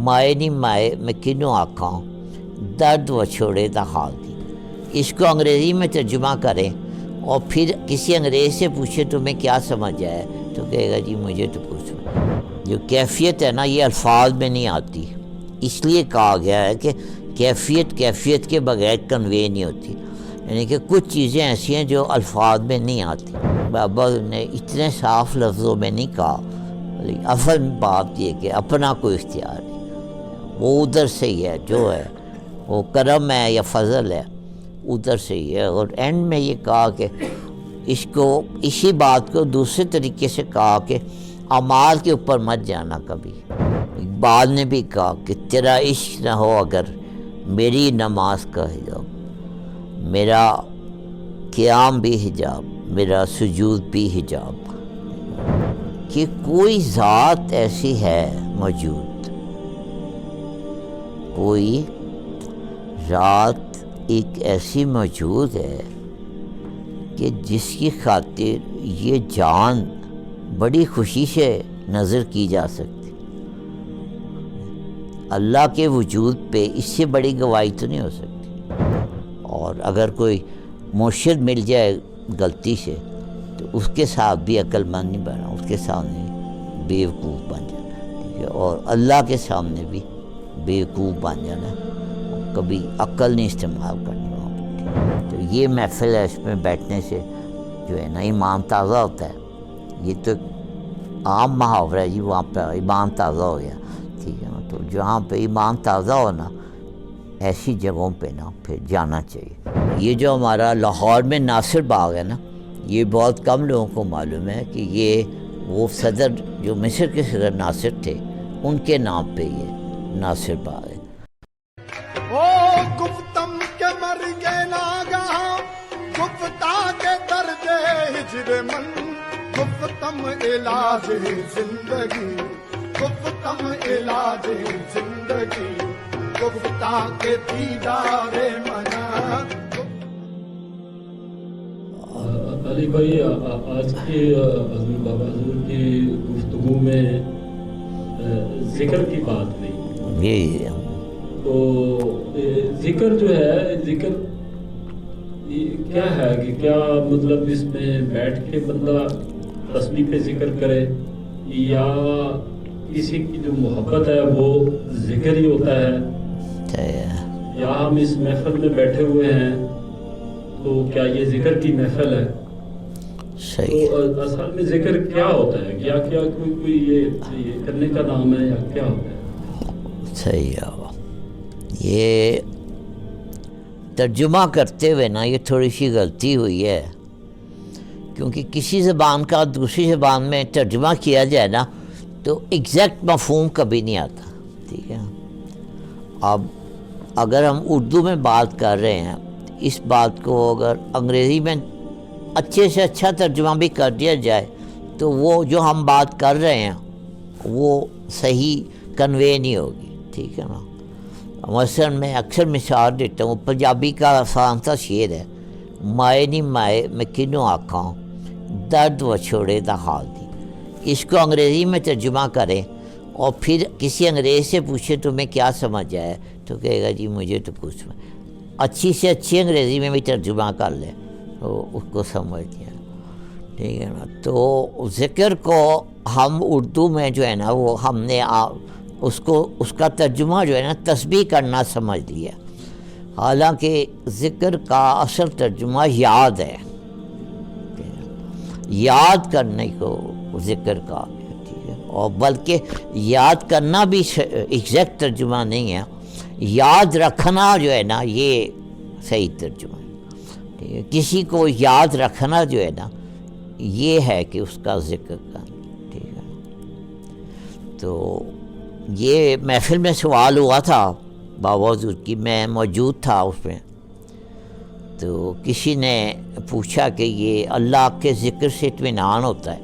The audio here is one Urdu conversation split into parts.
مائے نہیں مائے میں کنوں آکھاں درد و چھوڑے دا حال دی۔ اس کو انگریزی میں ترجمہ کریں اور پھر کسی انگریز سے پوچھے تمہیں کیا سمجھ آئے تو کہے گا جی مجھے تو پوچھو۔ جو کیفیت ہے نا یہ الفاظ میں نہیں آتی، اس لیے کہا گیا ہے کہ کیفیت کے بغیر کنوے نہیں ہوتی، یعنی کہ کچھ چیزیں ایسی ہیں جو الفاظ میں نہیں آتی۔ بابا نے اتنے صاف لفظوں میں نہیں کہا، اصل بات یہ کہ اپنا کوئی اختیار نہیں، وہ ادھر سے ہی ہے جو ہے، وہ کرم ہے یا فضل ہے ادھر سے ہی ہے۔ اور اینڈ میں یہ کہا کہ اسی بات کو دوسرے طریقے سے کہا کہ اعمال کے اوپر مت جانا کبھی۔ اقبال نے بھی کہا کہ تیرا عشق نہ ہو اگر میری نماز کا حجاب، میرا قیام بھی حجاب، میرا سجود بھی حجاب، کہ کوئی ذات ایسی ہے موجود، کوئی ذات ایک ایسی موجود ہے کہ جس کی خاطر یہ جان بڑی خوشی سے نظر کی جا سکتی۔ اللہ کے وجود پہ اس سے بڑی گواہی تو نہیں ہو سکتی۔ اور اگر کوئی مرشد مل جائے غلطی سے تو اس کے ساتھ بھی عقل مند نہیں بنا، اس کے سامنے بیوقوف بن جانا، ٹھیک ہے، اور اللہ کے سامنے بھی بیوقوف بن جانا، کبھی عقل نہیں استعمال کرنی وہاں پہ۔ تو یہ محفل ہے، اس میں بیٹھنے سے جو ہے نا ایمان تازہ ہوتا ہے۔ یہ تو عام محاورہ ہے جی، وہاں پہ ایمان تازہ ہو گیا، ٹھیک ہے نا۔ تو جہاں پہ ایمان تازہ ہونا ایسی جگہوں پہ نا پھر جانا چاہیے۔ یہ جو ہمارا لاہور میں ناصر باغ ہے نا، یہ بہت کم لوگوں کو معلوم ہے کہ یہ وہ صدر جو مصر کے صدر ناصر تھے ان کے نام پہ یہ ناصر باغ ہے۔ او گفتم کے مر گئے ناگہاں، گفتہ کے درد ہجر من، گفتم علاج زندگی، گفتم علاج زندگی، گفتہ کے دیدار منا۔ علی بھائی، آج کی حضور بابا حضور کی گفتگو میں ذکر کی بات ہوئی، تو ذکر جو ہے، ذکر کیا ہے کہ کیا مطلب اس میں بیٹھ کے بندہ تسبیح پہ ذکر کرے، یا کسی کی جو محبت ہے وہ ذکر ہی ہوتا ہے، یا ہم اس محفل میں بیٹھے ہوئے ہیں تو کیا یہ ذکر کی محفل ہے؟ تو اصل میں ذکر کیا ہوتا ہے، کیا کوئی یہ کرنے کا نام ہے یا کیا ہوتا ہے؟ صحیح ہے۔ یہ ترجمہ کرتے ہوئے نا یہ تھوڑی سی غلطی ہوئی ہے، کیونکہ کسی زبان کا دوسری زبان میں ترجمہ کیا جائے نا تو ایگزیکٹ مفہوم کبھی نہیں آتا، ٹھیک ہے۔ اب اگر ہم اردو میں بات کر رہے ہیں، اس بات کو اگر انگریزی میں اچھے سے اچھا ترجمہ بھی کر دیا جائے تو وہ جو ہم بات کر رہے ہیں وہ صحیح کنوے نہیں ہوگی، ٹھیک ہے نا۔ مثلاً میں اکثر مثال دیتا ہوں، پنجابی کا آسان سا شعر ہے، مائے نہیں مائے میں کنوں آکھاں درد و چھوڑے دا حال دی۔ اس کو انگریزی میں ترجمہ کریں اور پھر کسی انگریز سے پوچھے تمہیں کیا سمجھ آئے تو کہے گا جی مجھے تو پوچھو۔ اچھی سے اچھی انگریزی میں بھی ترجمہ کر لیں تو اس کو سمجھ لیا، ٹھیک ہے نا۔ تو ذکر کو ہم اردو میں جو ہے نا وہ ہم نے اس کا ترجمہ جو ہے نا تسبیح کرنا سمجھ لیا، حالانکہ ذکر کا اصل ترجمہ یاد ہے، یاد کرنے کو ذکر کا، ٹھیک ہے۔ اور بلکہ یاد کرنا بھی ایگزیکٹ ترجمہ نہیں ہے، یاد رکھنا جو ہے نا یہ صحیح ترجمہ ہے، ٹھیک ہے۔ کسی کو یاد رکھنا جو ہے نا یہ ہے کہ اس کا ذکر کرنا، ٹھیک ہے۔ تو یہ محفل میں سوال ہوا تھا بابا حضور کی، میں موجود تھا اس میں، تو کسی نے پوچھا کہ یہ اللہ کے ذکر سے اطمینان ہوتا ہے،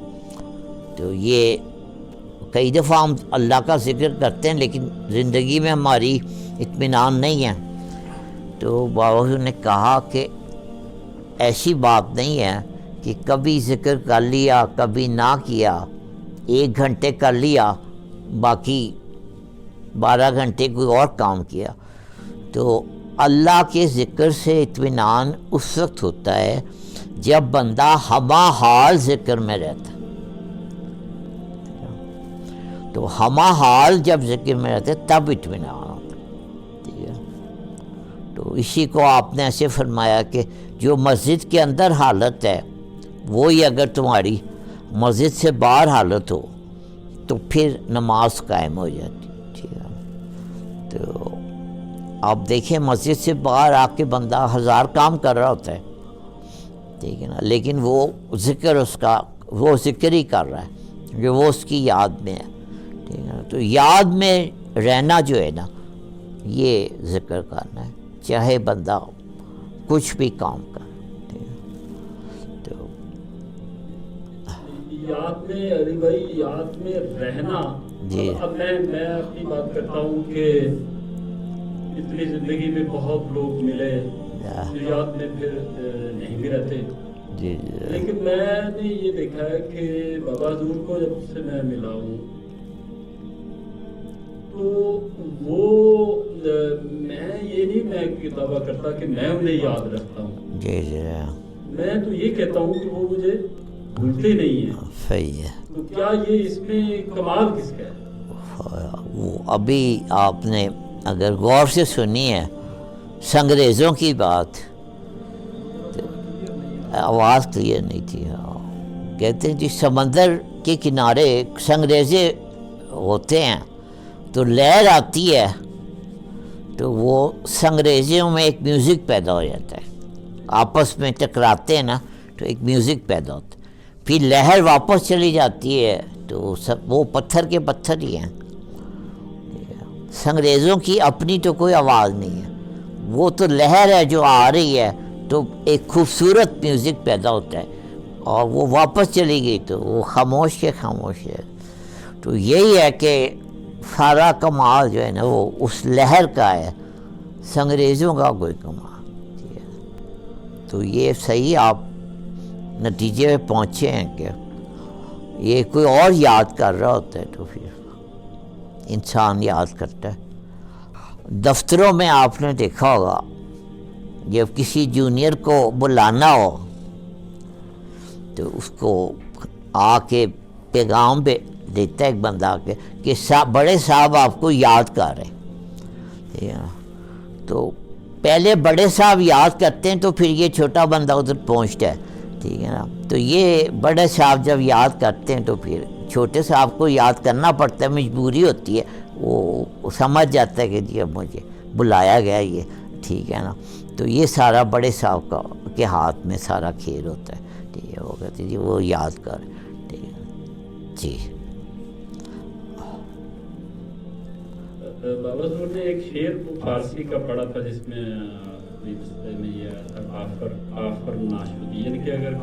تو یہ کئی دفعہ ہم اللہ کا ذکر کرتے ہیں لیکن زندگی میں ہماری اطمینان نہیں ہے، تو بابا حضور نے کہا کہ ایسی بات نہیں ہے کہ کبھی ذکر کر لیا کبھی نہ کیا، 1 گھنٹے کر لیا باقی 12 گھنٹے کوئی اور کام کیا. تو اللہ کے ذکر سے اطمینان اس وقت ہوتا ہے جب بندہ ہمہ حال ذکر میں رہتا ہے. تو ہمہ حال جب ذکر میں رہتے تب اطمینان ہوتا ہے. ٹھیک ہے. تو اسی کو آپ نے ایسے فرمایا کہ جو مسجد کے اندر حالت ہے وہی اگر تمہاری مسجد سے باہر حالت ہو تو پھر نماز قائم ہو جاتی. ٹھیک ہے. تو آپ دیکھیں مسجد سے باہر آ کے بندہ 1000 کام کر رہا ہوتا ہے. ٹھیک ہے نا, لیکن وہ ذکر اس کا وہ ذکر ہی کر رہا ہے کہ وہ اس کی یاد میں ہے. ٹھیک ہے نا. تو یاد میں رہنا جو ہے نا یہ ذکر کرنا ہے, چاہے بندہ کچھ بھی کام کرے. تو یاد میں علی بھائی یاد میں رہنا. جی. اب میں اپنی بات کرتا ہوں کہ اتنی زندگی میں بہت لوگ ملے جو یاد میں پھر نہیں بھی رہتے. جی لیکن میں نے یہ دیکھا ہے کہ بابا حضور کو جب سے میں ملا ہوں تو وہ میں یہ نہیں میں دعویٰ کرتا کہ میں انہیں یاد رکھتا ہوں. جی جی میں تو یہ کہتا ہوں کہ وہ مجھے بھولتے نہیں ہیں. صحیح ہے. تو کیا یہ اس میں کمال کس کا ہے؟ وہ ابھی آپ نے اگر غور سے سنی ہے سنگریزوں کی بات, آواز کلیئر نہیں تھی. کہتے ہیں جی سمندر کے کنارے سنگریزے ہوتے ہیں تو لہر آتی ہے تو وہ سنگریزوں میں ایک میوزک پیدا ہو جاتا ہے, آپس میں ٹکراتے ہیں نا تو ایک میوزک پیدا ہوتا ہے. پھر لہر واپس چلی جاتی ہے تو سب وہ پتھر کے پتھر ہی ہیں. سنگریزوں کی اپنی تو کوئی آواز نہیں ہے, وہ تو لہر ہے جو آ رہی ہے تو ایک خوبصورت میوزک پیدا ہوتا ہے اور وہ واپس چلی گئی تو وہ خاموش کے خاموش ہے. تو یہی ہے کہ سارا کمال جو ہے نا وہ اس لہر کا ہے, سنگریزوں کا کوئی کمال. ٹھیک ہے. تو یہ صحیح آپ نتیجے میں پہنچے ہیں کہ یہ کوئی اور یاد کر رہا ہوتا ہے تو پھر انسان یاد کرتا ہے. دفتروں میں آپ نے دیکھا ہوگا جب کسی جونیئر کو بلانا ہو تو اس کو آ کے پیغام پہ دیتا ہے ایک بندہ آ کے کہ بڑے صاحب آپ کو یاد کر رہے ہیں. ٹھیک ہے نا. تو پہلے بڑے صاحب یاد کرتے ہیں تو پھر یہ چھوٹا بندہ ادھر پہنچتا ہے. ٹھیک ہے نا. تو یہ بڑے صاحب جب یاد کرتے ہیں تو پھر چھوٹے صاحب کو یاد کرنا پڑتا ہے, مجبوری ہوتی ہے. وہ سمجھ جاتا ہے کہ جی اب مجھے بلایا گیا یہ. ٹھیک ہے نا. تو یہ سارا بڑے صاحب کے ہاتھ میں سارا کھیل ہوتا ہے. ٹھیک ہے. وہ کہتے ہیں جی وہ یاد کر. ٹھیک ہے جی. بابا حضور نے ایک شعر فارسی کا پڑھا تھا جس میں یہ کافر ناشدی, یعنی کہ اگر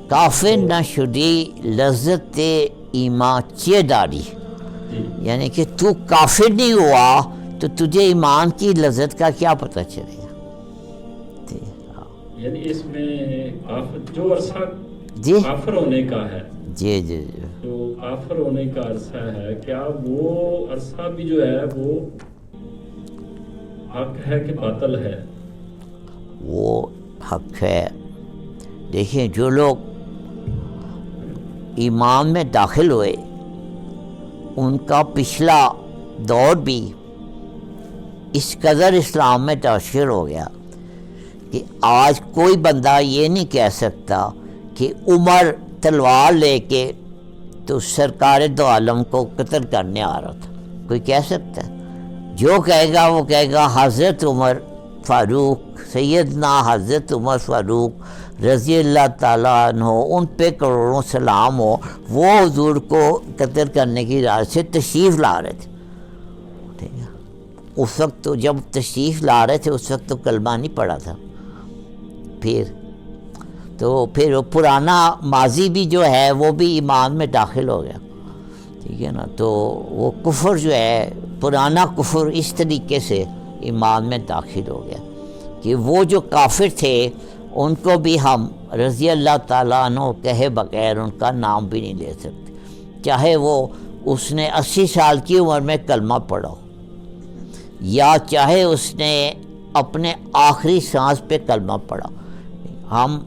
کافر ناشدی لذت ایمان چیہ داری, یعنی کہ تو کافر نہیں ہوا تو تجھے ایمان کی لذت کا کیا پتہ چلے گا. یعنی اس میں جو عرصہ جی کافر ہونے کا ہے, جی جی جی جو کافر ہونے کا عرصہ ہے, کیا وہ عرصہ بھی جو ہے وہ حق ہے کہ باطل ہے؟ وہ حق ہے. دیکھیں جو لوگ ایمان میں داخل ہوئے ان کا پچھلا دور بھی اس قدر اسلام میں داخل ہو گیا کہ آج کوئی بندہ یہ نہیں کہہ سکتا کہ عمر تلوار لے کے تو سرکار دو عالم کو قتل کرنے آ رہا تھا. کوئی کہہ سکتا ہے؟ جو کہے گا وہ کہے گا حضرت عمر فاروق, سیدنا حضرت عمر فاروق رضی اللہ تعالیٰ عنہ, ان پہ کروڑوں سلام ہو, وہ حضور کو قتل کرنے کی راہ سے تشریف لا رہے تھے. ٹھیک ہے. اس وقت تو جب تشریف لا رہے تھے اس وقت تو کلمہ نہیں پڑھا تھا. پھر وہ پرانا ماضی بھی جو ہے وہ بھی ایمان میں داخل ہو گیا. ٹھیک ہے نا. تو وہ کفر جو ہے پرانا کفر اس طریقے سے ایمان میں داخل ہو گیا کہ وہ جو کافر تھے ان کو بھی ہم رضی اللہ تعالیٰ عنہ کہے بغیر ان کا نام بھی نہیں لے سکتے, چاہے وہ اس نے 80 سال کی عمر میں کلمہ پڑھا ہو، یا چاہے اس نے اپنے آخری سانس پہ کلمہ پڑھا، ہم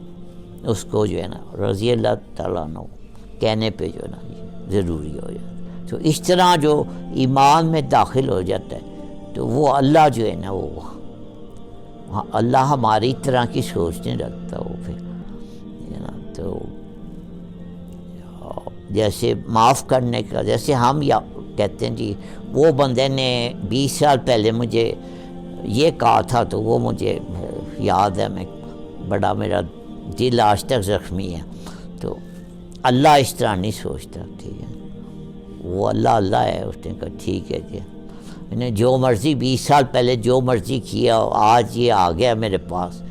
اس کو جو ہے نا رضی اللہ تعالیٰ عنہ کہنے پہ جو ہے نا ضروری ہو جاتا ہے۔ تو اس طرح جو ایمان میں داخل ہو جاتا ہے تو وہ اللہ جو ہے نا وہ اللہ ہماری طرح کی سوچ نہیں رکھتا، وہ پھر تو جیسے معاف کرنے کا، جیسے ہم یا کہتے ہیں جی وہ بندے نے 20 سال پہلے مجھے یہ کہا تھا تو وہ مجھے یاد ہے، میں بڑا میرا دل آج تک زخمی ہے، تو اللہ اس طرح نہیں سوچتا، ٹھیک ہے، وہ اللہ ہے، اس نے کہا ٹھیک ہے جی، میں نے جو مرضی 20 سال پہلے جو مرضی کیا آج یہ آ گیا میرے پاس۔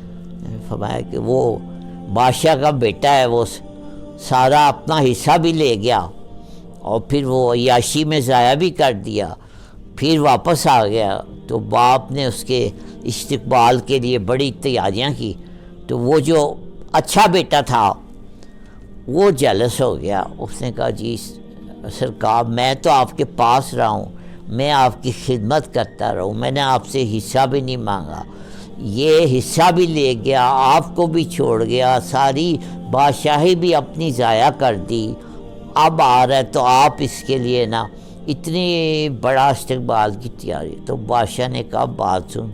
فرمایا کہ وہ بادشاہ کا بیٹا ہے، وہ سارا اپنا حصہ بھی لے گیا اور پھر وہ عیاشی میں ضائع بھی کر دیا، پھر واپس آ گیا، تو باپ نے اس کے استقبال کے لیے بڑی تیاریاں کی، تو وہ جو اچھا بیٹا تھا وہ جیلس ہو گیا، اس نے کہا جی سرکار میں تو آپ کے پاس رہا ہوں، میں آپ کی خدمت کرتا رہا ہوں، میں نے آپ سے حصہ بھی نہیں مانگا، یہ حصہ بھی لے گیا، آپ کو بھی چھوڑ گیا، ساری بادشاہی بھی اپنی ضائع کر دی، اب آ رہا ہے تو آپ اس کے لیے نا اتنی بڑا استقبال کی تیاری۔ تو بادشاہ نے کہا بات سن،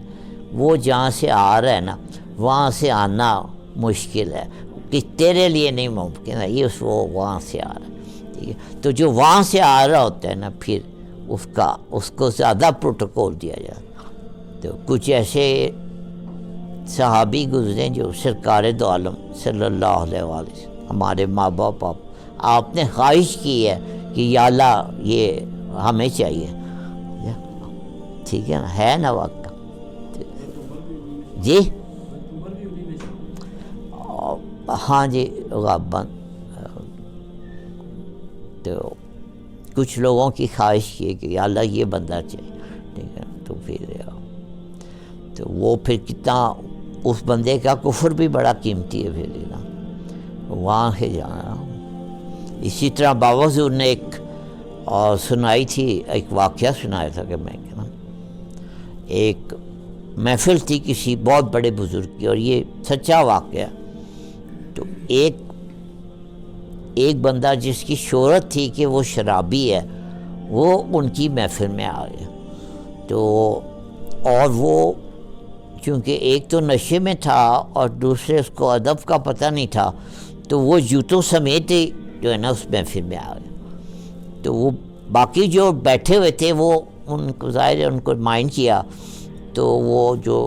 وہ جہاں سے آ رہا ہے نا وہاں سے آنا مشکل ہے، کہ تیرے لیے نہیں ممکن ہے، یہ وہ وہاں سے آ رہا ہے، ٹھیک ہے، تو جو وہاں سے آ رہا ہوتا ہے نا پھر اس کو زیادہ پروٹوکول دیا جاتا۔ تو کچھ ایسے صحابی گزرے جو سرکار دو عالم صلی اللہ علیہ وسلم، ہمارے ماں باپ، آپ نے خواہش کی ہے کہ یا اللہ یہ ہمیں چاہیے، ٹھیک ہے نا، ہے نا وقت جی، ہاں جی غابن، تو کچھ لوگوں کی خواہش کی ہے کہ یا اللہ یہ بندہ چاہیے، ٹھیک ہے، تو پھر تو وہ پھر کتنا اس بندے کا کفر بھی بڑا قیمتی ہے، پھر نا وہاں سے جانا۔ اسی طرح بابا حضور نے ایک سنائی تھی، ایک واقعہ سنایا تھا کہ میں نا ایک محفل تھی کسی بہت بڑے بزرگ کی، اور یہ سچا واقعہ، تو ایک بندہ جس کی شہرت تھی کہ وہ شرابی ہے، وہ ان کی محفل میں آ گیا، تو اور وہ چونکہ ایک تو نشے میں تھا اور دوسرے اس کو ادب کا پتہ نہیں تھا، تو وہ جوتوں سمیت جو ہے نا اس محفل میں آ گیا، تو وہ باقی جو بیٹھے ہوئے تھے وہ ان کو ظاہر ہے ان کو مائنڈ کیا، تو وہ جو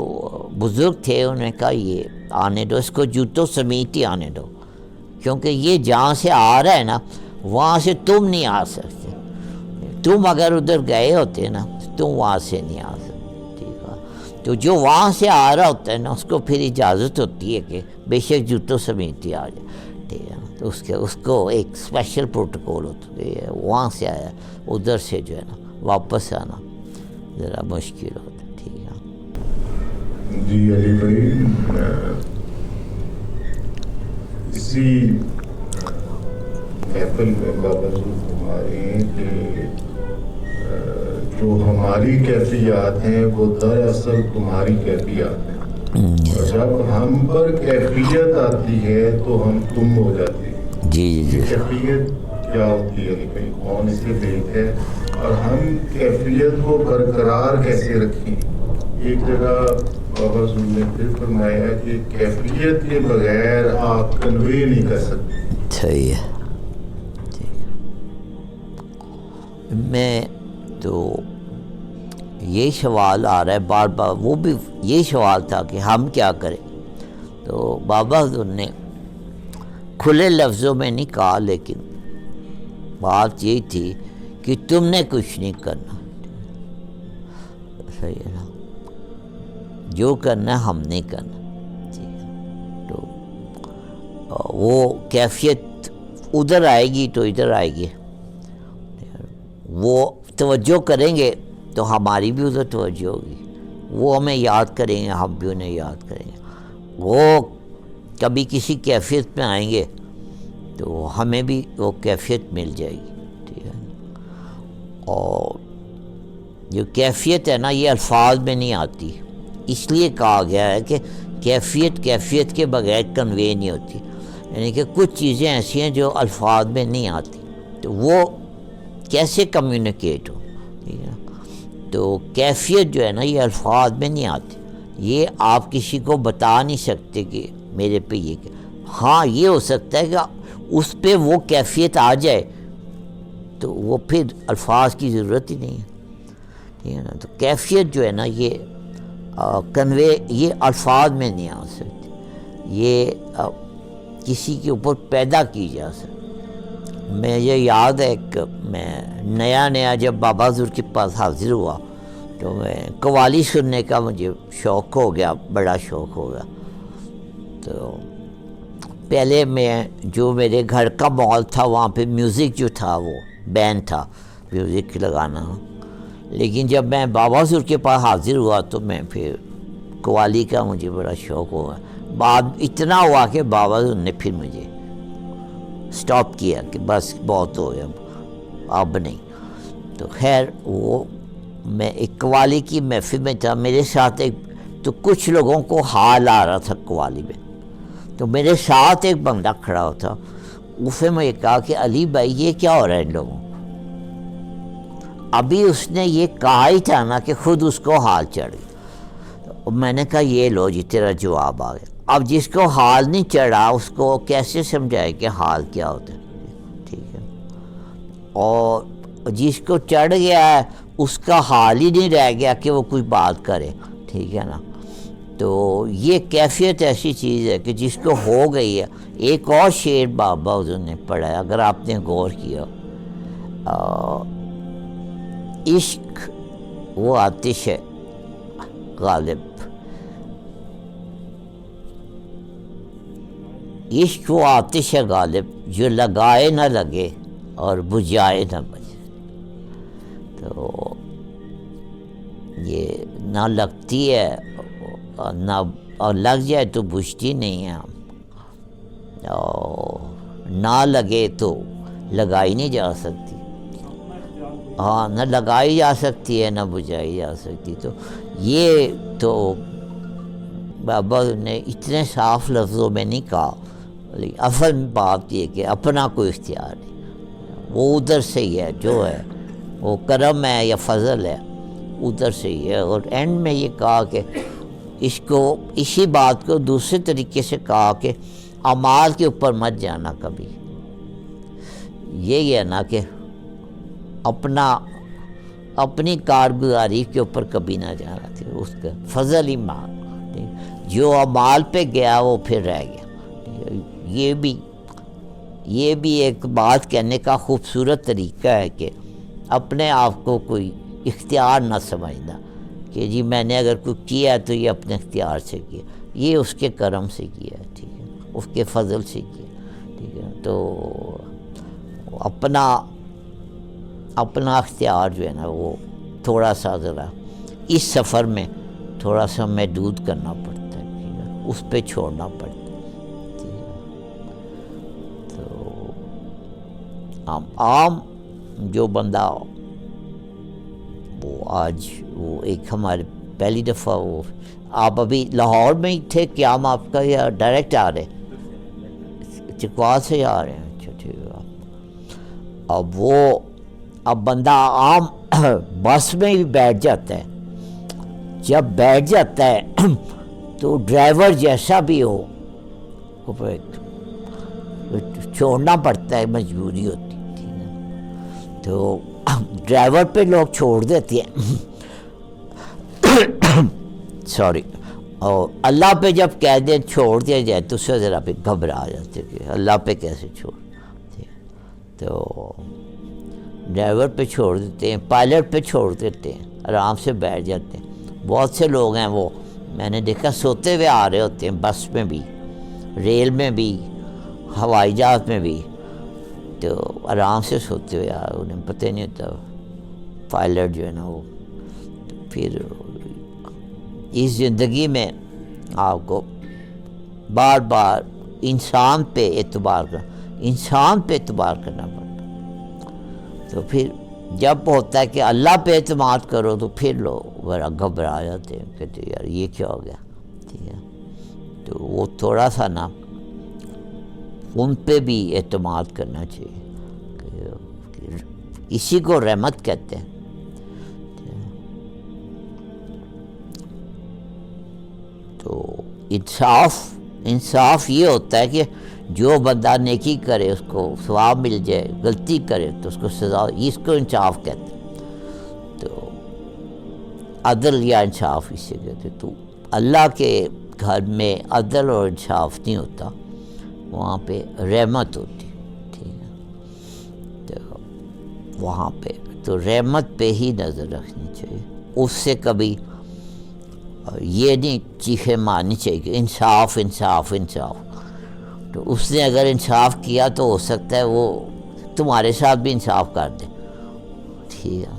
بزرگ تھے انہوں نے کہا یہ آنے دو، اس کو جوتوں سمیت ہی آنے دو، کیونکہ یہ جہاں سے آ رہا ہے نا وہاں سے تم نہیں آ سکتے، تم اگر ادھر گئے ہوتے نا تم وہاں سے نہیں آ سکتے، ٹھیک ہے، تو جو وہاں سے آ رہا ہوتا ہے نا اس کو پھر اجازت ہوتی ہے کہ بے شک جوتوں سمیت ہی آ جائے، ٹھیک ہے، تو اس کو ایک اسپیشل پروٹوکول ہوتا ہے، وہاں سے آیا ادھر سے جو ہے نا واپس آنا ذرا مشکل ہوتا ہے، ٹھیک ہے۔ جی علی بھائی، اسی محفل میں بابا حضور فرما رہے ہیں کہ جو ہماری کیفیات ہیں وہ دراصل تمہاری کیفیات ہیں، اور جب ہم پر کیفیت آتی ہے تو ہم تم ہو جاتے ہیں۔ جی جی کیفیت کیا ہوتی ہے کہ کون اس کے بیٹ ہے، اور ہم کیفیت کو برقرار کیسے رکھیں۔ ایک جگہ بابا حضور نے پھر فرمایا کہ کیفیت کے بغیر آپ کنوے نہیں کر سکتے۔ صحیح ہے، میں تو یہ سوال آ رہا ہے بار بار، وہ بھی یہ سوال تھا کہ ہم کیا کریں، تو بابا حضور نے کھلے لفظوں میں نہیں کہا، لیکن بات یہ تھی کہ تم نے کچھ نہیں کرنا، صحیح ہے نا، جو کرنا ہم نہیں کرنا، ٹھیک ہے، تو وہ کیفیت ادھر آئے گی تو ادھر آئے گی، وہ توجہ کریں گے تو ہماری بھی ادھر توجہ ہوگی، وہ ہمیں یاد کریں گے ہم بھی انہیں یاد کریں گے، وہ کبھی کسی کیفیت میں آئیں گے تو ہمیں بھی وہ کیفیت مل جائے گی، ٹھیک ہے، اور جو کیفیت ہے نا یہ الفاظ میں نہیں آتی، اس لیے کہا گیا ہے کہ کیفیت کے بغیر کنوے نہیں ہوتی، یعنی کہ کچھ چیزیں ایسی ہیں جو الفاظ میں نہیں آتی، تو وہ کیسے کمیونیکیٹ ہو، ٹھیک ہے نا؟ تو کیفیت جو ہے نا یہ الفاظ میں نہیں آتی، یہ آپ کسی کو بتا نہیں سکتے کہ میرے پہ یہ کہ ہاں یہ ہو سکتا ہے کہ اس پہ وہ کیفیت آ جائے تو وہ پھر الفاظ کی ضرورت ہی نہیں ہے، ٹھیک ہے نا؟ تو کیفیت جو ہے نا یہ کنوے یہ الفاظ میں نہیں آ سکتی، یہ کسی کے اوپر پیدا کی جا سکتی۔ میں یہ یاد ہے کہ میں نیا جب بابا حضور کے پاس حاضر ہوا تو میں قوالی سننے کا مجھے شوق ہو گیا، بڑا شوق ہو گیا۔ تو پہلے میں جو میرے گھر کا ماحول تھا وہاں پہ میوزک جو تھا وہ بینڈ تھا میوزک لگانا، لیکن جب میں بابا حضور کے پاس حاضر ہوا تو میں پھر قوالی کا مجھے بڑا شوق ہوا، بعد اتنا ہوا کہ بابا حضور نے پھر مجھے سٹاپ کیا کہ بس بہت ہو گیا اب نہیں۔ تو خیر وہ میں ایک قوالی کی محفل میں تھا، میرے ساتھ ایک تو کچھ لوگوں کو حال آ رہا تھا قوالی میں، تو میرے ساتھ ایک بندہ کھڑا ہوا تھا، اسے میں یہ کہا کہ علی بھائی یہ کیا ہو رہا ہے ان لوگوں کو؟ ابھی اس نے یہ کہا ہی تھا نا کہ خود اس کو حال چڑھ گیا۔ میں نے کہا یہ لو جی تیرا جواب آ گیا۔ اب جس کو حال نہیں چڑھا اس کو کیسے سمجھائے کہ حال کیا ہوتا ہے، ٹھیک ہے؟ اور جس کو چڑھ گیا ہے اس کا حال ہی نہیں رہ گیا کہ وہ کچھ بات کرے، ٹھیک ہے نا؟ تو یہ کیفیت ایسی چیز ہے کہ جس کو ہو گئی ہے۔ ایک اور شعر بابا حضور نے پڑھا ہے اگر آپ نے غور کیا، عشق وہ آتش ہے غالب، عشق وہ آتش ہے غالب جو لگائے نہ لگے اور بجھائے نہ بجھے۔ تو یہ نہ لگتی ہے نہ اور لگ جائے تو بجھتی نہیں ہے، اور نہ لگے تو لگائی نہیں جا سکتی، ہاں نہ لگائی جا سکتی ہے نہ بجھائی جا سکتی۔ تو یہ تو بابا نے اتنے صاف لفظوں میں نہیں کہا، لیکن اصل بات یہ کہ اپنا کوئی اختیار نہیں، وہ ادھر سے ہی ہے جو ہے، وہ کرم ہے یا فضل ہے ادھر سے ہی ہے۔ اور اینڈ میں یہ کہا کہ اسی بات کو دوسرے طریقے سے کہا کہ اعمال کے اوپر مت جانا کبھی، یہی ہے نا کہ اپنی کارگزاری کے اوپر کبھی نہ جانا تھا، اس کا فضل ہی مان، جو اعمال پہ گیا وہ پھر رہ گیا۔ یہ بھی ایک بات کہنے کا خوبصورت طریقہ ہے کہ اپنے آپ کو کوئی اختیار نہ سمجھنا کہ جی میں نے اگر کوئی کیا تو یہ اپنے اختیار سے کیا، یہ اس کے کرم سے کیا ہے، ٹھیک ہے، اس کے فضل سے کیا، ٹھیک ہے۔ تو اپنا اختیار جو ہے نا وہ تھوڑا سا ذرا اس سفر میں تھوڑا سا محدود کرنا پڑتا ہے، ٹھیک ہے، اس پہ چھوڑنا پڑتا ہے، ٹھیک ہے۔ تو عام جو بندہ وہ آج وہ ایک ہمارے پہلی دفعہ وہ آپ ابھی لاہور میں ہی تھے، کیا ہم آپ کا یا ڈائریکٹ آ رہے چکوال سے آ رہے ہیں؟ اچھا ٹھیک ہے۔ اب بندہ عام بس میں بھی بیٹھ جاتا ہے، جب بیٹھ جاتا ہے تو ڈرائیور جیسا بھی ہو چھوڑنا پڑتا ہے، مجبوری ہوتی ہے، ٹھیک ہے۔ تو ڈرائیور پہ لوگ چھوڑ دیتے ہیں سوری، اور اللہ پہ جب کہہ دیں چھوڑ دیا جائے تو اس سے ذرا پہ گھبرا جاتے کہ اللہ پہ کیسے چھوڑ، تو ڈرائیور پہ چھوڑ دیتے ہیں، پائلٹ پہ چھوڑ دیتے ہیں، آرام سے بیٹھ جاتے ہیں۔ بہت سے لوگ ہیں وہ میں نے دیکھا سوتے ہوئے آ رہے ہوتے ہیں، بس میں بھی، ریل میں بھی، ہوائی جہاز میں بھی، تو آرام سے سوتے ہوئے انہیں پتہ نہیں ہوتا پائلٹ جو ہے نا وہ۔ پھر اس زندگی میں آپ کو بار بار انسان پہ اعتبار کرنا پڑتا، تو پھر جب ہوتا ہے کہ اللہ پہ اعتماد کرو تو پھر لوگ بڑا گھبرا جاتے ہیں، کہتے ہیں یار یہ کیا ہو گیا، ٹھیک ہے. تو وہ تھوڑا سا نا ان پہ بھی اعتماد کرنا چاہیے، کہ اسی کو رحمت کہتے ہیں. تو انصاف یہ ہوتا ہے کہ جو بندہ نیکی کرے اس کو ثواب مل جائے، غلطی کرے تو اس کو سزا، اس کو انصاف کہتے ہیں. تو عدل یا انصاف اسے کہتے ہیں. تو اللہ کے گھر میں عدل اور انصاف نہیں ہوتا، وہاں پہ رحمت ہوتی، ٹھیک ہے. تو وہاں پہ تو رحمت پہ ہی نظر رکھنی چاہیے، اس سے کبھی یہ نہیں چیخیں مارنی چاہیے کہ انصاف انصاف انصاف. تو اس نے اگر انصاف کیا تو ہو سکتا ہے وہ تمہارے ساتھ بھی انصاف کر دے، ٹھیک ہے.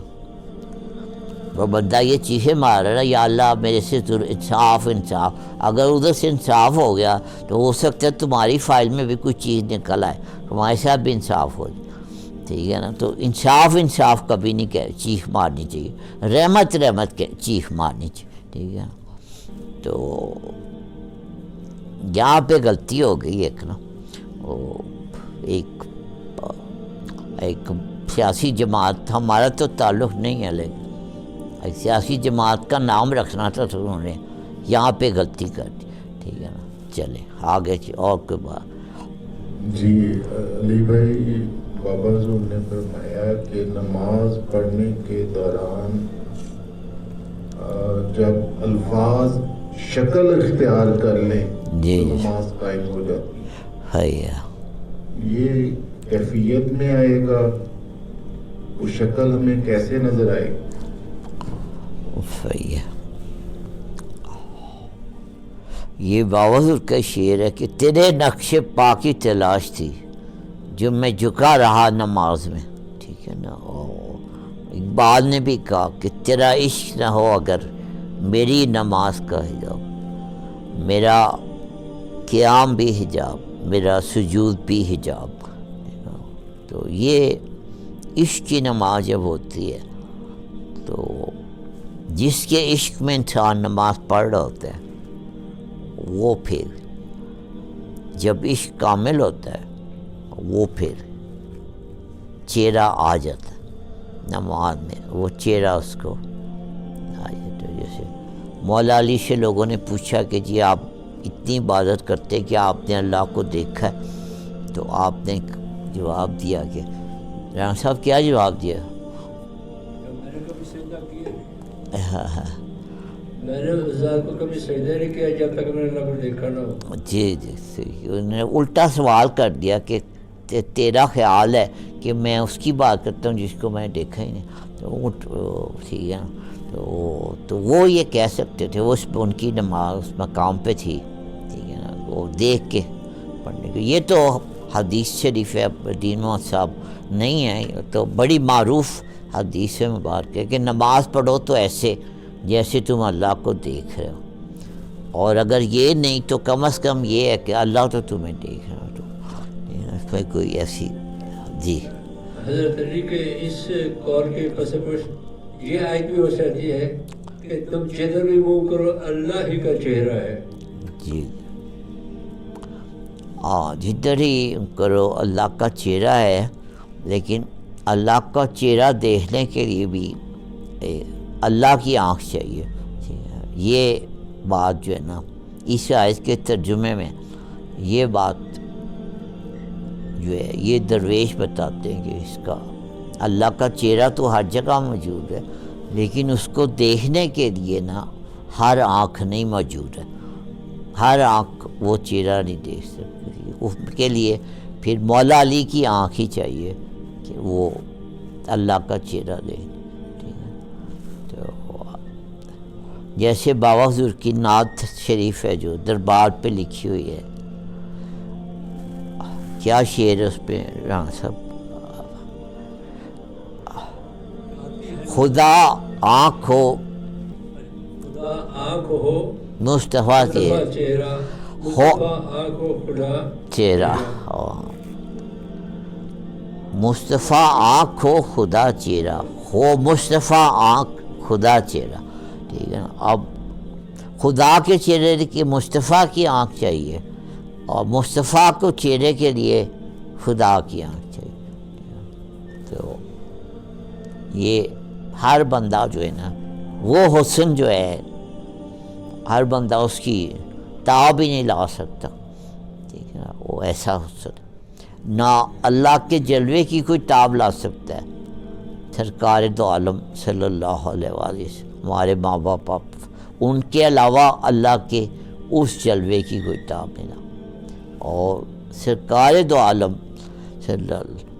وہ بندہ یہ چیخیں مار رہا ہے نا، یا اللہ میرے سے انصاف انصاف، اگر ادھر سے انصاف ہو گیا تو ہو سکتا ہے تمہاری فائل میں بھی کوئی چیز نکل آئے، تمہارے ساتھ بھی انصاف ہو جائے، ٹھیک ہے نا. تو انصاف کبھی نہیں چیخ مارنی چاہیے، رحمت کے چیخ مارنی چاہیے، ٹھیک ہے. تو یہاں پہ غلطی ہو گئی ایک نا، وہ ایک سیاسی جماعت، ہمارا تو تعلق نہیں ہے لیکن ایک سیاسی جماعت کا نام رکھنا تھا تو انہوں نے یہاں پہ غلطی کر دی، ٹھیک ہے نا. چلیں آگے اور کوئی بات. جی علی بھائی، بابا حضور نے فرمایا کہ نماز پڑھنے کے دوران جب الفاظ شکل اختیار کر لیں جی تو نماز قائم ہو جاتی ہے. یہ کیفیت میں آئے گا، وہ شکل ہمیں کیسے نظر آئے گی؟ صحیح ہے. یہ بابا حضور کا شعر ہے کہ تیرے نقش پا کی تلاش تھی جو میں جھکا رہا نماز میں، ٹھیک ہے نا. اقبال نے بھی کہا کہ تیرا عشق نہ ہو اگر میری نماز کا حجاب، میرا قیام بھی حجاب، میرا سجود بھی حجاب. تو یہ عشق کی نماز جب ہوتی ہے تو جس کے عشق میں انسان نماز پڑھ رہا ہوتا ہے وہ پھر جب عشق کامل ہوتا ہے وہ پھر چہرہ آ جاتا ہے نماز میں، وہ چہرہ اس کو آ جاتا ہے. جیسے مولا علی سے لوگوں نے پوچھا کہ جی آپ اتنی عبادت کرتے کہ آپ نے اللہ کو دیکھا ہے، تو آپ نے جواب دیا کہ رانا صاحب کیا جواب دیا؟ میں نے کبھی سجدہ کیا، میں نے اس ذات کو کبھی سجدہ نہیں کیا جب تک میں نے اللہ کو دیکھا نہ ہو. جی انہوں نے الٹا سوال کر دیا کہ تیرا خیال ہے کہ میں اس کی بات کرتا ہوں جس کو میں نے دیکھا ہی نہیں. تو ٹھیک ہے، تو وہ یہ کہہ سکتے تھے، وہ ان کی نماز اس مقام پہ تھی، ٹھیک ہے نا، وہ دیکھ کے پڑھنے کو. یہ تو حدیث شریف ہے، دین محمد صاحب نہیں ہے، تو بڑی معروف حدیث مبارک ہے کہ نماز پڑھو تو ایسے جیسے تم اللہ کو دیکھ رہے ہو، اور اگر یہ نہیں تو کم از کم یہ ہے کہ اللہ تو تمہیں دیکھ رہا ہو. تو اس میں کوئی ایسی جی حضرت علی کے اس قول کے پس پشت یہ آیت بھی ہو سکتی ہے کہ تم جدھر بھی منہ کرو اللہ ہی کا چہرہ ہے. جی ہاں، جدھر ہی کرو اللہ کا چہرہ ہے، لیکن اللہ کا چہرہ دیکھنے کے لیے بھی اللہ کی آنکھ چاہیے. یہ بات جو ہے نا اس آیت کے ترجمے میں یہ بات جو ہے یہ درویش بتاتے ہیں کہ اس کا اللہ کا چہرہ تو ہر جگہ موجود ہے، لیکن اس کو دیکھنے کے لیے نا ہر آنکھ نہیں موجود ہے، ہر آنکھ وہ چہرہ نہیں دیکھ سکتی. اس کے لیے پھر مولا علی کی آنکھ ہی چاہیے کہ وہ اللہ کا چہرہ دیکھے. تو جیسے بابا حضور کی نعت شریف ہے جو دربار پہ لکھی ہوئی ہے، کیا شعر ہے اس پہ رانا صاحب؟ خدا آنکھ ہو، خدا آنکھ ہو، مصطفیٰ کے چہرہ، ہو مصطفیٰ آنکھ ہو، خدا چہرہ. مصطفیٰ آنکھ ہو خدا چہرہ ہو، مصطفیٰ آنکھ خدا چہرہ، ٹھیک ہے نا. اب خدا کے چہرے کی مصطفیٰ کی آنکھ چاہیے، اور مصطفیٰ کو چہرے کے لیے خدا کی آنکھ چاہیے. تو یہ ہر بندہ جو ہے نا، وہ حسن جو ہے ہر بندہ اس کی تاب ہی نہیں لا سکتا، ٹھیک ہے نا. وہ ایسا حسن نہ اللہ کے جلوے کی کوئی تاب لا سکتا ہے. سرکار دو عالم صلی اللہ علیہ وآلہ وسلم، ہمارے ماں باپ، ان کے علاوہ اللہ کے اس جلوے کی کوئی تاب نہیں لا. اور سرکار دو عالم صلی اللہ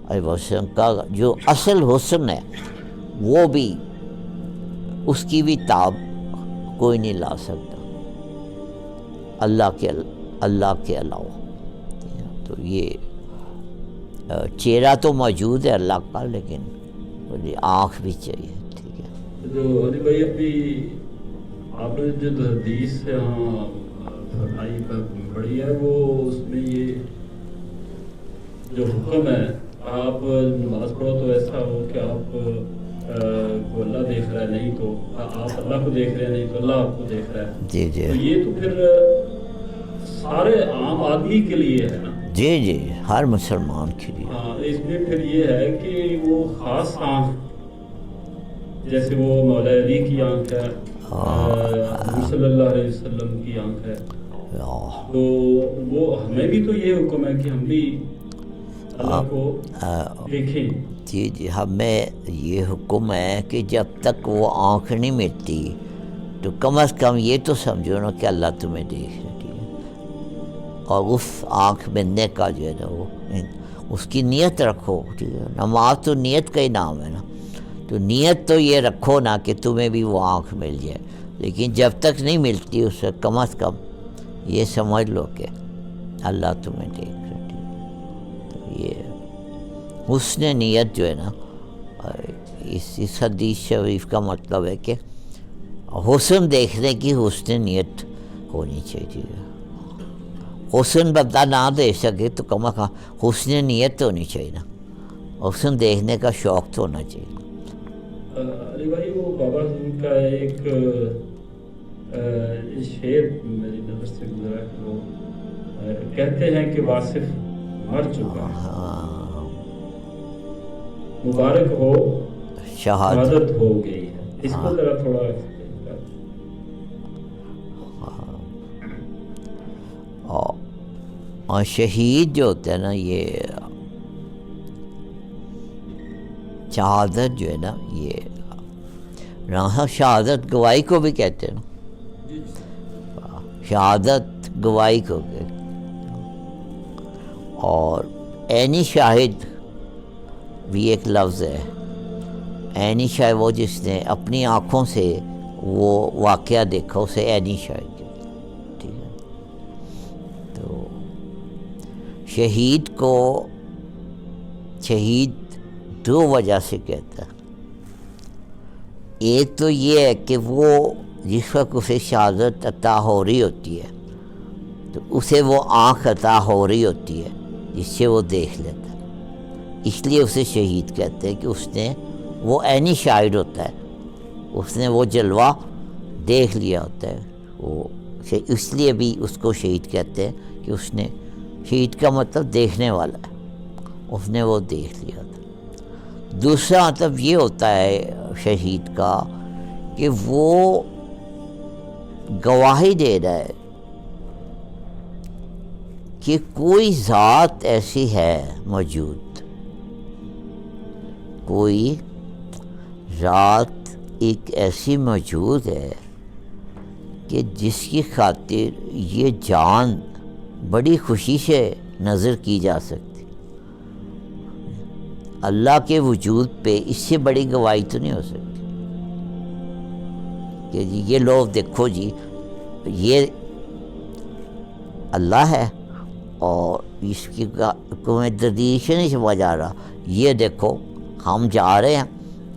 علیہ وسلم کا جو اصل حسن ہے، وہ بھی اس کی بھی تاب کوئی نہیں لا سکتا اللہ کے علاوہ. تو یہ چہرہ تو موجود ہے اللہ کا، لیکن آنکھ بھی چاہیے. ٹھیک ہے. جو علی بھائی ابھی آپ نے جو حدیث یہاں فرمائی پڑھی ہے، وہ اس میں یہ جو حکم ہے آپ نماز پڑھو تو ایسا ہو کہ آپ کو اللہ دیکھ رہا ہے، نہیں تو آپ اللہ کو دیکھ رہے ہیں، نہیں تو اللہ آپ کو دیکھ رہا ہے. جی جی. تو یہ تو پھر سارے عام آدمی کے لیے ہے نا. جی جی، ہر مسلمان کے لیے. ہاں، اس میں پھر یہ ہے کہ وہ خاص آنکھ، جیسے وہ مولا علی کی آنکھ ہے، حضور صلی اللہ علیہ وسلم کی آنکھ ہے، تو وہ ہمیں بھی تو یہ حکم ہے کہ ہم بھی اللہ کو دیکھیں. جی جی، ہمیں یہ حکم ہے کہ جب تک وہ آنکھ نہیں ملتی تو کم از کم یہ تو سمجھو نا کہ اللہ تمہیں دیکھ رہا ہے. ٹھیک ہے. اور اس آنکھ ملنے کا جو ہے نا، وہ اس کی نیت رکھو. ٹھیک ہے. نماز تو نیت کا ہی نام ہے نا. تو نیت تو یہ رکھو نا کہ تمہیں بھی وہ آنکھ مل جائے، لیکن جب تک نہیں ملتی اس سے کم از کم یہ سمجھ لو کہ اللہ تمہیں دیکھ رہا ہے. تو یہ حسن نیت جو ہے نا، اس حدیث شریف کا مطلب ہے کہ حسن دیکھنے کی حسن نیت ہونی چاہیے. حسن بندہ نہ دیکھ سکے تو کم از کم حسن نیت ہونی چاہیے نا، حسن دیکھنے کا شوق تو ہونا چاہیے. علی بھائی، وہ بابا حضور کا ایک شعر میری نظر سے گزرا کہ وہ کہتے ہیں کہ واصف مر چکا ہے، مبارک ہو شہادت ہو گئی ہے. اس کو ذرا تھوڑا اور شہید جو ہوتا ہے نا، یہ شہادت جو ہے نا، یہ شہادت گواہی کو بھی کہتے ہیں نا، شہادت گواہی کو کہتے ہیں. اور عینی شاہد بھی ایک لفظ ہے. عینی شاہد وہ جس نے اپنی آنکھوں سے وہ واقعہ دیکھا، اسے عینی شاہد کہتے ہیں. ٹھیک ہے. تو شہید کو شہید دو وجہ سے کہتا ہے. ایک تو یہ ہے کہ وہ جس وقت اسے شہادت عطا ہو رہی ہوتی ہے تو اسے وہ آنکھ عطا ہو رہی ہوتی ہے جس سے وہ دیکھ لیتا ہے، اس لیے اسے شہید کہتے ہیں کہ اس نے وہ عینی شاہد ہوتا ہے، اس نے وہ جلوہ دیکھ لیا ہوتا ہے. وہ اس لیے بھی اس کو شہید کہتے ہیں کہ اس نے، شہید کا مطلب دیکھنے والا ہے، اس نے وہ دیکھ لیا تھا. دوسرا مطلب یہ ہوتا ہے شہید کا کہ وہ گواہی دے رہا ہے کہ کوئی ذات ایسی ہے موجود، کوئی ذات ایک ایسی موجود ہے کہ جس کی خاطر یہ جان بڑی خوشی سے نظر کی جا سکتی. اللہ کے وجود پہ اس سے بڑی گواہی تو نہیں ہو سکتی کہ جی یہ لوگ دیکھو جی یہ اللہ ہے اور اس کی کوئی دردیش نہیں سمجھ آ رہا، یہ دیکھو ہم جا رہے ہیں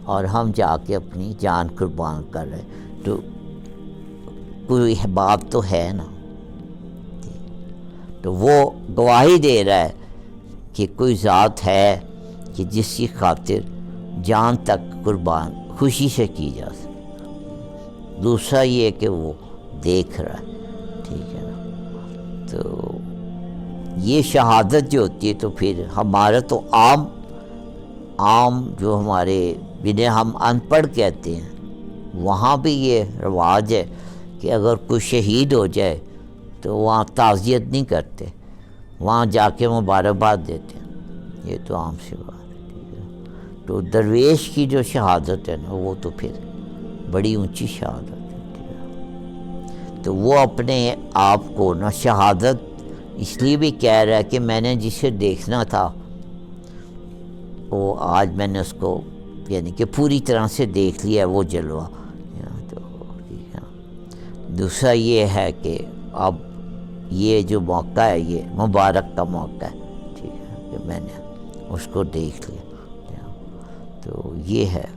اور ہم جا کے اپنی جان قربان کر رہے ہیں، تو کوئی بات تو ہے نا. تو وہ گواہی دے رہا ہے کہ کوئی ذات ہے کہ جس کی خاطر جان تک قربان خوشی سے کی جا سکے. دوسرا یہ کہ وہ دیکھ رہا ہے. ٹھیک ہے نا. تو یہ شہادت جو ہوتی ہے تو پھر ہمارا تو عام جو ہمارے جنہیں ہم ان پڑھ کہتے ہیں وہاں بھی یہ رواج ہے کہ اگر کوئی شہید ہو جائے تو وہاں تعزیت نہیں کرتے, وہاں جا کے مبارکباد دیتے ہیں. یہ تو عام سی بات ہے. ٹھیک ہے. تو درویش کی جو شہادت ہے نا وہ تو پھر بڑی اونچی شہادت ہے. ٹھیک ہے. تو وہ اپنے آپ کو نا شہادت اس لیے بھی کہہ رہا ہے کہ میں نے جسے دیکھنا تھا وہ آج میں نے اس کو یعنی کہ پوری طرح سے دیکھ لیا ہے وہ جلوہ. تو ٹھیک ہے. دوسرا یہ ہے کہ اب یہ جو موقع ہے یہ مبارک کا موقع ہے. ٹھیک ہے کہ میں نے اس کو دیکھ لیا. تو یہ ہے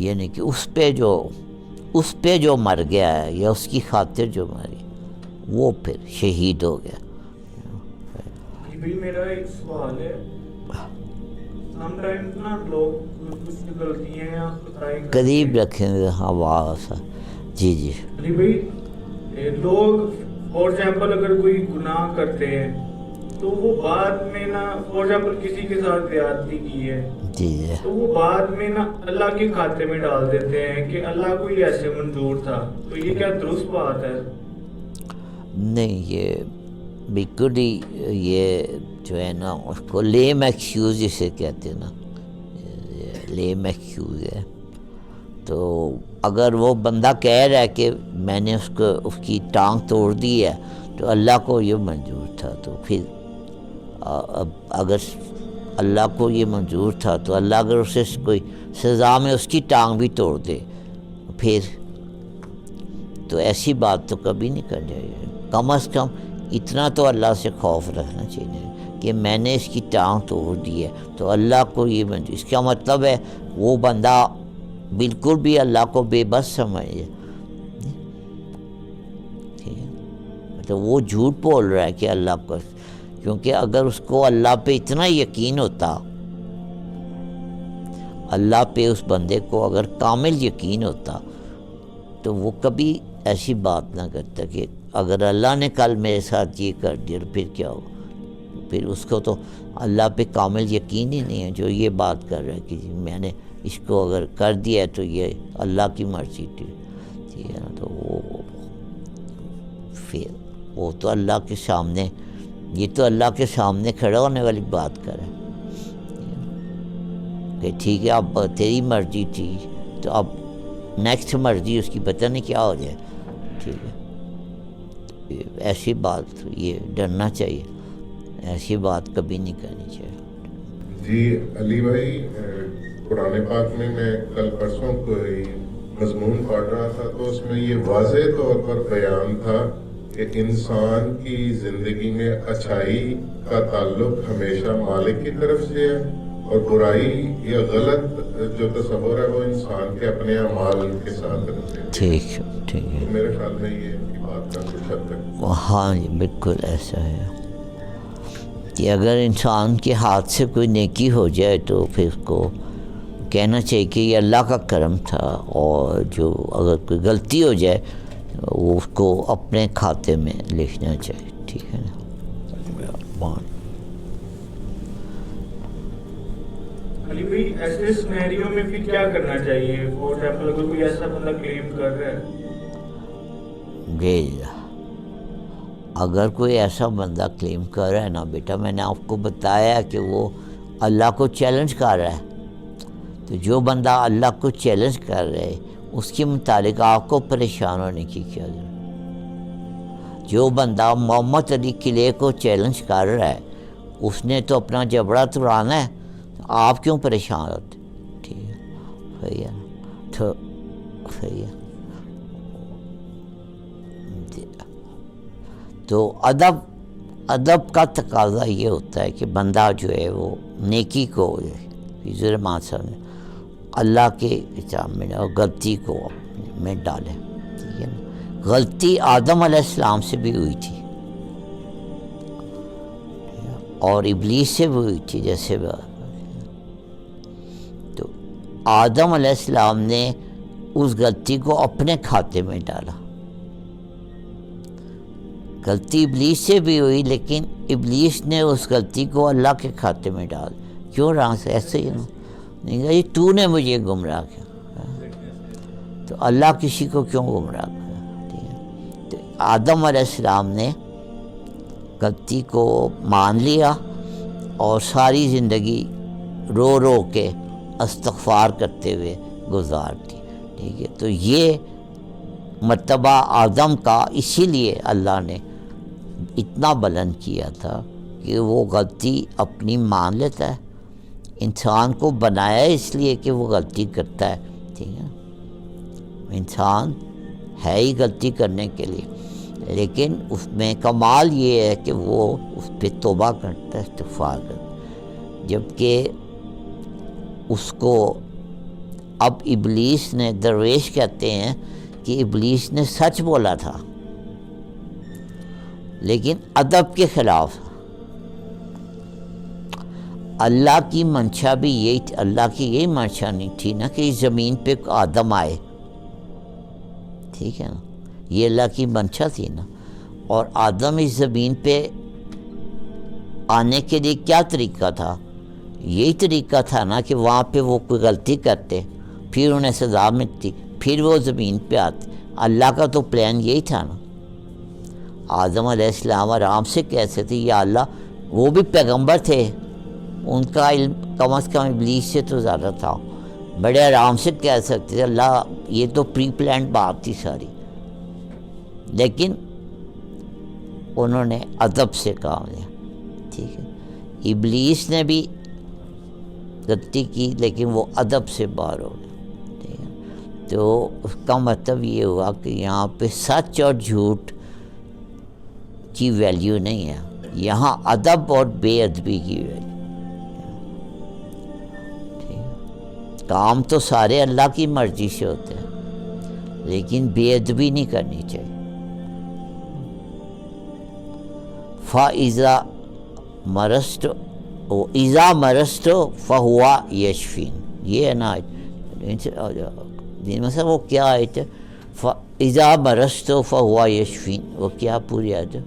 یعنی کہ اس پہ جو مر گیا ہے یا اس کی خاطر جو مری وہ پھر شہید ہو گیا. بھی میرا ایک سوال ہے, سم ٹائمز نا لوگ کچھ غلطیاں یا خطائیں قریب رکھیں گے آواز. جی جی علی بھائی, لوگ فار ایگزامپل اگر کوئی گناہ کرتے ہیں تو وہ بعد میں نا فار ایگزامپل کسی کے ساتھ زیادتی کی ہے جی جی تو وہ بعد میں نا اللہ کے کھاتے میں ڈال دیتے ہیں کہ اللہ کو یہ ایسے منظور تھا. تو یہ کیا درست بات ہے؟ نہیں, یہ بالکل ہی یہ جو ہے نا اس کو لیم ایکسکیوز جسے کہتے ہیں نا, لیم ایکسکیوز ہے. تو اگر وہ بندہ کہہ رہا ہے کہ میں نے اس کی ٹانگ توڑ دی ہے تو اللہ کو یہ منظور تھا, تو پھر اگر اللہ کو یہ منظور تھا تو اللہ اگر اسے کوئی سزا میں اس کی ٹانگ بھی توڑ دے پھر تو ایسی بات تو کبھی نہیں کرنی چاہیے. کم از کم اتنا تو اللہ سے خوف رکھنا چاہیے کہ میں نے اس کی ٹانگ توڑ دی ہے تو اللہ کو یہ منظور. اس کا مطلب ہے وہ بندہ بالکل بھی اللہ کو بے بس سمجھے. ٹھیک ہے. تو وہ جھوٹ بول رہا ہے کہ اللہ کو, کیونکہ اگر اس کو اللہ پہ اتنا یقین ہوتا, اللہ پہ اس بندے کو اگر کامل یقین ہوتا تو وہ کبھی ایسی بات نہ کرتا کہ اگر اللہ نے کل میرے ساتھ یہ کر دیا پھر کیا ہو. پھر اس کو تو اللہ پہ کامل یقین ہی نہیں ہے جو یہ بات کر رہا ہے کہ میں نے اس کو اگر کر دیا ہے تو یہ اللہ کی مرضی تھی. ٹھیک ہے نا. تو پھر وہ تو اللہ کے سامنے, یہ تو اللہ کے سامنے کھڑا ہونے والی بات کر رہا ہے کہ ٹھیک ہے اب تیری مرضی تھی تو اب نیکسٹ مرضی اس کی پتہ نہیں کیا ہو جائے. ٹھیک ہے. ایسی بات یہ ڈرنا چاہیے, ایسی بات کبھی نہیں کرنی چاہیے. جی علی بھائی, قرآن پاک میں کل پرسوں کوئی مضمون پڑھ رہا تھا تو اس میں یہ واضح طور پر بیان تھا کہ انسان کی زندگی میں اچھائی کا تعلق ہمیشہ مالک کی طرف سے ہے اور برائی یا غلط جو تصور ہے وہ انسان کے اپنے اعمال کے ساتھ رہتے ہیں. ٹھیک ہے. میرے خیال میں یہ بات کا کچھ حد تک ہاں جی بالکل ایسا ہے کہ اگر انسان کے ہاتھ سے کوئی نیکی ہو جائے تو پھر اس کو کہنا چاہیے کہ یہ اللہ کا کرم تھا, اور جو اگر کوئی غلطی ہو جائے وہ اس کو اپنے کھاتے میں لکھنا چاہیے. ٹھیک ہے نا. علی بھائی, ایسے سینیریو میں پھر کیا کرنا چاہیے؟ فار ایگزامپل اگر کوئی ایسا بندہ کلیم کر رہا ہے, اگر کوئی ایسا بندہ کلیم کر رہا ہے نا بیٹا, میں نے آپ کو بتایا کہ وہ اللہ کو چیلنج کر رہا ہے. تو جو بندہ اللہ کو چیلنج کر رہا ہے اس کے متعلق آپ کو پریشان ہونے کی کیا ضرورت. جو بندہ محمد علی قلعے کو چیلنج کر رہا ہے اس نے تو اپنا جبڑا توڑانا ہے, آپ کیوں پریشان ہوتے. ٹھیک ہے. صحیح ہے. تو صحیح ہے. تو ادب کا تقاضا یہ ہوتا ہے کہ بندہ جو ہے وہ نیکی کو ظلم سمجھے, اللہ کے سامنے اور غلطی کو میں ڈالے. ٹھیک ہے نا. غلطی آدم علیہ السلام سے بھی ہوئی تھی اور ابلیس سے بھی ہوئی تھی جیسے تو آدم علیہ السلام نے اس غلطی کو اپنے کھاتے میں ڈالا. غلطی ابلیس سے بھی ہوئی لیکن ابلیس نے اس غلطی کو اللہ کے کھاتے میں ڈال. کیوں رہا سے ایسے ہی نہیں کہا جی تو نے مجھے گمراہ کیا, تو اللہ کسی کو کیوں گمراہ کرا. تو آدم علیہ السلام نے غلطی کو مان لیا اور ساری زندگی رو رو کے استغفار کرتے ہوئے گزار دی. ٹھیک ہے, تو یہ مرتبہ آدم کا اسی لیے اللہ نے اتنا بلند کیا تھا کہ وہ غلطی اپنی مان لیتا ہے. انسان کو بنایا اس لیے کہ وہ غلطی کرتا ہے. ٹھیک ہے, انسان ہے ہی غلطی کرنے کے لیے, لیکن اس میں کمال یہ ہے کہ وہ اس پہ توبہ کرتا ہے, استغفار کرتا ہے. جبکہ اس کو اب ابلیس نے, درویش کہتے ہیں کہ ابلیس نے سچ بولا تھا لیکن ادب کے خلاف. اللہ کی منشا بھی یہی تھی, اللہ کی یہی منشا نہیں تھی نا کہ اس زمین پہ آدم آئے. ٹھیک ہے نا, یہ اللہ کی منشا تھی نا. اور آدم اس زمین پہ آنے کے لیے کیا طریقہ تھا؟ یہی طریقہ تھا نا کہ وہاں پہ وہ کوئی غلطی کرتے, پھر انہیں سزا ملتی, پھر وہ زمین پہ آتے. اللہ کا تو پلان یہی تھا نا. آدم علیہ السلام آرام سے کیسے تھے, یا اللہ وہ بھی پیغمبر تھے, ان کا علم کم از کم ابلیس سے تو زیادہ تھا, بڑے آرام سے کہہ سکتے تھے اللہ یہ تو پری پلانڈ بات تھی ساری. لیکن انہوں نے ادب سے کام لیا. ٹھیک ہے, ابلیس نے بھی غلطی کی لیکن وہ ادب سے باہر ہو گیا. ٹھیک ہے, تو اس کا مطلب یہ ہوا کہ یہاں پہ سچ اور جھوٹ کی ویلیو نہیں ہے, یہاں ادب اور بے ادبی کی ویلیو. کام تو سارے اللہ کی مرضی سے ہوتے ہیں لیکن بے ادبی نہیں کرنی چاہیے. فَإِذَا مَرَضْتُ وَإِذَا مَرَضْتُ فَهُوَ يَشْفِينِ, یہ ہے نا مثلا وہ کیا آیت ہے, فَإِذَا مَرَضْتُ فَهُوَ يَشْفِينِ, وہ کیا پوری آیت ہے؟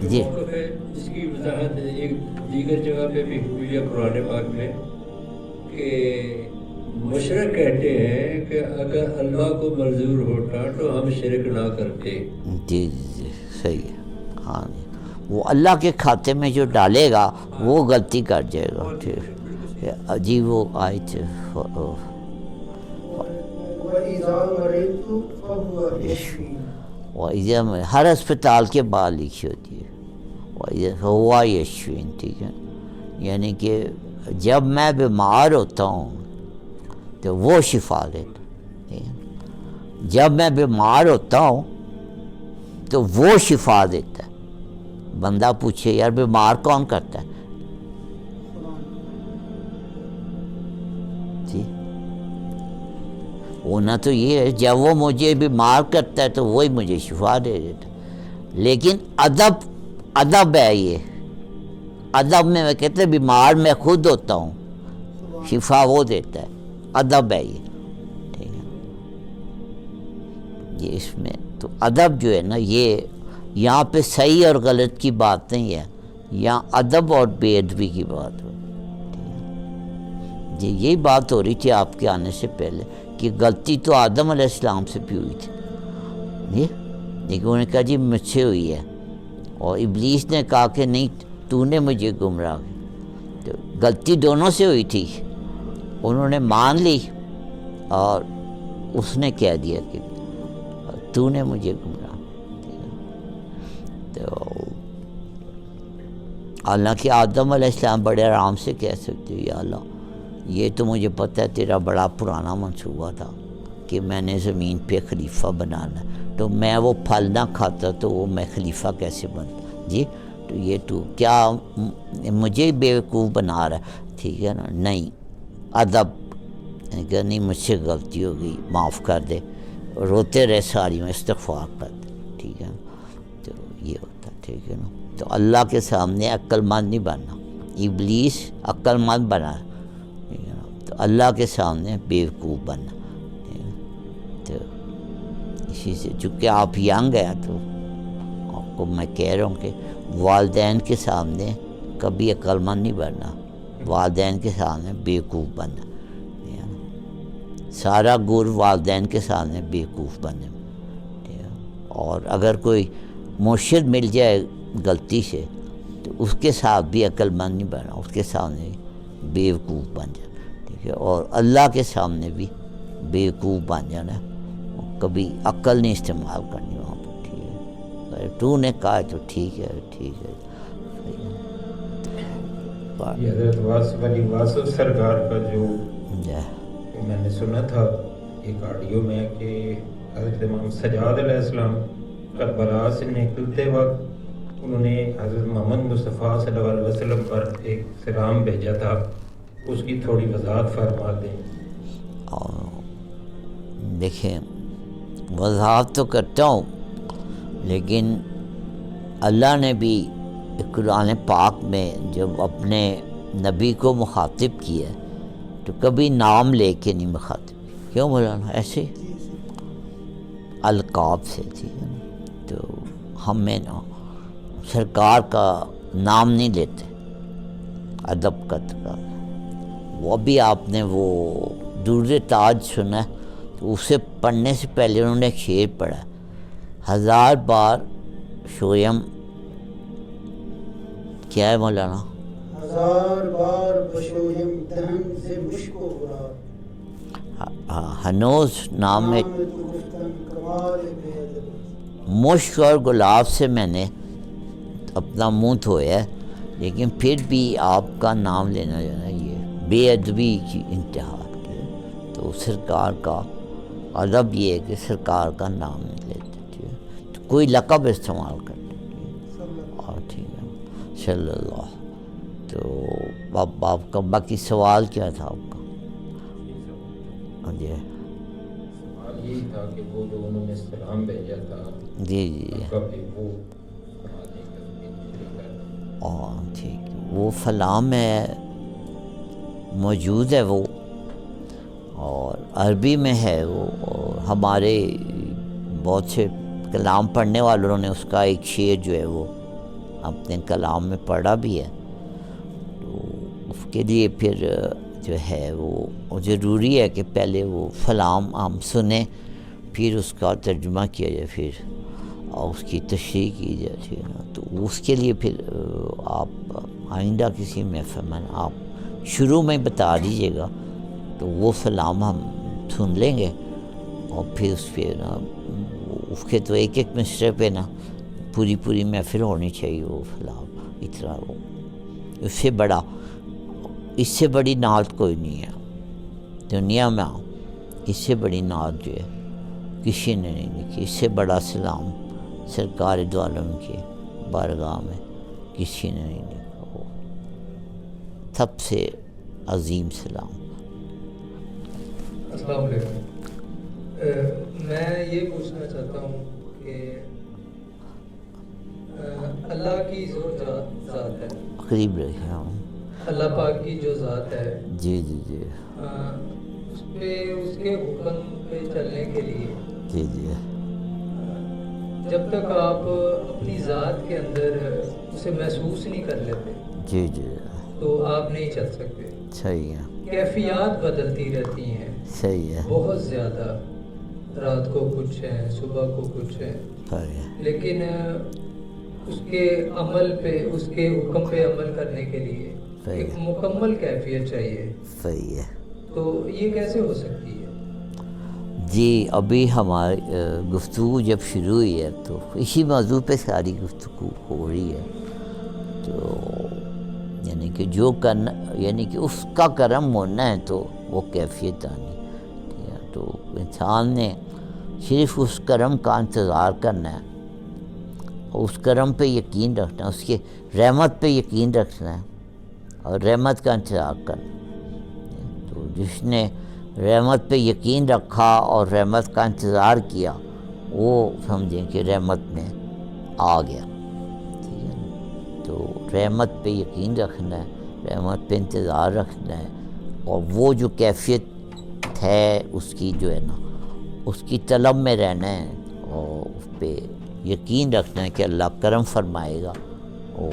جی اس کی وضاحت ایک دیگر جگہ پہ بھی ہوئی ہے قرآن پاک میں کہ مشرک کہتے ہیں کہ اگر اللہ کو منظور ہوتا تو ہم شرک نہ کرتے. جی جی صحیح ہے. ہاں وہ اللہ کے کھاتے میں جو ڈالے گا وہ غلطی کر جائے گا. ٹھیک ہے جی, وہ آیت ہر اسپتال کے بعد لکھی ہوتی ہے ہوا یشفین. ٹھیک ہے, یعنی کہ جب میں بیمار ہوتا ہوں تو وہ شفا دیتا. جب میں بیمار ہوتا ہوں تو وہ شفا دیتا ہے. بندہ پوچھے یار بیمار کون کرتا ہے؟ جی ہونا تو یہ ہے, جب وہ مجھے بیمار کرتا ہے تو وہی مجھے شفا دے دیتا. لیکن ادب ہے یہ. ادب میں کہتے ہیں بیمار میں خود ہوتا ہوں, شفا وہ دیتا ہے. ادب ہے یہ. ٹھیک ہے, یہ اس میں تو ادب جو ہے نا, یہ یہاں پہ صحیح اور غلط کی بات نہیں ہے, یہاں ادب اور بے ادبی کی بات ہو. جی یہی بات ہو رہی تھی آپ کے آنے سے پہلے کہ غلطی تو آدم علیہ السلام سے بھی ہوئی تھی جی, لیکن انہوں نے کہا جی مجھ سے ہوئی ہے, اور ابلیس نے کہا کہ نہیں تو نے مجھے گمراہ کیا. تو غلطی دونوں سے ہوئی تھی, انہوں نے مان لی اور اس نے کہہ دیا کہ تو نے مجھے گمراہ. تو حالانکہ آدم علیہ السلام بڑے آرام سے کہہ سکتے یا اللہ یہ تو مجھے پتہ ہے تیرا بڑا پرانا منصوبہ تھا کہ میں نے زمین پہ خلیفہ بنانا, تو میں وہ پھل نہ کھاتا تو وہ میں خلیفہ کیسے بنتا. جی تو یہ تو کیا مجھے بیوقوف بنا رہا ہے. ٹھیک ہے نا, نہیں ادب کہ نہیں مجھ سے غلطی ہو گئی معاف کر دے, روتے رہے ساری میں استغفار کرتے، ٹھیک ہے نا، تو یہ ہوتا ہے، ٹھیک ہے نا. تو اللہ کے سامنے عقل مند نہیں بننا. ابلیس عقل مند بنا، ٹھیک ہے نا، تو اللہ کے سامنے بیوقوف بننا، ٹھیک ہے. تو اسی سے چونکہ آپ ینگ ہیں تو آپ کو میں کہہ رہا ہوں کہ والدین کے سامنے کبھی عقل مند نہیں بننا، والدین کے سامنے بیوقوف بننا، ٹھیک ہے نا. سارا گر والدین کے سامنے بیوقوف بننے میں، ٹھیک ہے. اور اگر کوئی مرشد مل جائے غلطی سے تو اس کے ساتھ بھی عقل مند نہیں بننا، اس کے سامنے بیوقوف بن جانا، ٹھیک ہے. اور اللہ کے سامنے بھی بیوقوف بن جانا، کبھی عقل نہیں استعمال کرنی وہاں پہ، ٹھیک ہے. اگر تو نے کہا تو ٹھیک ہے، ٹھیک ہے. یہ حضرت واصف علی واصف سرکار کا جو جی میں نے سنا تھا ایک آڈیو میں کہ حضرت امام سجاد علیہ السلام کربلا سے نکلتے وقت انہوں نے حضرت محمد مصطفیٰ صلی اللہ علیہ وسلم پر ایک سلام بھیجا تھا، اس کی تھوڑی وضاحت فرما دیں. اور دیکھیں وضاحت تو کرتا ہوں، لیکن اللہ نے بھی قرآن پاک میں جب اپنے نبی کو مخاطب کیا تو کبھی نام لے کے نہیں مخاطب کیا. کیوں مولانا؟ ایسے القاب سے، ٹھیک ہے. تو ہمیں نا سرکار کا نام نہیں لیتے، ادب کا تقاضا. وہ بھی آپ نے وہ درد تاج سنا ہے تو اسے پڑھنے سے پہلے انہوں نے ایک شعر پڑھا، 1000 بار شویم، کیا ہے مولانا؟ 1000 بار بشویم دہن سے مشک و گلاب، ہنوز نام میں تو گفتن کمال بے ادب. مشک اور گلاب سے میں نے اپنا منہ دھویا ہے، لیکن پھر بھی آپ کا نام لینا جو ہے نا یہ بے ادبی کی انتہا ہے. تو سرکار کا ادب یہ ہے کہ سرکار کا نام نہیں لیتے، ٹھیک ہے. تو کوئی لقب استعمال کرتے، اور ٹھیک ہے صلی اللہ. تو آپ کا باقی سوال کیا تھا آپ کا؟ جی سوال یہی تھا کہ وہ جو انہوں نے سلام بھیجا تھا جی جی کبھی وہ فرما دیں کہ اور ٹھیک ہے. وہ فلاں میں موجود ہے وہ، اور عربی میں ہے وہ، اور ہمارے بہت سے کلام پڑھنے والوں نے اس کا ایک شعر جو ہے وہ اپنے کلام میں پڑھا بھی ہے. تو اس کے لیے پھر جو ہے وہ ضروری ہے کہ پہلے وہ فلام ہم سنیں، پھر اس کا ترجمہ کیا جائے، پھر اور اس کی تشریح کی جائے، ٹھیک ہے نا. تو اس کے لیے پھر آپ آئندہ کسی محفل میں آپ شروع میں بتا دیجیے گا تو وہ فلام ہم سن لیں گے، اور پھر اس پہ نا اس کے تو ایک ایک مصرے پہ نا پوری محفل ہونی چاہیے وہ فلام. اتنا وہ اس سے بڑی نعت کوئی نہیں ہے دنیا میں، اس سے بڑی نعت جو ہے کسی نے نہیں لکھی. اس سے بڑا سلام سرکار دو عالم کی بارگاہ میں کسی نے نہیں لکھا. وہ سب سے عظیم سلام. السلام علیکم. میں یہ پوچھنا چاہتا ہوں کہ اللہ کی جو ذات ہے، قریب رکھا ہوں، اللہ پاک کی جو ذات ہے، جی اس پہ اس کے حکم پہ چلنے کے لیے جی جب تک آپ اپنی ذات کے اندر اسے محسوس نہیں کر لیتے جی تو آپ نہیں چل سکتے. صحیح ہے، کیفیات بدلتی رہتی ہیں صحیح ہے، بہت زیادہ، رات کو کچھ ہے، صبح کو کچھ ہے، صحیح ہے، لیکن اس کے عمل پہ، اس کے حکم پہ عمل کرنے کے لیے ایک مکمل کیفیت چاہیے. صحیح ہے. تو یہ کیسے ہو سکتی ہے؟ جی ابھی ہماری گفتگو جب شروع ہوئی ہے تو اسی موضوع پہ ساری گفتگو ہو رہی ہے. تو یعنی کہ جو کرنا، یعنی کہ اس کا کرم ہونا ہے تو وہ کیفیت آنی. تو انسان نے صرف اس کرم کا انتظار کرنا ہے، اس کرم پہ یقین رکھنا ہے، اس کے رحمت پہ یقین رکھنا ہے اور رحمت کا انتظار کرنا. تو جس نے رحمت پہ یقین رکھا اور رحمت کا انتظار کیا، وہ سمجھیں کہ رحمت میں آ گیا، ٹھیک ہے نا۔ تو رحمت پہ یقین رکھنا ہے، رحمت پہ انتظار رکھنا ہے، اور وہ جو کیفیت ہے اس کی جو ہے نا، اس کی طلب میں رہنا ہے، اور اس پہ یقین رکھنا ہے کہ اللہ کرم فرمائے گا، وہ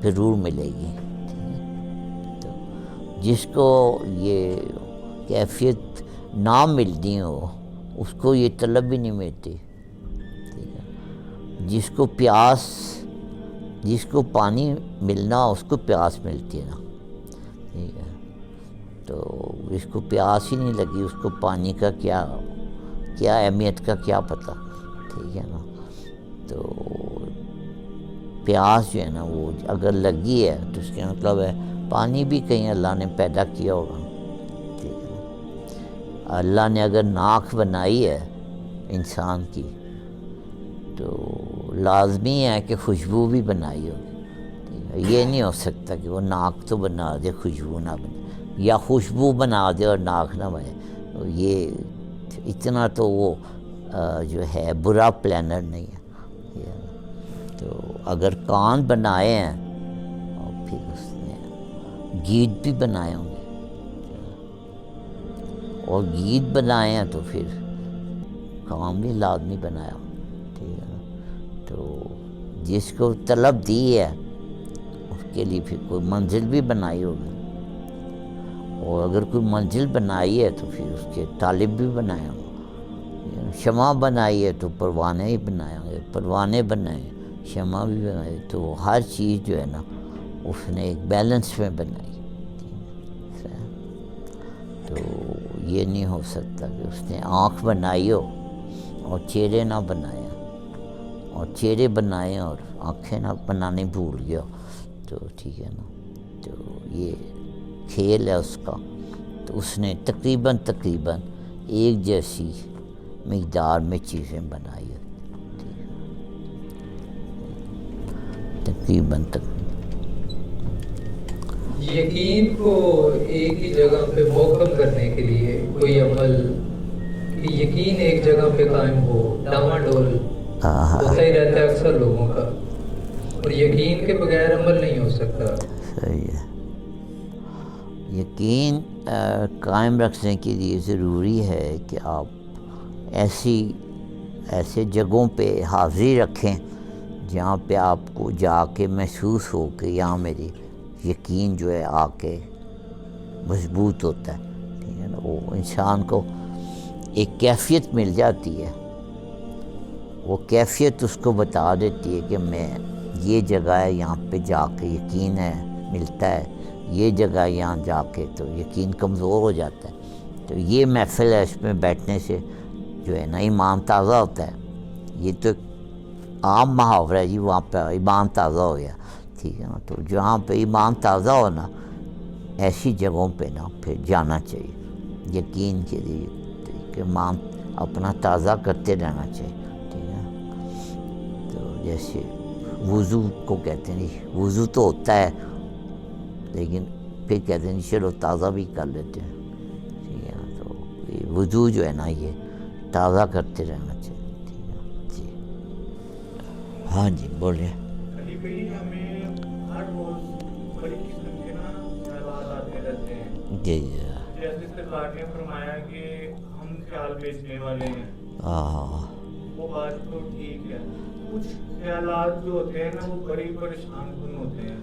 ضرور ملے گی، ٹھیک ہے۔ تو جس کو یہ کیفیت نہ ملنی ہو اس کو یہ طلب بھی نہیں ملتی، ٹھیک ہے۔ جس کو پانی ملنا اس کو پیاس ملتی ہے نا، ٹھیک ہے۔ تو جس کو پیاس ہی نہیں لگی اس کو پانی کا کیا اہمیت کا کیا پتہ، ٹھیک ہے نا۔ تو پیاس جو ہے نا وہ اگر لگی ہے تو اس کا مطلب ہے پانی بھی کہیں اللہ نے پیدا کیا ہوگا، ٹھیک ہے۔ اللہ نے اگر ناک بنائی ہے انسان کی تو لازمی ہے کہ خوشبو بھی بنائی ہوگی، ٹھیک ہے۔ یہ نہیں ہو سکتا کہ وہ ناک تو بنا دے خوشبو نہ بنے، یا خوشبو بنا دے اور ناک نہ بنے، یہ اتنا تو وہ جو ہے برا پلانر نہیں ہے۔ تو اگر کان بنائے ہیں اور پھر اس نے گیت بھی بنائے ہوں گے، اور گیت بنائے ہیں تو پھر کام بھی لازمی بنایا ہوں، ٹھیک ہے نا۔ تو جس کو طلب دی ہے اس کے لیے پھر کوئی منزل بھی بنائی ہوگی، اور اگر کوئی منزل بنائی ہے تو پھر اس کے طالب بھی بنائے ہوں گے۔ شمع بنائی ہے تو پروانے ہی بنائے ہوں گے، پروانے بنائے شمع بھی بنائی، تو ہر چیز جو ہے نا اس نے ایک بیلنس میں بنائی، تو یہ نہیں ہو سکتا کہ اس نے آنکھ بنائی ہو اور چہرے نہ بنایا، اور چہرے بنائے اور آنکھیں نہ بنانے بھول گیا، تو ٹھیک ہے نا۔ تو یہ کھیل ہے اس کا، تو اس نے تقریباً ایک جیسی مقدار میں چیزیں بنائی ہیں، تقریباً یقین کو ایک ہی جگہ پہ محکم کرنے کے لیے کوئی عمل، کہ یقین ایک جگہ پہ قائم ہو، ڈاواڈول ہوتا ہی رہتا ہے اکثر لوگوں کا، اور یقین کے بغیر عمل نہیں ہو سکتا۔ صحیح ہے۔ یقین قائم رکھنے کے لیے ضروری ہے کہ آپ ایسے جگہوں پہ حاضری رکھیں جہاں پہ آپ کو جا کے محسوس ہو کہ یہاں میری یقین جو ہے آ کے مضبوط ہوتا ہے، ٹھیک ہے نا۔ وہ انسان کو ایک کیفیت مل جاتی ہے، وہ کیفیت اس کو بتا دیتی ہے کہ میں یہ جگہ ہے یہاں پہ جا کے یقین ہے ملتا ہے، یہ جگہ یہاں جا کے تو یقین کمزور ہو جاتا ہے۔ تو یہ محفل ہے، اس میں بیٹھنے سے جو ہے نا ایمان تازہ ہوتا ہے۔ یہ تو عام محاورہ ہے جی، وہاں پہ ایمان تازہ ہو گیا، ٹھیک ہے نا۔ تو جہاں پہ ایمان تازہ ہونا ایسی جگہوں پہ نا پھر جانا چاہیے یقین کے لیے، کہ ایمان اپنا تازہ کرتے رہنا چاہیے، ٹھیک ہے۔ تو جیسے وضو کو کہتے ہیں جی، وضو تو ہوتا ہے لیکن پھر کہتے ہیں چلو تازہ بھی کر لیتے ہیں، ٹھیک ہے نا۔ تو یہ وضو جو ہے نا یہ تازہ کرتے رہنا چاہیے، ٹھیک ہے جی۔ ہاں جی بولیے۔ علی بھائی، ہمیں ہر روز بڑی قسم کے نا خیالات آتے رہتے ہیں، جی جیسے سرکار نے فرمایا کہ ہم خیال بیچنے والے ہیں، وہ بات تو ٹھیک ہے۔ کچھ خیالات جو ہوتے ہیں نا وہ بڑی پریشان کن ہوتے ہیں،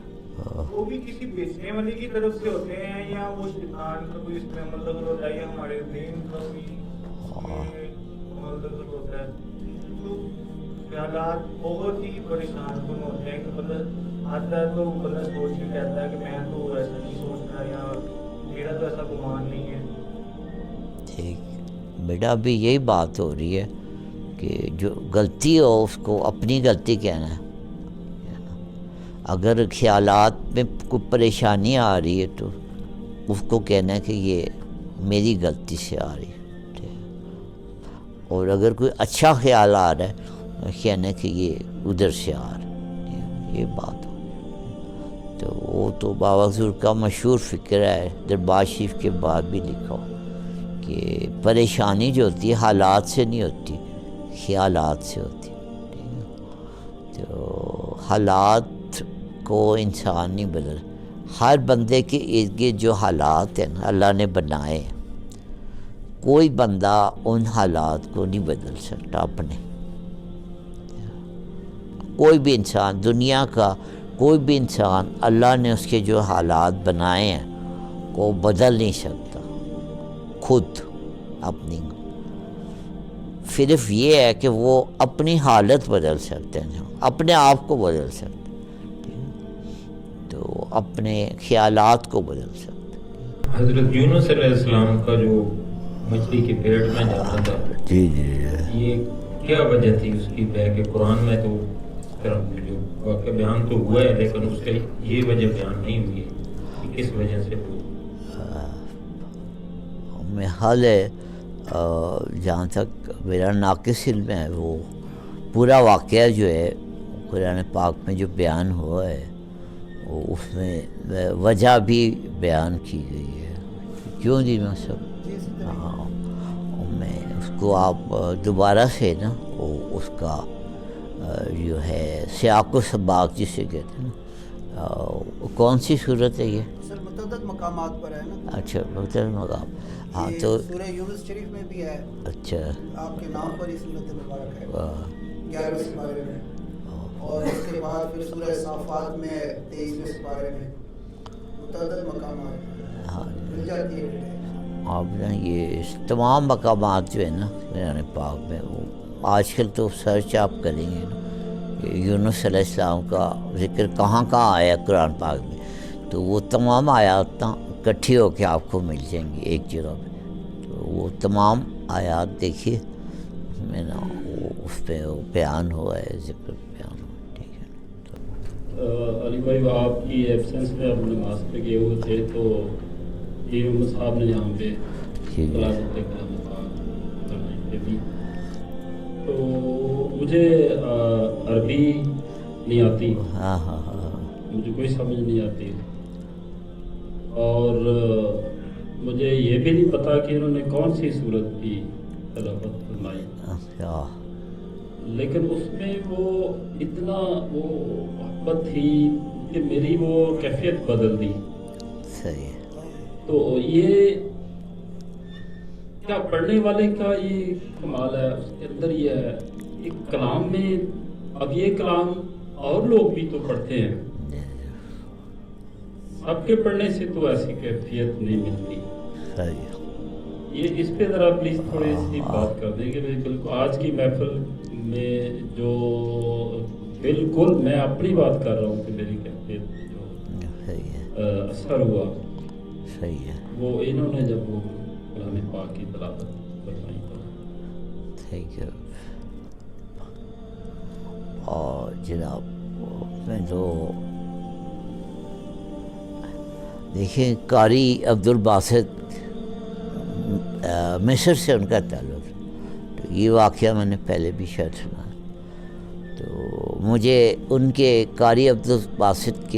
وہ بھی کسی بیچنے والے کی طرف سے ہوتے ہیں یا وہ شیطان کا کوئی اس میں مطلب ہوتا ہے، یا ہمارے دین کا بھی مطلب ہوتا ہے۔ تو خیالات بہت ہی پریشان کن ہوتے ہیں کہ مطلب آتا ہے تو مطلب سوچ کے کہتا ہے کہ میں تو ایسا نہیں سوچ رہا، یا میرا تو ایسا گمان نہیں ہے۔ ٹھیک بیٹا، ابھی یہی بات ہو رہی ہے کہ جو غلطی ہو اس کو اپنی غلطی کہنا ہے۔ اگر خیالات میں کوئی پریشانی آ رہی ہے تو اس کو کہنا ہے کہ یہ میری غلطی سے آ رہی ہے، اور اگر کوئی اچھا خیال آ رہا ہے کہنا ہے کہ یہ ادھر سے آ رہا ہے، یہ بات ہو۔ تو وہ تو بابا حضور کا مشہور فکر ہے، دربار شریف کے بعد بھی لکھا ہو کہ پریشانی جو ہوتی ہے حالات سے نہیں ہوتی، خیالات سے ہوتی ہے، ٹھیک ہے؟ تو حالات کو انسان نہیں بدل، ہر بندے کے ارد گرد جو حالات ہیں نا اللہ نے بنائے ہیں، کوئی بندہ ان حالات کو نہیں بدل سکتا اپنے، کوئی بھی انسان، دنیا کا کوئی بھی انسان اللہ نے اس کے جو حالات بنائے ہیں وہ بدل نہیں سکتا خود اپنی، صرف یہ ہے کہ وہ اپنی حالت بدل سکتے ہیں، اپنے آپ کو بدل سکتے ہیں، تو اپنے خیالات کو بدل سکتے ہیں۔ حضرت یونس علیہ السلام کا جو مچھلی کے پیٹ میں جانا تھا، جی یہ کیا وجہ تھی اس کی؟ بہ کہ قرآن میں تو جو واقعہ بیان تو ہوا ہے، لیکن اس کا یہ وجہ بیان نہیں ہوئی کہ کس وجہ سے وہ میں حال ہے جہاں تک میرا ناقص علم ہے، وہ پورا واقعہ جو ہے قرآن پاک میں جو بیان ہوا ہے وہ اس میں وجہ بھی بیان کی گئی ہے، کیوں جی میں سب ہاں میں اس کو آپ دوبارہ سے نا وہ اس کا جو ہے سیاق و سباق جسے کہتے ہیں نا، کون سی صورت ہے یہ؟ سر متعدد مقامات پر ہے نا۔ اچھا مختلف مقام، ہاں یہ تو سورہ یونس شریف میں بھی ہے، اچھا آپ کے نام پر ہی صورت مبارک ہے 11ویں سپارے میں، اور اس کے بعد پھر سورہ صافات میں 23ویں سپارے میں متعدد مقامات ہاں مل جاتی ہے۔ آپ نے یہ تمام مقامات جو ہے نا قرآن پاک میں، وہ آج کل تو سرچ آپ کریں گے نا کہ یونس علیہ السلام کا ذکر کہاں کہاں آیا قرآن پاک میں، تو وہ تمام آیات اکٹھی ہو کے آپ کو مل جائیں گی ایک جگہ پہ، تو وہ تمام آیات دیکھیے اس میں نا وہ اس پہ وہ بیان ہوا ہے، ذکر بیان ہوا، ٹھیک ہے۔ علی بھائی آپ کی ایبسنس میں اب نماز پہ گئے ہوئے تھے، تو یہ صاحب نے یہاں پہ تلاوت کلام پاک کرنے پہ بھی، تو مجھے عربی نہیں آتی، ہاں ہاں ہاں مجھے کوئی سمجھ نہیں آتی، اور مجھے یہ بھی نہیں پتا کہ انہوں نے کون سی صورت کی تلاوت فرمائی، اچھا لیکن اس میں وہ اتنا وہ محبت تھی کہ میری وہ کیفیت بدل دی۔ صحیح ہے۔ تو یہ کیا پڑھنے والے کا یہ کمال ہے، اس کے اندر یہ ہے ایک کلام میں، اب یہ کلام اور لوگ بھی تو پڑھتے ہیں، سب کے پڑھنے سے تو ایسی کیفیت نہیں ملتی۔ صحیح ہے۔ یہ اس پہ ذرا پلیز تھوڑی سی بات کر دیں کہ بالکل آج کی محفل میں جو بالکل میں اپنی بات کر رہا ہوں کہ میری کیفیت جو اثر ہوا صحیح ہے، وہ انہوں نے جب وہ کلام پاک کی تلاوت فرمائی تو ٹھیک ہے۔ اور جناب میں جو دیکھیں قاری عبد الباسط مصر سے ان کا تعلق، تو یہ واقعہ میں نے پہلے بھی شاید سنا، تو مجھے ان کے قاری عبد الباسط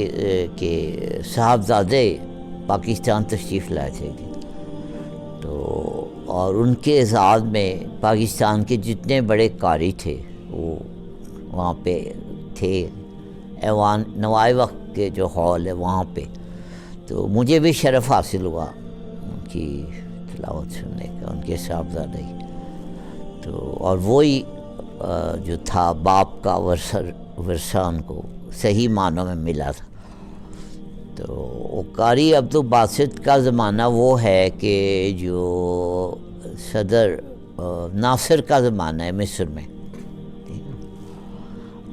کے صاحبزادے پاکستان تشریف لائے تھے، تو اور ان کے اعزاز میں پاکستان کے جتنے بڑے قاری تھے وہ وہاں پہ تھے، ایوان نوائے وقت کے جو ہال ہے وہاں پہ، تو مجھے بھی شرف حاصل ہوا ان کی تلاوت سننے کا، ان کے صاحبزادے ہی تو، اور وہی جو تھا باپ کا ورثہ ان کو صحیح معنوں میں ملا تھا۔ تو قاری عبد الباسط کا زمانہ وہ ہے کہ جو صدر ناصر کا زمانہ ہے مصر میں،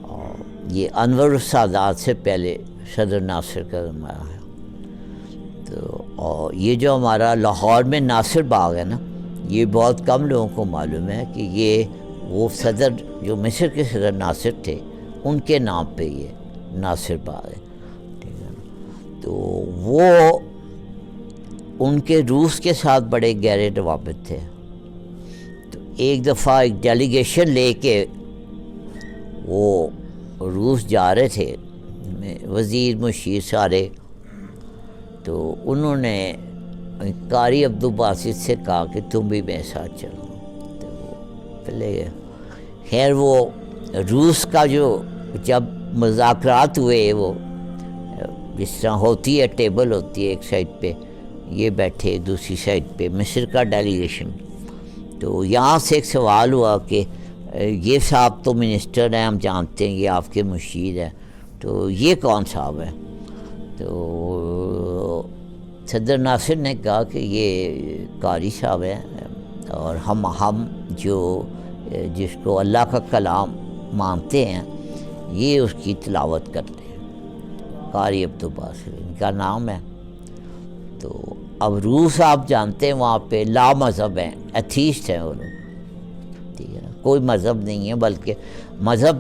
اور یہ انور السادات سے پہلے صدر ناصر کا زمانہ ہے، تو اور یہ جو ہمارا لاہور میں ناصر باغ ہے نا، یہ بہت کم لوگوں کو معلوم ہے کہ یہ وہ صدر جو مصر کے صدر ناصر تھے ان کے نام پہ یہ ناصر باغ ہے، ٹھیک ہے نا۔ تو وہ ان کے روس کے ساتھ بڑے گہرے روابط تھے، تو ایک دفعہ ایک ڈیلیگیشن لے کے وہ روس جا رہے تھے، وزیر مشیر سارے، تو انہوں نے قاری عبدالباسط سے کہا کہ تم بھی میرے ساتھ چلو، تو وہ چلے گئے۔ خیر وہ روس کا جو جب مذاکرات ہوئے، وہ جس طرح ہوتی ہے، ٹیبل ہوتی ہے، ایک سائڈ پہ یہ بیٹھے، دوسری سائڈ پہ مصر کا ڈیلیگیشن، تو یہاں سے ایک سوال ہوا کہ یہ صاحب تو منسٹر ہیں، ہم جانتے ہیں، یہ آپ کے مشیر ہیں، تو یہ کون صاحب ہے؟ تو صدر ناصر نے کہا کہ یہ قاری صاحب ہیں، اور ہم جو جس کو اللہ کا کلام مانتے ہیں یہ اس کی تلاوت کرتے ہیں، قاری عبدالباسط ان کا نام ہے۔ تو اب روس آپ جانتے ہیں وہاں پہ لا مذہب ہیں، ایتھیسٹ ہیں وہ لوگ، ٹھیک ہے، کوئی مذہب نہیں ہے، بلکہ مذہب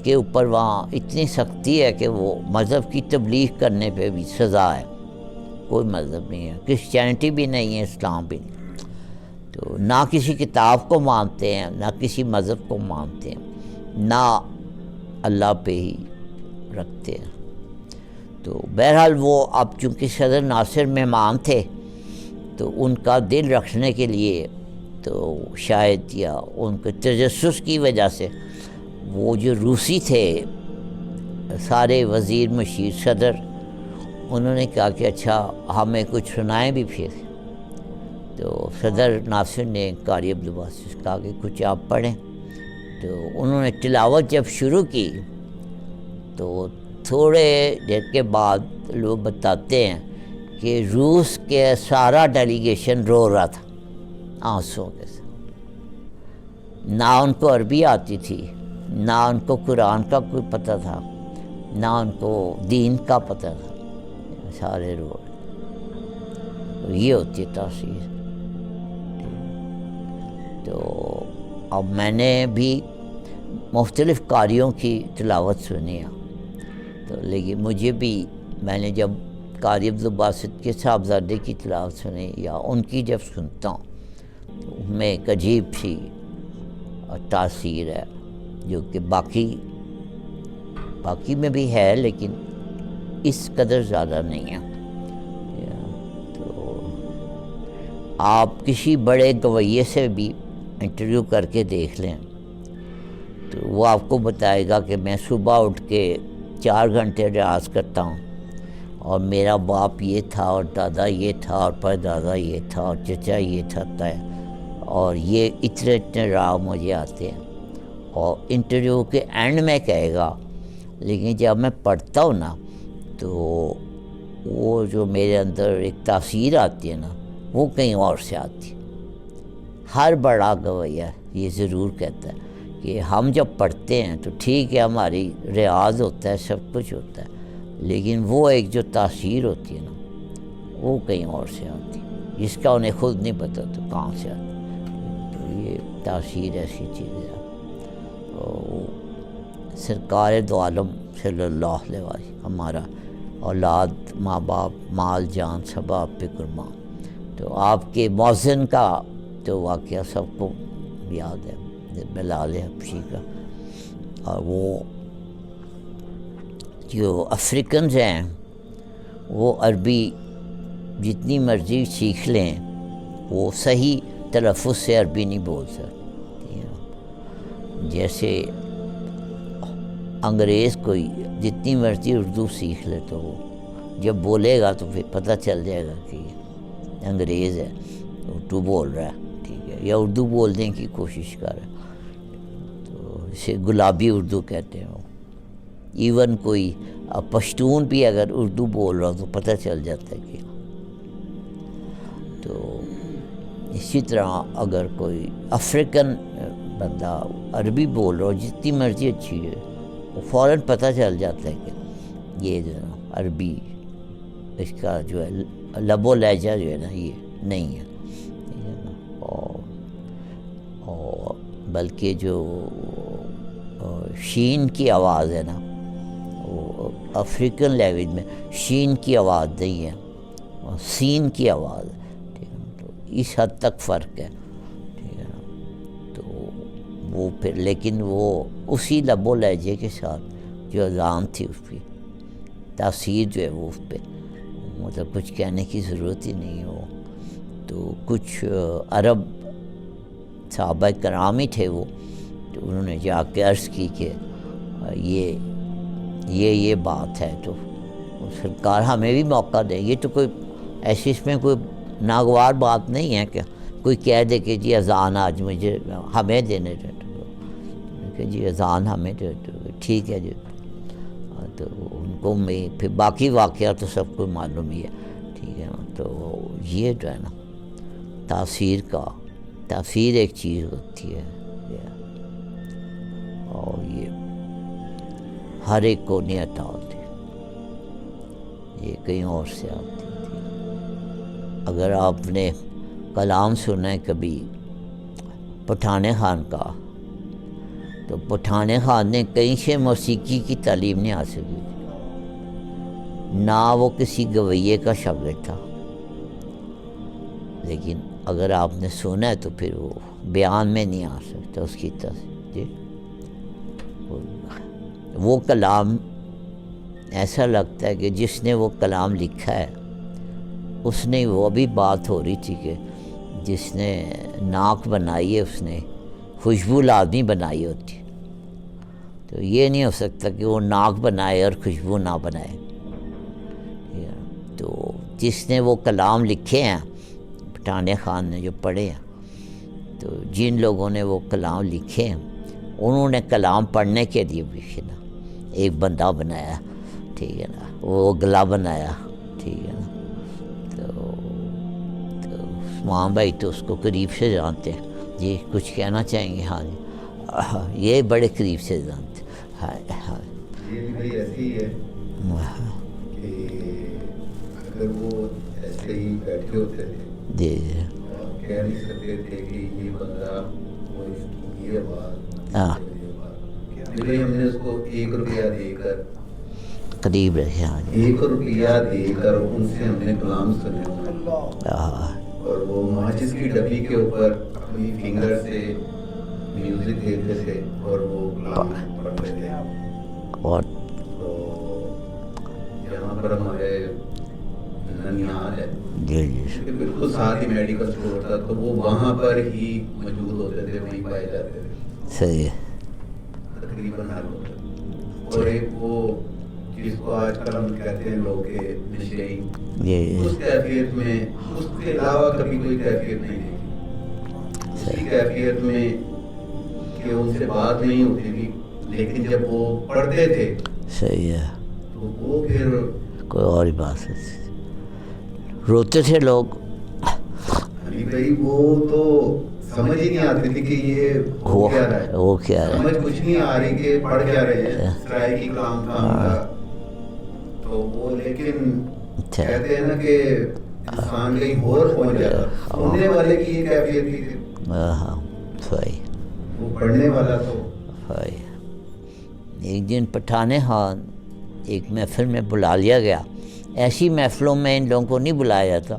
کے اوپر وہاں اتنی سختی ہے کہ وہ مذہب کی تبلیغ کرنے پہ بھی سزا ہے، کوئی مذہب نہیں ہے، کرسچینٹی بھی نہیں ہے، اسلام بھی نہیں، تو نہ کسی کتاب کو مانتے ہیں، نہ کسی مذہب کو مانتے ہیں، نہ اللہ پہ ہی رکھتے ہیں۔ تو بہرحال وہ اب چونکہ صدر ناصر مہمان تھے تو ان کا دل رکھنے کے لیے، تو شاید یا ان کے تجسس کی وجہ سے وہ جو روسی تھے سارے وزیر، مشیر، صدر، انہوں نے کہا کہ اچھا ہمیں کچھ سنائیں بھی پھر۔ تو صدر ناصر نے قاری عبدالباسط سے کہا کہ کچھ آپ پڑھیں، تو انہوں نے تلاوت جب شروع کی تو تھوڑے دیر کے بعد لوگ بتاتے ہیں کہ روس کے سارا ڈیلیگیشن رو رہا تھا آنسوں کے ساتھ، نہ ان کو عربی آتی تھی، نہ ان کو قرآن کا کوئی پتہ تھا، نہ ان کو دین کا پتہ تھا، سارے رو رہے۔ یہ ہوتی ہے تاثیر۔ تو اب میں نے بھی مختلف قاریوں کی تلاوت سنی ہے، تو لیکن مجھے بھی، میں نے جب قاری عبدالباسط کے صاحبزادے کی تلاوت سنی یا ان کی جب سنتا ہوں تو میں ایک عجیب سی تاثیر ہے جو کہ باقی میں بھی ہے لیکن اس قدر زیادہ نہیں ہے۔ تو آپ کسی بڑے گویے سے بھی انٹرویو کر کے دیکھ لیں تو وہ آپ کو بتائے گا کہ میں صبح اٹھ کے 4 گھنٹے ریاض کرتا ہوں، اور میرا باپ یہ تھا، اور دادا یہ تھا، اور پردادا یہ تھا، اور چچا یہ تھا، اور یہ اتنے راگ مجھے آتے ہیں، اور انٹرویو کے اینڈ میں کہے گا، لیکن جب میں پڑھتا ہوں نا تو وہ جو میرے اندر ایک تاثیر آتی ہے نا وہ کہیں اور سے آتی ہے۔ ہر بڑا گویہ یہ ضرور کہتا ہے کہ ہم جب پڑھتے ہیں تو ٹھیک ہے ہماری ریاض ہوتا ہے، سب کچھ ہوتا ہے، لیکن وہ ایک جو تاثیر ہوتی ہے نا وہ کہیں اور سے آتی ہے، جس کا انہیں خود نہیں پتہ تو کہاں سے آتی ہے۔ تو یہ تاثیر ایسی چیز ہے۔ سرکار دو عالم صلی اللہ علیہ وسلم، ہمارا اولاد، ماں باپ، مال جان سب آپ پہ قربان۔ تو آپ کے مؤذن کا تو واقعہ سب کو یاد ہے، بلال حبشی کا، اور وہ جو افریقنز ہیں وہ عربی جتنی مرضی سیکھ لیں وہ صحیح تلفظ سے عربی نہیں بول سکتے۔ جیسے انگریز کوئی جتنی مرضی اردو سیکھ لے تو وہ جب بولے گا تو پھر پتہ چل جائے گا کہ یہ انگریز ہے، اردو بول رہا ہے، ٹھیک ہے، یا اردو بولنے کی کوشش کر رہا ہے، تو اسے گلابی اردو کہتے ہیں۔ وہ ایون کوئی پشتون بھی اگر اردو بول رہا ہو تو پتہ چل جاتا ہے کہ، تو اسی طرح اگر کوئی افریقن بندہ عربی بول رہا ہو جتنی مرضی اچھی ہے وہ فوراً پتہ چل جاتا ہے کہ یہ جو ہے نا عربی، اس کا جو ہے لب و لہجہ جو ہے نا یہ نہیں ہے، ٹھیک ہے نا۔ اور بلکہ جو شین کی آواز ہے نا وہ افریقن لینگویج میں شین کی آواز نہیں ہے، اور سین کی آواز ہے، ٹھیک ہے نا۔ تو اس حد تک فرق ہے، ٹھیک ہے نا۔ تو وہ پھر لیکن وہ اسی لب و لہجے کے ساتھ جو اذان تھی اس کی تاثیر جو ہے وہ اس پہ، مطلب کچھ کہنے کی ضرورت ہی نہیں ہے، وہ تو کچھ عرب صحابہ کرام ہی تھے وہ، تو انہوں نے جا کے عرض کی کہ یہ بات ہے، تو سرکار ہمیں بھی موقع دیں. یہ تو کوئی ایسی اس میں کوئی ناگوار بات نہیں ہے کہ کوئی کہہ دے کہ جی اذان آج مجھے ہمیں دینے دیں، کہ جی اذان ہمیں دے دو، ٹھیک ہے جی. تو ان کو میں پھر باقی واقعہ تو سب کو معلوم ہی ہے، ٹھیک ہے نا. تو یہ جو ہے نا تاثیر ایک چیز ہوتی ہے، اور یہ ہر ایک کو نہیں عطا ہوتی، یہ کہیں اور سے آتی تھی. اگر آپ نے کلام سنا ہے کبھی پٹھان خان کا، تو پٹھان خان نے کہیں سے موسیقی کی تعلیم نہیں حاصل کی، نہ وہ کسی گویے کا شاگرد تھا. لیکن اگر آپ نے سنا ہے تو پھر وہ بیان میں نہیں آ سکتا اس کی جی. وہ کلام ایسا لگتا ہے کہ جس نے وہ کلام لکھا ہے اس نے، وہ ابھی بات ہو رہی تھی کہ جس نے ناک بنائی ہے اس نے خوشبو لازمی بنائی ہوتی، تو یہ نہیں ہو سکتا کہ وہ ناک بنائے اور خوشبو نہ بنائے. تو جس نے وہ کلام لکھے ہیں پٹھان خان نے جو پڑھے ہیں، تو جن لوگوں نے وہ کلام لکھے ہیں انہوں نے کلام پڑھنے کے لیے بھی نا ایک بندہ بنایا، ٹھیک ہے نا، وہ گلا بنایا، ٹھیک ہے نا. تو عثمان بھائی تو اس کو قریب سے جانتے ہیں جی. کچھ کہنا چاہیں گے؟ ہاں جی، یہ بڑے قریب سے جانتے ہیں. ہاں یہ بھی بھائی ایسے ہی ہے کہ اگر وہ ایسے ہی بیٹھے ہوتے تھے جی اور کہہ نہیں سکتے تھے کہ یہ بندہ وہ اس کی یہ بات، ہم نے اس کو 1 روپیہ دے کر قریب رہے. ہاں جی، 1 روپیہ دے کر ان سے ہم نے کلام سنے، اور وہ ماچس کی ڈبی کے اوپر اپنی فنگر سے میوزک دیتے تھے اور وہ کلام پڑھتے تھے. اور تو یہاں پر ہمارے ننیال ہے جی جی بالکل ساتھ ہی میڈیکل اسٹور تھا، تو وہ وہاں پر ہی موجود ہوتے تھے، وہیں پائے جاتے تھے صحیح ہے. تقریباً ہر وقت. اور ایک وہ جس کو آج کل ہم کہتے ہیں لوگ کے نشئی، اس کیفیت میں اس کے علاوہ کبھی کوئی کیفیت نہیں دیکھی. اسی کیفیت میں کہ ان سے بات نہیں ہوتی تھی، لیکن جب وہ پڑھتے تھے صحیح ہے، تو وہ پھر کوئی اور ہی بات ہے. روتے تھے لوگ. علی بھائی وہ تو سمجھ ہی نہیں آتی تھی کہ یہ ہو کیا رہا ہے، وہ کیا ہے، سمجھ کچھ نہیں آ رہی کہ پڑھ کیا رہے ہیں. سرائے کی کلام تھا ان کا، تو وہ لیکن کہتے ہیں نا کہ انسان کہیں اور پہنچ جاتا، سننے والے کی یہ کیفیت تھی. ہاں صحیح. وہ پڑھنے والا تو ایک دن پٹھان خان ایک محفل میں بلا لیا گیا. ایسی محفلوں میں ان لوگوں کو نہیں بلایا جاتا،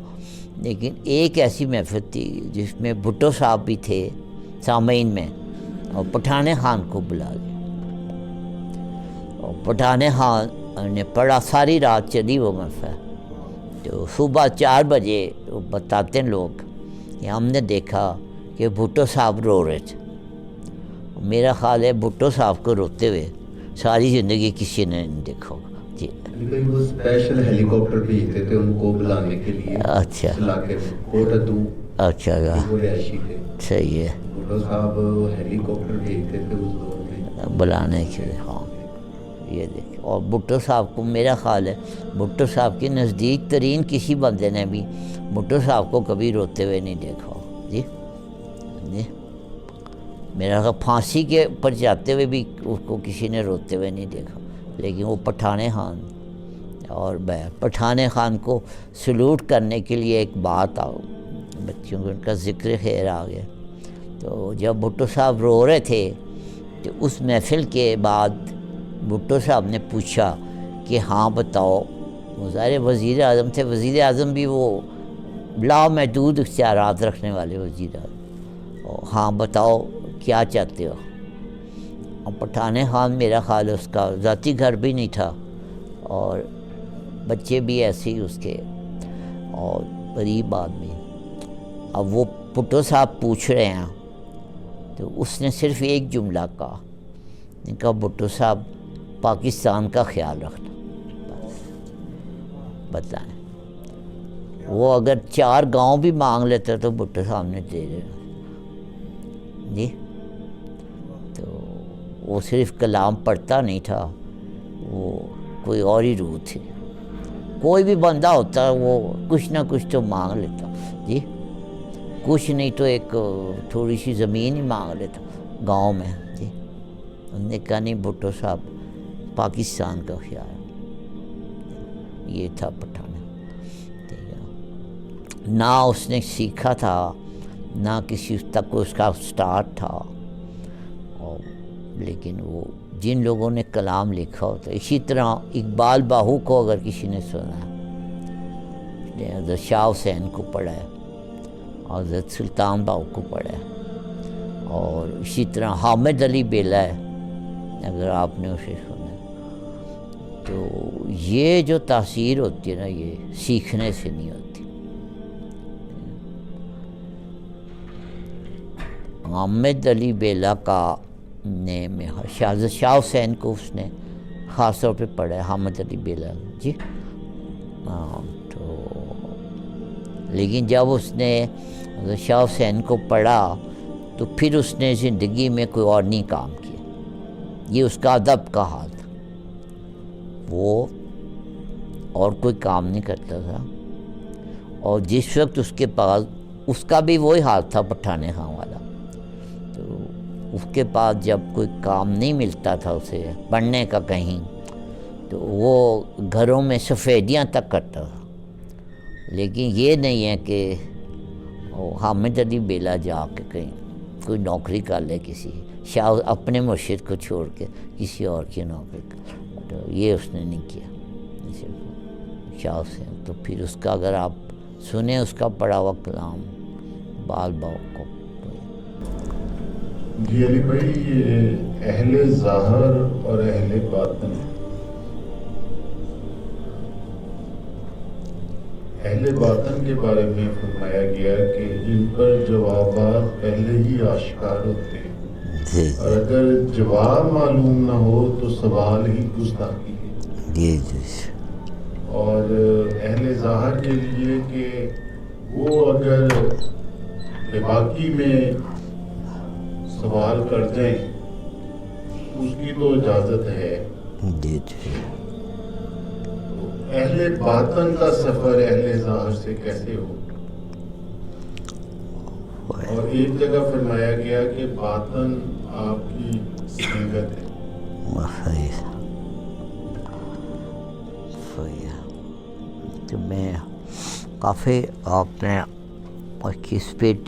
لیکن ایک ایسی محفل تھی جس میں بھٹو صاحب بھی تھے سامعین میں، اور پٹھان خان کو بلا لیا. اور پٹھان خان نے پڑھا، ساری رات چلی وہ محفل. تو صبح 4 بجے وہ بتاتے ہیں لوگ کہ ہم نے دیکھا کہ بھٹو صاحب رو رہے تھے. میرا خیال ہے بھٹو صاحب کو روتے ہوئے ساری زندگی کسی نے نہیں دیکھا ہوگا. جی وہ اسپیشل ہیلی کاپٹر بھیجتے تھے ان کو بلانے کے لیے. اچھا علاقے میں کوٹدو اچھا وہ رہائشی تھے. صحیح ہے، بھٹو صاحب ہیلی کاپٹر بھیجتے تھے اس دور میں بلانے کے لیے. ہاں یہ دیکھ. اور بھٹو صاحب کو میرا خیال ہے بھٹو صاحب کے نزدیک ترین کسی بندے نے بھی بھٹو صاحب کو کبھی روتے ہوئے نہیں دیکھا. جی جی میرا خیال پھانسی کے اوپر جاتے ہوئے بھی اس کو کسی نے روتے ہوئے نہیں دیکھا. لیکن وہ پٹھان خان، اور پٹھان خان کو سلوٹ کرنے کے لیے ایک بات بچوں کو ان کا ذکر خیر آ گیا. تو جب بھٹو صاحب رو رہے تھے تو اس محفل کے بعد بھٹو صاحب نے پوچھا کہ ہاں بتاؤ، ظاہر وزیر اعظم تھے، وزیر اعظم بھی وہ لامحدود اختیارات رکھنے والے وزیر اعظم، ہاں بتاؤ کیا چاہتے ہو. اور پٹھان خان میرا خیال ہے اس کا ذاتی گھر بھی نہیں تھا، اور بچے بھی ایسے ہی اس کے، اور غریب آدمی. اب وہ بھٹو صاحب پوچھ رہے ہیں تو اس نے صرف ایک جملہ کہا، نے کہا بھٹو صاحب پاکستان کا خیال رکھنا، بس بتائیں۔ وہ اگر 4 گاؤں بھی مانگ لیتا تو بھٹو صاحب نے دے دینا جی۔ تو وہ صرف کلام پڑھتا نہیں تھا، وہ کوئی اور ہی روح تھی۔ کوئی بھی بندہ ہوتا وہ کچھ نہ کچھ تو مانگ لیتا جی، کچھ نہیں تو ایک تھوڑی سی زمین ہی مانگ لیتا گاؤں میں جی۔ انہوں نے کہا نہیں بھٹو صاحب پاکستان کا خیال، یہ تھا پٹھان۔ نہ اس نے سیکھا تھا، نہ کسی تک اس کا سٹارٹ تھا، اور لیکن وہ جن لوگوں نے کلام لکھا ہوتا ہے، اسی طرح اقبال باہو کو اگر کسی نے سنا ہے، حضرت شاہ حسین کو پڑھا ہے، حضرت سلطان باہو کو پڑھا ہے، اور اسی طرح حامد علی بیلا ہے اگر آپ نے اسے سنا ہے، تو یہ جو تاثیر ہوتی ہے نا، یہ سیکھنے سے نہیں ہوتی۔ حامد علی بیلا کا نے حضرت شاہ حسین کو اس نے خاص طور پہ پڑھا ہے، حامد علی بیلا جی۔ تو لیکن جب اس نے حضرت شاہ حسین کو پڑھا تو پھر اس نے زندگی میں کوئی اور نہیں کام کیا، یہ اس کا ادب کا حال تھا، وہ اور کوئی کام نہیں کرتا تھا۔ اور جس وقت اس کے پاس، اس کا بھی وہی حال تھا پٹھان خان والا، تو اس کے پاس جب کوئی کام نہیں ملتا تھا اسے پڑھنے کا کہیں، تو وہ گھروں میں سفیدیاں تک کرتا تھا۔ لیکن یہ نہیں ہے کہ حامد علی بیلا جا کے کہیں کوئی نوکری کر لے کسی شاہ، اپنے مرشد کو چھوڑ کے کسی اور کی نوکری کر، تو یہ اس نے نہیں کیا شاہ حسین۔ تو پھر اس کا اگر آپ سنیں اس کا پڑھا ہوا کلام بال باؤ کو۔ جی علی بھائی، یہ اہل ظاہر اور اہل باطن، اہل باطن کے بارے میں فرمایا گیا کہ ان پر جوابات پہلے ہی آشکار ہوتے ہیں، اور اگر جواب معلوم نہ ہو تو سوال ہی گستاخی ہے۔ اور اہل ظاہر کے لیے کہ وہ اگر باقی میں سوال کر جائیں اس کی تو اجازت ہے۔ اہل باطن کا سفر اہل ظاہر سے کیسے ہو؟ اور ایک جگہ فرمایا گیا کہ باطن آپ کی سنگت ہے۔ تو میں کافی آپ نے کی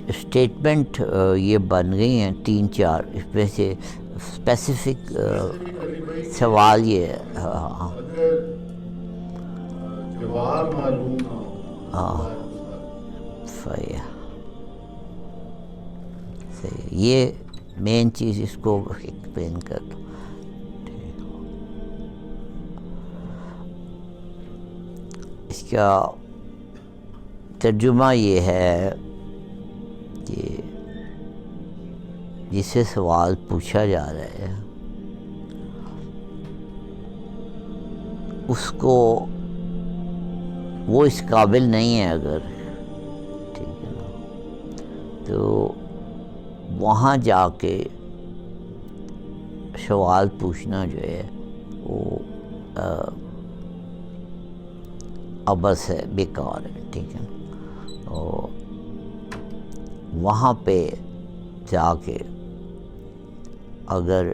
اسٹیٹمنٹ یہ بن گئی ہیں 3-4، اس میں سے اسپیسیفک سوال یہ ہے اگر جواب معلوم نہ ہو، صحیح، یہ مین چیز اس کو ایکسپلین کر دو۔ اس کا ترجمہ یہ ہے کہ جسے سوال پوچھا جا رہا ہے اس کو، وہ اس قابل نہیں ہے اگر، ٹھیک ہے نا، تو وہاں جا کے سوال پوچھنا جو ہے وہ عبث ہے، بیکار ہے، ٹھیک ہے۔ اور وہاں پہ جا کے اگر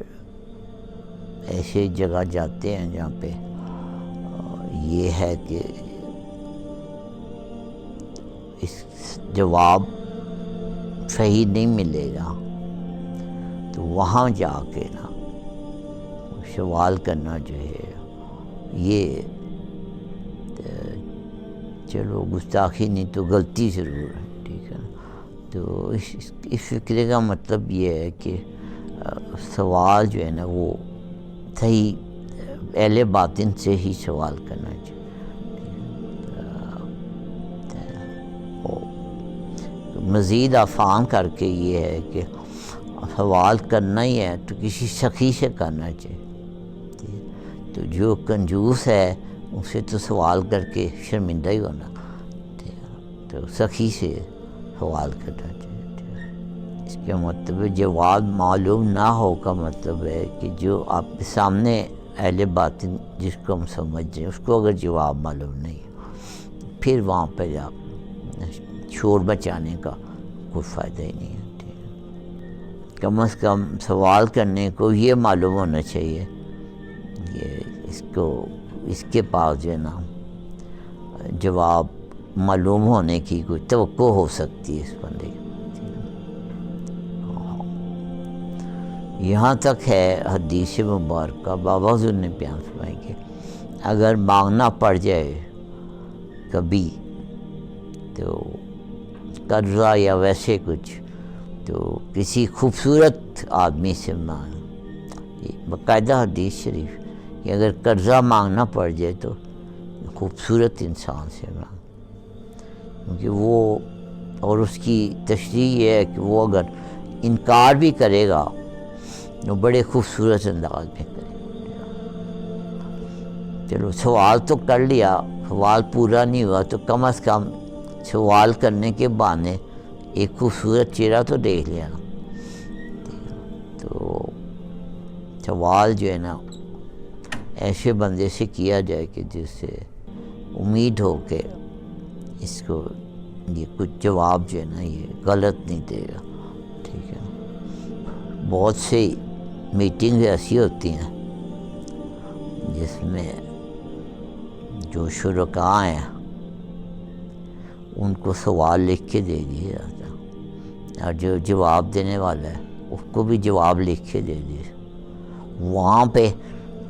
ایسے جگہ جاتے ہیں جہاں پہ یہ ہے کہ اس جواب صحیح نہیں ملے گا، تو وہاں جا کے نا سوال کرنا جو ہے یہ چلو گستاخی نہیں تو غلطی ضرور ہے، ٹھیک ہے نا۔ تو اس فکرے کا مطلب یہ ہے کہ سوال جو ہے نا وہ صحیح اہل باطن سے ہی سوال کرنا چاہیے۔ مزید آسان کر کے یہ ہے کہ سوال کرنا ہی ہے تو کسی سخی سے کرنا چاہیے، تو جو کنجوس ہے اسے تو سوال کر کے شرمندہ ہی ہونا، تو سخی سے سوال کرنا چاہیے۔ اس کے مطلب جواب معلوم نہ ہو کا مطلب ہے کہ جو آپ کے سامنے اہل باطن جس کو ہم سمجھ رہے ہیں اس کو اگر جواب معلوم نہیں پھر وہاں پہ جا شور بچانے کا کوئی فائدہ ہی نہیں ہے۔ کم از کم سوال کرنے کو یہ معلوم ہونا چاہیے، یہ اس کے پاس جو ہے نا جواب معلوم ہونے کی کوئی توقع ہو سکتی ہے اس بندے کی۔ یہاں تک ہے حدیث مبارکہ، بابا حضور نے بیان فرمایا کہ اگر مانگنا پڑ جائے کبھی تو قرضہ یا ویسے کچھ تو کسی خوبصورت آدمی سے مانگ، یہ باقاعدہ حدیث شریف کہ اگر قرضہ مانگنا پڑ جائے تو خوبصورت انسان سے مانگ، کیونکہ وہ اور اس کی تشریح یہ ہے کہ وہ اگر انکار بھی کرے گا تو بڑے خوبصورت انداز میں کرے گا۔ چلو سوال تو کر لیا، سوال پورا نہیں ہوا تو کم از کم سوال کرنے کے بہانے ایک خوبصورت چہرہ تو دیکھ لیا نا۔ تو سوال جو ہے نا ایسے بندے سے کیا جائے کہ جس سے امید ہو کہ اس کو یہ کچھ جواب جو ہے نا یہ غلط نہیں دے گا، ٹھیک ہے۔ بہت سی میٹنگ ایسی ہوتی ہیں جس میں جو شرکاء ہیں ان کو سوال لکھ کے دے دیا جاتا ہے، اور جو جواب دینے والا ہے اس کو بھی جواب لکھ کے دے دیا۔ وہاں پہ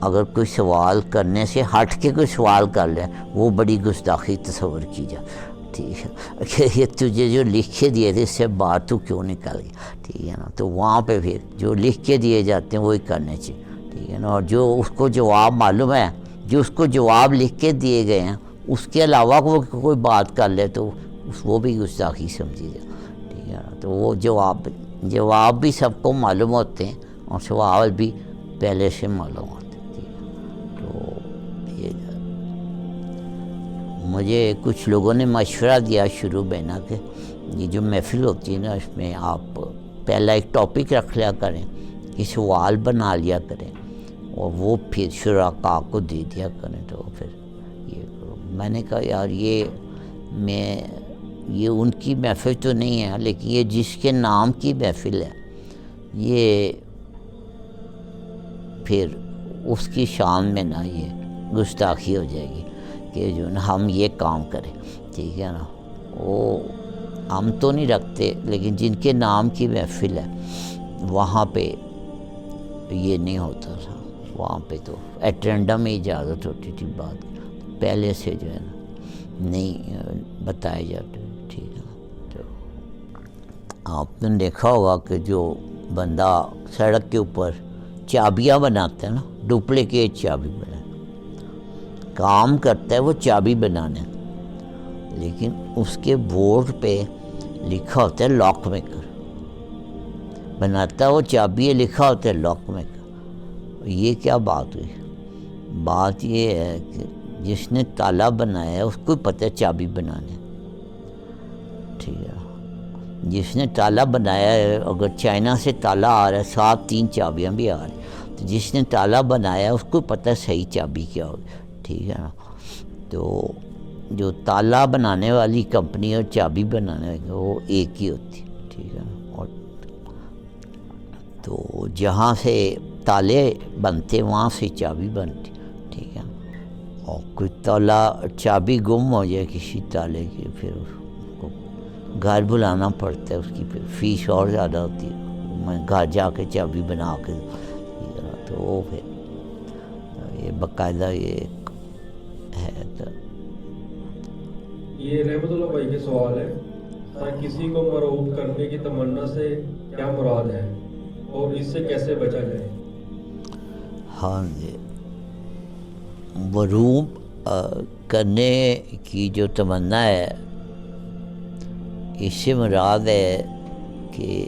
اگر کوئی سوال کرنے سے ہٹ کے کوئی سوال کر لے وہ بڑی گستاخی تصور کی جائے، ٹھیک ہے، کہ یہ تجھے جو لکھ کے دیے تھے اس سے باہر تو کیوں نکل گیا، ٹھیک ہے نا۔ تو وہاں پہ پھر جو لکھ کے دیے جاتے ہیں وہی کرنے چاہیے، ٹھیک ہے نا۔ اور جو اس کو جواب معلوم ہے، جو اس کو جواب لکھ کے دیے گئے ہیں اس کے علاوہ وہ کوئی بات کر لے تو وہ بھی گستاخی سمجھی جائے، ٹھیک ہے نا۔ تو وہ جواب بھی سب کو معلوم ہوتے ہیں اور سوال بھی پہلے سے معلوم ہوتے ہیں، ٹھیک ہے۔ تو یہ مجھے کچھ لوگوں نے مشورہ دیا شروع میں نا کہ یہ جو محفل ہوتی ہے نا اس میں آپ پہلا ایک ٹاپک رکھ لیا کریں کہ سوال بنا لیا کریں اور وہ پھر شرکاء کو دے دیا کریں، تو پھر یہ میں نے کہا یار یہ ان کی محفل تو نہیں ہے، لیکن یہ جس کے نام کی محفل ہے یہ پھر اس کی شان میں نا یہ گستاخی ہو جائے گی کہ جو نا ہم یہ کام کریں، ٹھیک ہے نا۔ وہ ہم تو نہیں رکھتے لیکن جن کے نام کی محفل ہے وہاں پہ یہ نہیں ہوتا تھا، وہاں پہ تو ایٹرینڈم میں اجازت ہوتی تھی، بات پہلے سے جو ہے نا نہیں بتائے جاتے، ٹھیک ہے۔ تو آپ نے دیکھا ہوگا کہ جو بندہ سڑک کے اوپر چابیاں بناتا ہے نا، ڈپلیکیٹ چابی بنا کام کرتا ہے وہ چابی بنانے، لیکن اس کے بورڈ پہ لکھا ہوتا ہے لاک میکر، بناتا ہے وہ چابی لکھا ہوتا ہے لاک میکر۔ یہ کیا بات ہوئی؟ بات یہ ہے کہ جس نے تالا بنایا ہے اس کو پتہ ہے چابی بنانے، ٹھیک ہے۔ جس نے تالا بنایا ہے اگر چائنا سے تالا آ رہا ہے ساتھ 3 چابیاں بھی آ رہی ہیں تو جس نے تالا بنایا ہے اس کو پتہ ہے صحیح چابی کیا ہوگی، ٹھیک ہے نا۔ تو جو تالا بنانے والی کمپنی اور چابی بنانے والی وہ ایک ہی ہوتی، ٹھیک ہے نا۔ اور تو جہاں سے تالے بنتے وہاں سے چابی بنتی، ٹھیک ہے نا۔ اور کوئی تالا چابی گم ہو جائے کسی تالے کی پھر اس کو گھر بلانا پڑتا ہے، اس کی پھر فیس اور زیادہ ہوتی ہے، میں گھر جا کے چابی بنا کے، تو وہ پھر یہ باقاعدہ یہ ہے۔ تو یہ رحمت اللہ بھائی کے سوال ہے، کسی کو مرعوب کرنے کی تمنا سے کیا مراد ہے اور اس سے کیسے بچا جائے؟ ہاں جی، مرعوب کرنے کی جو تمنا ہے اس سے مراد ہے کہ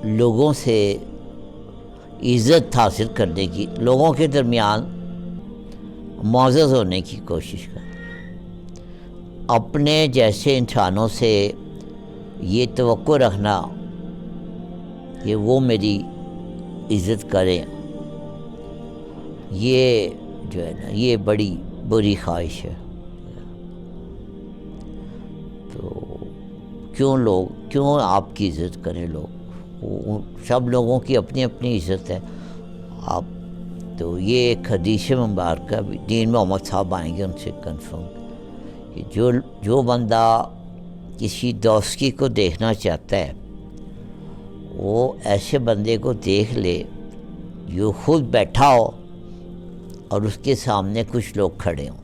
لوگوں سے عزت حاصل کرنے کی، لوگوں کے درمیان معزز ہونے کی کوشش کریں. اپنے جیسے انسانوں سے یہ توقع رکھنا کہ وہ میری عزت کریں، یہ جو ہے نا یہ بڑی بری خواہش ہے. تو کیوں آپ کی عزت کریں لوگ؟ سب لوگوں کی اپنی اپنی عزت ہے. آپ تو یہ ایک حدیث مبارکہ بھی دین محمد صاحب آئیں گے ان سے کنفرم کہ جو بندہ کسی دوستی کو دیکھنا چاہتا ہے وہ ایسے بندے کو دیکھ لے جو خود بیٹھا ہو اور اس کے سامنے کچھ لوگ کھڑے ہوں.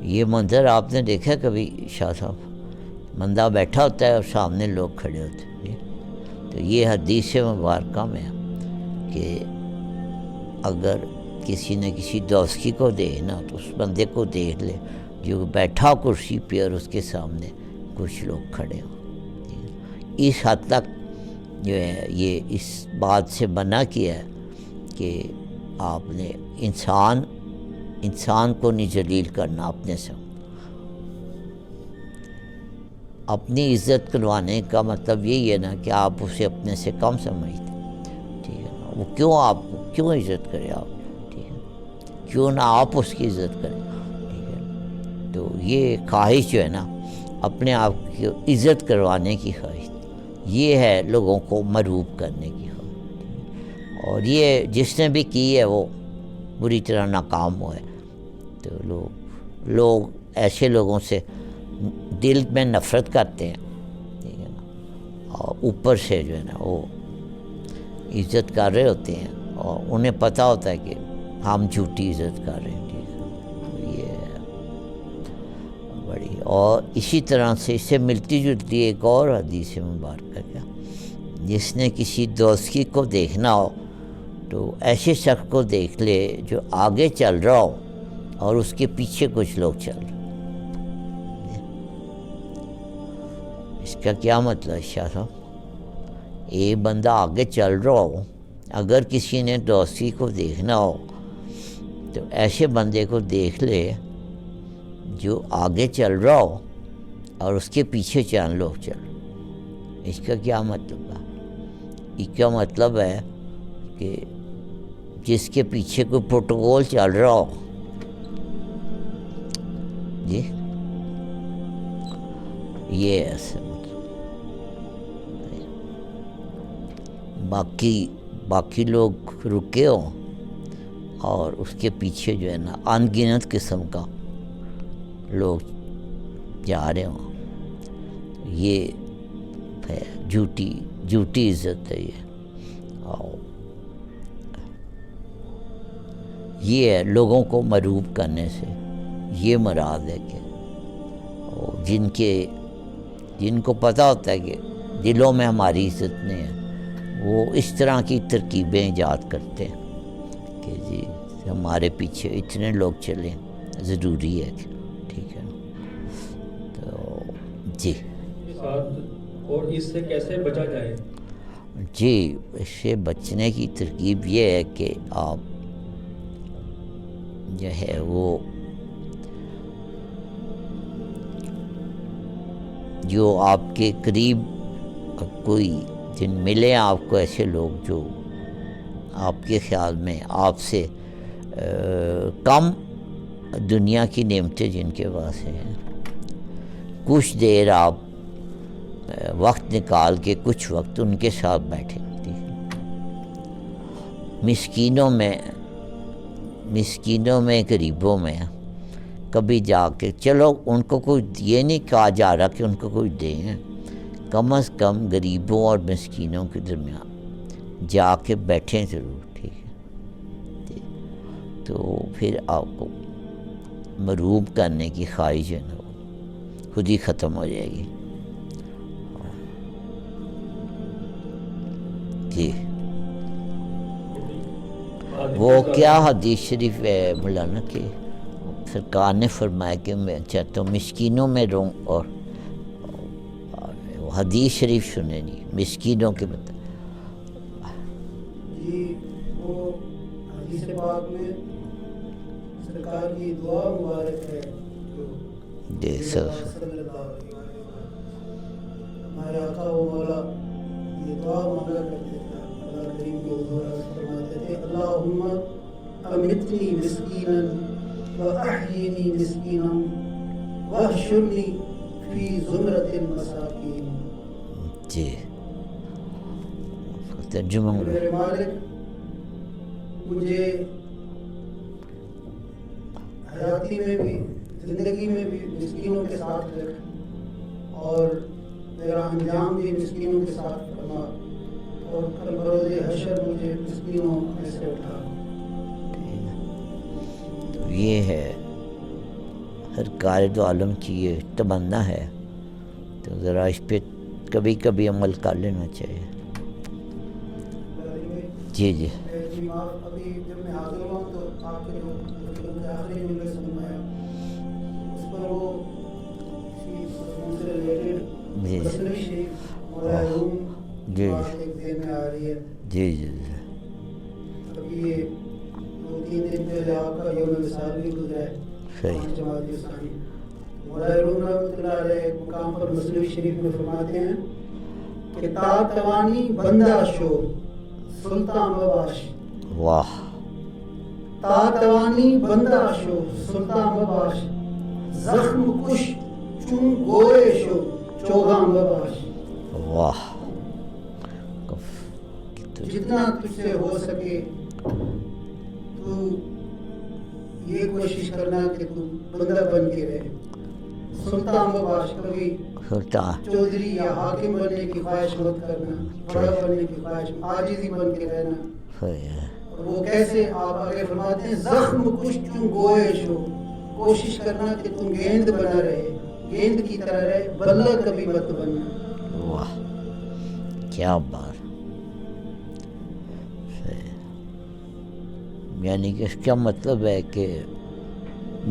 یہ منظر آپ نے دیکھا کبھی شاہ صاحب؟ بندہ بیٹھا ہوتا ہے اور سامنے لوگ کھڑے ہوتے ہیں. تو یہ حدیث مبارکہ میں ہے کہ اگر کسی نے کسی دوستی کو دیکھنا تو اس بندے کو دیکھ لے جو بیٹھا کرسی پہ اور اس کے سامنے کچھ لوگ کھڑے ہوں. اس حد تک جو ہے یہ اس بات سے منع کیا ہے کہ آپ نے انسان کو نہیں ذلیل کرنا اپنے سے. اپنی عزت کروانے کا مطلب یہی ہے نا کہ آپ اسے اپنے سے کم سمجھتے، ٹھیک ہے نا. وہ کیوں عزت کرے آپ، ٹھیک ہے، کیوں نہ آپ اس کی عزت کریں، ٹھیک ہے. تو یہ خواہش جو ہے نا اپنے آپ کی عزت کروانے کی خواہش، یہ ہے لوگوں کو مروب کرنے کی خواہش. اور یہ جس نے بھی کی ہے وہ بری طرح ناکام ہوا ہے. تو لوگ ایسے لوگوں سے دل میں نفرت کرتے ہیں، ٹھیک ہے نا، اور اوپر سے جو ہے نا وہ عزت کر رہے ہوتے ہیں اور انہیں پتہ ہوتا ہے کہ ہم جھوٹی عزت کر رہے ہیں. ٹھیک ہے، یہ بڑی. اور اسی طرح سے اس سے ملتی جلتی ایک اور حدیث مبارکہ کیا، جس نے کسی دوستی کو دیکھنا ہو تو ایسے شخص کو دیکھ لے جو آگے چل رہا ہو اور اس کے پیچھے کچھ لوگ چل رہے. اس کا کیا مطلب شاہ صاحب؟ ایک بندہ آگے چل رہا ہو، اگر کسی نے دوستی کو دیکھنا ہو تو ایسے بندے کو دیکھ لے جو آگے چل رہا ہو اور اس کے پیچھے چند لوگ چل رہے. اس کا کیا مطلب ہے؟ اس کا مطلب ہے کہ جس کے پیچھے کوئی پروٹوکول چل رہا ہو، جی یہ ایسا باقی لوگ رکے ہوں اور اس کے پیچھے جو ہے نا ان گنت قسم کا لوگ جا رہے ہوں. یہ ہے جھوٹی عزت ہے. یہ ہے لوگوں کو مروب کرنے سے یہ مراد ہے کہ جن کو پتہ ہوتا ہے کہ دلوں میں ہماری عزت نہیں ہے، وہ اس طرح کی ترکیبیں ایجاد کرتے ہیں کہ جی ہمارے پیچھے اتنے لوگ چلیں، ضروری ہے کہ ٹھیک ہے. تو جی اور اس سے کیسے بچا جائے؟ جی اس سے بچنے کی ترکیب یہ ہے کہ آپ جو ہے وہ جو آپ کے قریب کوئی جن ملے آپ کو ایسے لوگ جو آپ کے خیال میں آپ سے کم دنیا کی نعمتیں جن کے پاس ہیں، کچھ دیر آپ وقت نکال کے کچھ وقت ان کے ساتھ بیٹھیں. مسکینوں میں غریبوں میں کبھی جا کے چلو ان کو کوئی یہ نہیں کہا جا رہا کہ ان کو کوئی دیں، کم از کم غریبوں اور مسکینوں کے درمیان جا کے بیٹھیں ضرور. ٹھیک ہے، تو پھر آپ کو مروب کرنے کی خواہش ہے نا وہ خود ہی ختم ہو جائے گی. جی وہ کیا حدیث شریف ہے مولانا کہ سرکار نے فرمایا کہ میں چاہتا ہوں مسکینوں میں رہوں، اور حدیث شریف سنیں جی مسکینوں کے مطلب جی وہ حدیث پاک میں سرکار کی دعا مبارک ہے جی سر صلی اللہ علیہ وسلم، ہمارے آقا و مولا یہ دعا مانگا کرتے تھے، اللہ کریم کے حضور فرماتے تھے اللہم امتنی مسکینا واحیینی مسکینا واحشرنی فی زمرۃ المساکین۔ جی ترجمہ میرے مالک مجھے حیاتی میں بھی زندگی میں بھی مسکینوں کے ساتھ رکھ، اور میرا انجام بھی مسکینوں کے ساتھ فرما، اور کل بروز حشر مجھے مسکینوں میں سے اٹھا۔ تو یہ ہے ہر قائد عالم کی یہ تمنا ہے، تو ذرا اس پہ کبھی کبھی عمل کر لینا چاہیے۔ جی جی ابھی جب میں حاضر ہوا تو آپ کے جو آخری جملے سنوایا اس پر وہ کسی مضمون سے ریلیٹڈ جی مسلم شریف مولا روم جی بات ایک ذہن میں آ رہی ہے۔ جی جی ابھی یہ 2-3 دن پہلے آپ کا یوم وصال بھی گزرا ہے، صحیح۔ 5 جمادی الثانی۔ مولا روم رحمۃ اللہ علیہ ایک مقام پر مسلم شریف میں فرماتے ہیں کہ تا توانی بندہ شو سلطان مباش، واہ، تا توانی بندہ شو سلطان مباش، زخم کش چون گوئے شو چوگاں مباش۔ واہ، جتنا تجھ سے ہو سکے تو یہ کوشش کرنا کہ تو بندہ بن کے رہے، سلطان مباش، کبھی سلطان چودھری یا حاکم بننے کی خواہش مت کرنا، بڑا بننے کی خواہش، عاجزی بن کے رہنا۔ اور وہ کیسے آپ آگے فرماتے ہیں زخم کش چون گوئے شو، کوشش کرنا کہ تم گیند بنا رہے، گیند کی طرح رہے، بلہ کبھی مت بننا۔ واہ کیا بات، یعنی کہ اس کا مطلب ہے کہ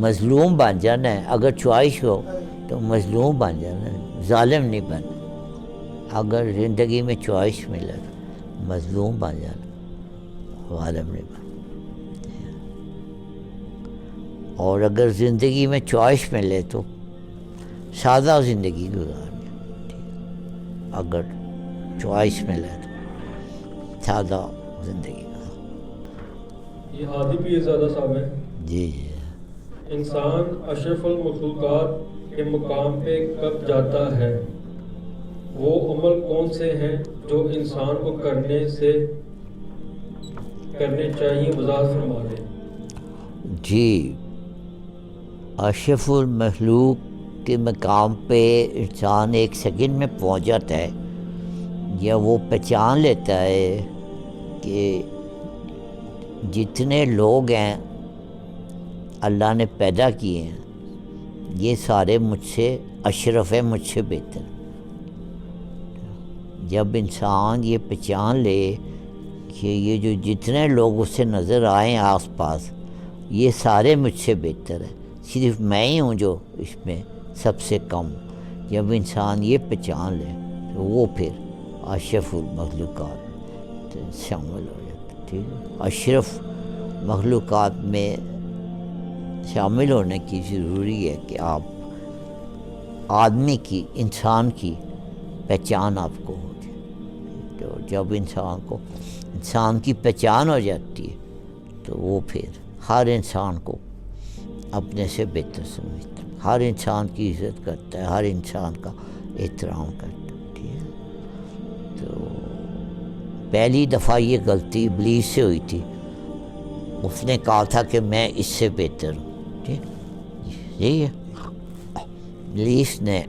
مظلوم بن جانا ہے، اگر چوائس ہو تو مظلوم بن جانا ہے، ظالم نہیں بننا۔ اگر زندگی میں چوائس ملے تو مظلوم بن جانا، ظالم نہیں بننا۔ اور اگر زندگی میں چوائس ملے تو سادہ زندگی گزارنی، اگر چوائس ملے تو سادہ زندگی۔ یہ ہادی بھی زیادہ صاحب ہے۔ جی جی انسان اشرف المخلوقات کے مقام پہ کب جاتا ہے؟ وہ عمل کون سے ہیں جو انسان کو کرنے چاہیے؟ وضاحت فرما دیں۔ جی، اشرف المخلوق کے مقام پہ انسان ایک سیکنڈ میں پہنچ جاتا ہے، یا وہ پہچان لیتا ہے کہ جتنے لوگ ہیں اللہ نے پیدا کیے ہیں یہ سارے مجھ سے اشرف ہے، مجھ سے بہتر۔ جب انسان یہ پہچان لے کہ یہ جو جتنے لوگ اس سے نظر آئیں آس پاس یہ سارے مجھ سے بہتر ہیں، صرف میں ہی ہوں جو اس میں سب سے کم، جب انسان یہ پہچان لے تو وہ پھر اشرف المخلوقات شامل ہو جاتا ہے۔ ٹھیک ہے، اشرف مخلوقات میں شامل ہونے کی ضروری ہے کہ آپ آدمی کی، انسان کی پہچان آپ کو ہو جائے۔ تو جب انسان کی پہچان ہو جاتی ہے تو وہ پھر ہر انسان کو اپنے سے بہتر سمجھتا ہے، ہر انسان کی عزت کرتا ہے، ہر انسان کا احترام کرتا ہے۔ ٹھیک ہے، تو پہلی دفعہ یہ غلطی ابلیس سے ہوئی تھی، اس نے کہا تھا کہ میں اس سے بہتر ہوں۔ ٹھیک یہی ہے، ابلیس نے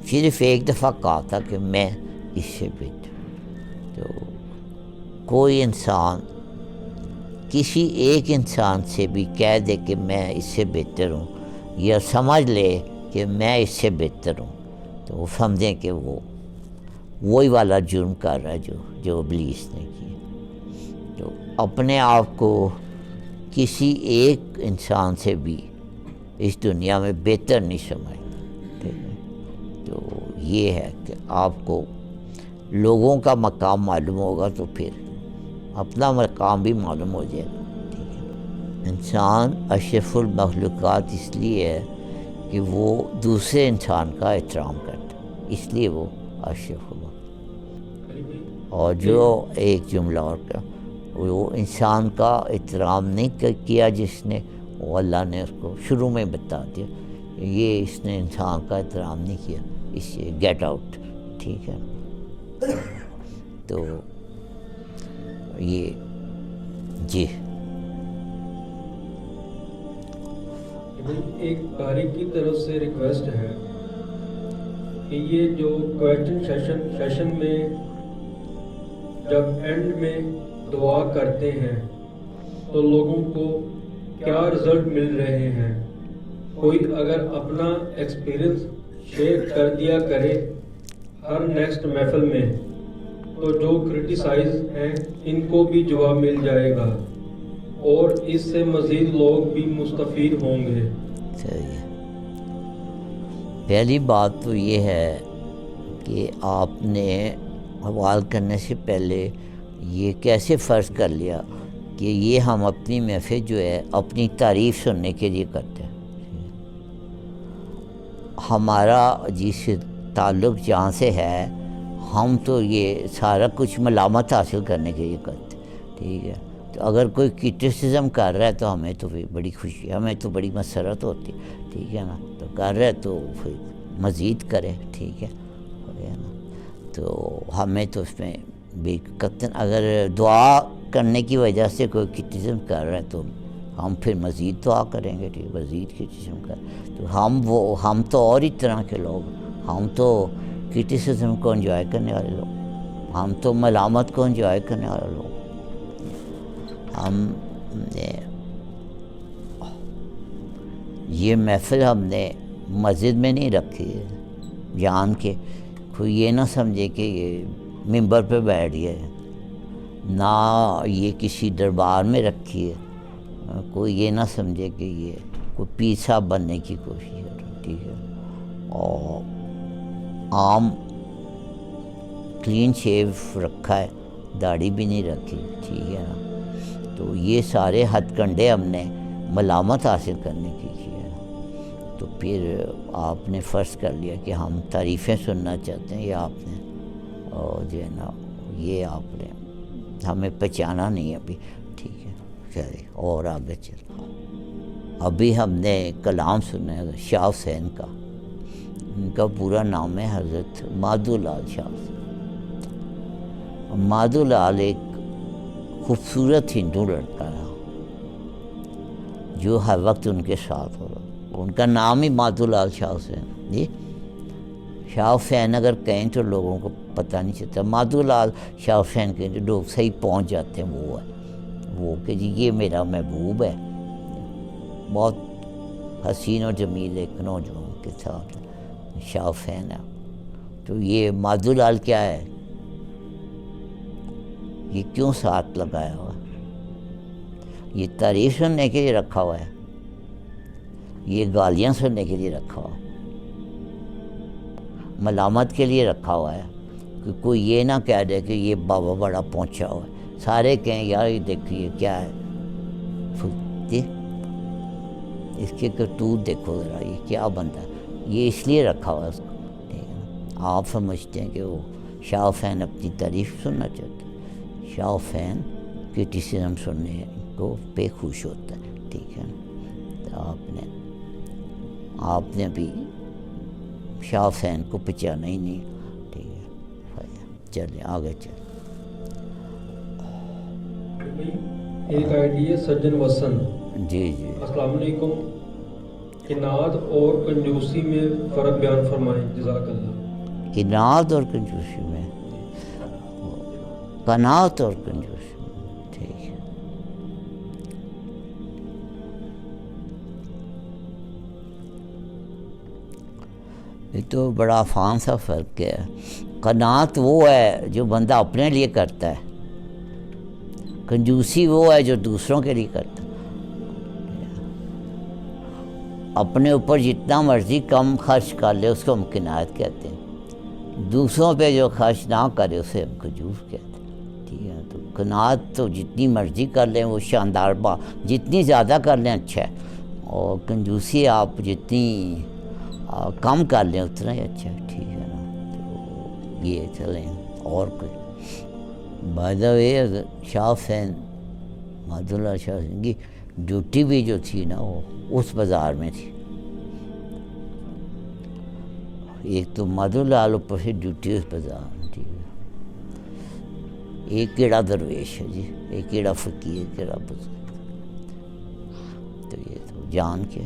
صرف ایک دفعہ کہا تھا کہ میں اس سے بہتر ہوں۔ تو کوئی انسان کسی ایک انسان سے بھی کہہ دے کہ میں اس سے بہتر ہوں، یا سمجھ لے کہ میں اس سے بہتر ہوں، تو وہ سمجھیں کہ وہ وہی والا جرم کر رہا ہے جو ابلیس نے کیا۔ تو اپنے آپ کو کسی ایک انسان سے بھی اس دنیا میں بہتر نہیں سمجھتے، ٹھیک ہے؟ تو یہ ہے کہ آپ کو لوگوں کا مقام معلوم ہوگا تو پھر اپنا مقام بھی معلوم ہو جائے گا، ٹھیک ہے؟ انسان اشرف المخلوقات اس لیے ہے کہ وہ دوسرے انسان کا احترام کرتا ہے، اس لیے وہ اشرف المخلوقات۔ اور جو ایک جملہ اور کا، وہ انسان کا احترام نہیں کیا جس نے، وہ اللہ نے اس کو شروع میں بتا دیا یہ اس نے انسان کا احترام نہیں کیا، اس سے گیٹ آؤٹ، ٹھیک ہے؟ تو یہ جی ایک قاری کی طرف سے ریکویسٹ ہے کہ یہ جو کویسچن سیشن میں جب اینڈ میں دعا کرتے ہیں تو لوگوں کو کیا رزلٹ مل رہے ہیں، کوئی اگر اپنا ایکسپیرئنس شیئر کر دیا کرے ہر نیکسٹ محفل میں، تو جو کرٹیسائز ہیں ان کو بھی جواب مل جائے گا اور اس سے مزید لوگ بھی مستفید ہوں گے۔ صحیح ہے۔ پہلی بات تو یہ ہے کہ آپ نے حوال کرنے سے پہلے یہ کیسے فرض کر لیا کہ یہ ہم اپنی محفل جو ہے اپنی تعریف سننے کے لیے کرتے ہیں، ہمارا جس تعلق جہاں سے ہے ہم تو یہ سارا کچھ ملامت حاصل کرنے کے لیے کرتے ہیں، ٹھیک ہے؟ تو اگر کوئی کرٹیسزم کر رہا ہے تو ہمیں تو پھر بڑی خوشی، ہمیں تو بڑی مسرت ہوتی، ٹھیک ہے نا؟ تو کر رہا ہے تو پھر مزید کرے، ٹھیک ہے نا؟ تو ہمیں تو اس میں بھی قطعاً اگر دعا کرنے کی وجہ سے کوئی کرٹیسزم کر رہا ہے تو ہم پھر مزید دعا کریں گے، ٹھیک، مزید کرٹیسزم کر، تو ہم تو اور ہی طرح کے لوگ، ہم تو کرٹیسزم کو انجوائے کرنے والے لوگ، ہم تو ملامت کو انجوائے کرنے والے لوگ۔ ہم نے یہ محفل ہم نے مسجد میں نہیں رکھی ہے جان کے کوئی یہ نہ سمجھے کہ یہ ممبر پہ بیٹھ گیا ہے، نہ یہ کسی دربار میں رکھی ہے، کوئی یہ نہ سمجھے کہ یہ کوئی پیر صاحب بننے کی کوشش کر رہا ہے، ٹھیک ہے؟ اور عام کلین شیو رکھا ہے، داڑھی بھی نہیں رکھی، ٹھیک ہے نا؟ تو یہ سارے ہتھ کنڈے ہم نے ملامت حاصل کرنے کی کیے، تو پھر آپ نے فرض کر لیا کہ ہم تعریفیں سننا چاہتے ہیں، یا آپ نے اور جو ہے نا یہ آپ نے ہمیں پہچانا نہیں ابھی، ٹھیک ہے؟ چلیے اور آگے چل، ابھی ہم نے کلام سنا ہے شاہ حسین کا، ان کا پورا نام ہے حضرت مادھو لال شاہ حسین۔ مادھو لال ایک خوبصورت ہندو لڑکا ہے جو ہر وقت ان کے ساتھ ہو رہا، ان کا نام ہی مادھو لال شاہ حسین، جی شاہ حسین اگر کہیں تو لوگوں کو پتہ نہیں چلتا، مادھو لال شاہ حسین کے جو لوگ صحیح پہنچ جاتے ہیں وہ ہے وہ کہ جی یہ میرا محبوب ہے، بہت حسین و جمیل ایک نوجوان کے ساتھ شاہ حسین ہے۔ تو یہ مادھو لال کیا ہے، یہ کیوں ساتھ لگایا ہوا ہے؟ یہ تعریف سننے کے لیے رکھا ہوا ہے، یہ گالیاں سننے کے لیے رکھا ہوا ہے، ملامت کے لیے رکھا ہوا ہے کہ کوئی یہ نہ کہہ دے کہ یہ بابا بڑا پہنچا ہوا ہے، سارے کہیں یار یہ دیکھیے کیا ہے، اس کے کرتوت دیکھو ذرا یہ کیا بنتا ہے، یہ اس لیے رکھا ہوا ہے اس کو، ٹھیک ہے؟ آپ سمجھتے ہیں کہ وہ شاہ حسین اپنی تعریف سننا چاہتے ہیں، شاہ حسین کرٹیسزم سننے کو پہ خوش ہوتا ہے، ٹھیک ہے؟ تو آپ نے ابھی شاہ حسین کو پہچانا ہی نہیں، ٹھیک ہے؟ چلیں آگے چلیں۔ ایک آئی ہے سجن وسن، جی جی السلام علیکم، اناد اور کنجوسی میں فرق بیان فرمائیں، جزاک اللہ۔ اناد اور کنجوسی میں، قناعت اور کنجوسی میں، ٹھیک ہے؟ یہ تو بڑا آسان سا فرق ہے۔ قناعت وہ ہے جو بندہ اپنے لیے کرتا ہے، کنجوسی وہ ہے جو دوسروں کے لیے کرتا ہے۔ اپنے اوپر جتنا مرضی کم خرچ کر لے اس کو ہم کنایت کہتے ہیں، دوسروں پہ جو خرچ نہ کرے اسے ہم کنجوس کہتے ہیں، ٹھیک ہے. تو قناعت تو جتنی مرضی کر لیں وہ شاندار جتنی زیادہ کر لیں اچھا ہے، اور کنجوسی آپ جتنی کم کر لیں اتنا ہی اچھا ہے، ٹھیک ہے نا. تو یہ چلیں. اور کوئی بائی دا وے شاہ حسین مہد اللہ شاہ حسین کی ڈیوٹی بھی جو تھی نا وہ اس بازار میں تھی. ایک تو مہد اللہ اوپر سے ڈیوٹی اس بازار میں، ٹھیک ہے. ایک کیڑا درویش ہے جی، ایک کیڑا فقیر، ایک کیڑا بزرگ. تو یہ تو جان کے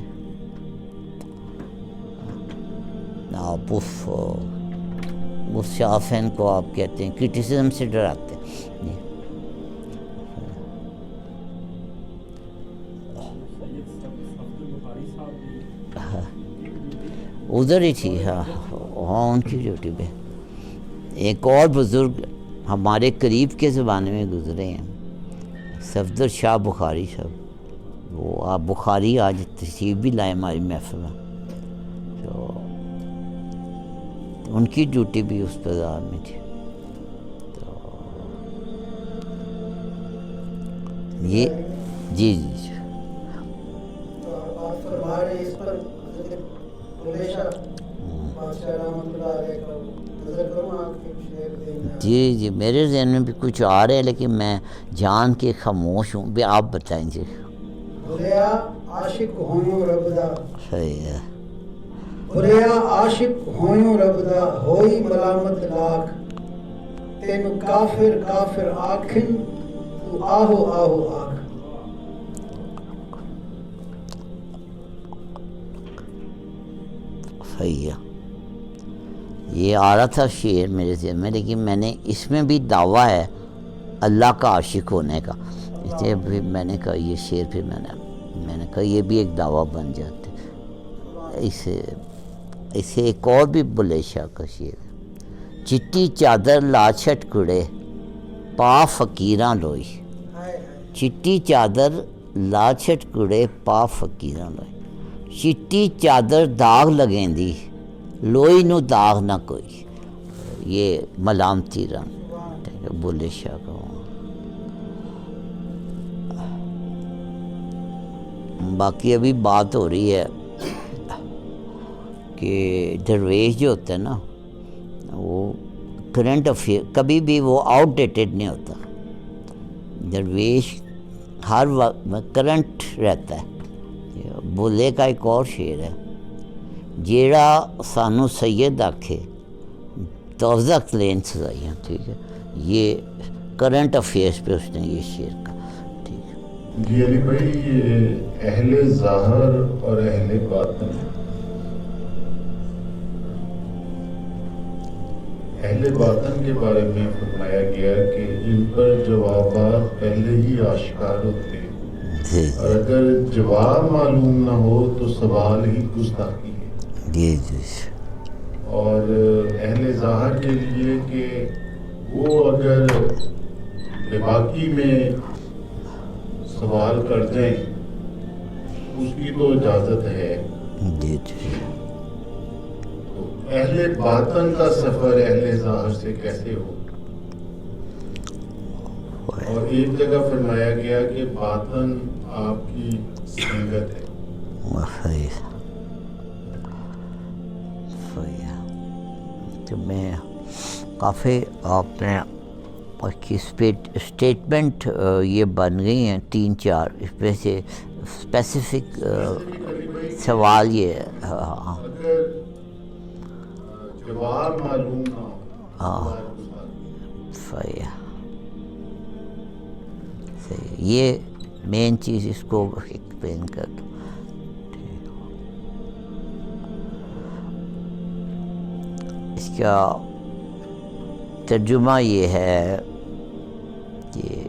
آپ اس شاہ حسین کو آپ کہتے ہیں کرٹیسزم سے ڈراتے ہیں. ادھر ہی تھی، ہاں ان کی ڈیوٹی پہ. ایک اور بزرگ ہمارے قریب کے زمانے میں گزرے ہیں، صفدر شاہ بخاری صاحب. وہ آپ بخاری آج تشریف بھی لائے ہماری محفل میں. تو ان کی ڈیوٹی بھی اس بازار میں تھی. تو یہ جی جی آپ فرما رہے ہیں اس پر حضرت بلے شاہ بادشاہ رحمۃ اللہ علیہ کا نظر کروں آپ کے شعر دینا. جی میرے ذہن میں بھی کچھ آ رہے ہیں لیکن میں جان کے خاموش ہوں. بھی آپ بتائیں جی. بھلیا عاشق ہویوں رب دا، صحیح ہے. بھلیا عاشق ہویوں رب دا ہوئی ملامت لاکھ، تینو کافر کافر آکھن تو آہو آہو آکھ. صحیح ہے. یہ آ رہا تھا شعر میرے ذہن میں، لیکن میں نے اس میں بھی دعویٰ ہے اللہ کا عاشق ہونے کا. اس لیے پھر میں نے کہا یہ شعر پھر میں نے کہا یہ بھی ایک دعویٰ بن جاتے. اسے ایک اور بھی بلے شاہ کا شعر ہے. چٹی چادر لاچھٹ کڑے پا فقیراں لوئی، چٹی چادر لاچھٹ کڑے پا فقیراں لوئی، چٹی چادر داغ لگیں دی لوئی نو داغ نہ کوئی. یہ ملامتی رنگ بلے شاہ کا. باقی ابھی بات ہو رہی ہے کہ درویش جو ہوتا ہے نا وہ کرنٹ افیئر کبھی بھی وہ آؤٹ ڈیٹڈ نہیں ہوتا. درویش ہر وقت کرنٹ رہتا ہے. بلے کا ایک اور شعر ہے، جیڑا سانو سید آکھے دوزخ لین سزائیاں. ٹھیک ہے، یہ کرنٹ افیئرس پہ اس نے یہ شعر کا. ٹھیک ہے جی علی بھائی، یہ اہل ظاہر اور اہل باطن، اہل باطن کے بارے میں فرمایا گیا کہ ان پر جوابات پہلے ہی آشکار ہوتے ہیں، اور اگر جواب معلوم نہ ہو تو سوال ہی گستاخی ہے. جی جی. اور اہل ظاہر کے لیے کہ وہ اگر باقی میں سوال کر جائیں اس کی تو اجازت ہے. جی جی. تو اہل باطن کا سفر اہل ظاہر سے کیسے ہو؟ اور ایک جگہ فرمایا گیا کہ باطن آپ کی سنگت ہے. صحیح. تو میں کافی آپ نے کی اسٹیٹمنٹ یہ بن گئی ہیں 3-4. اس میں سے اسپیسیفک سوال یہ ہے. ہاں اگر جواب معلوم نہ ہو. ہاں صحیح. یہ مین چیز اس کو ایکسپلین کر دو. اس کا ترجمہ یہ ہے کہ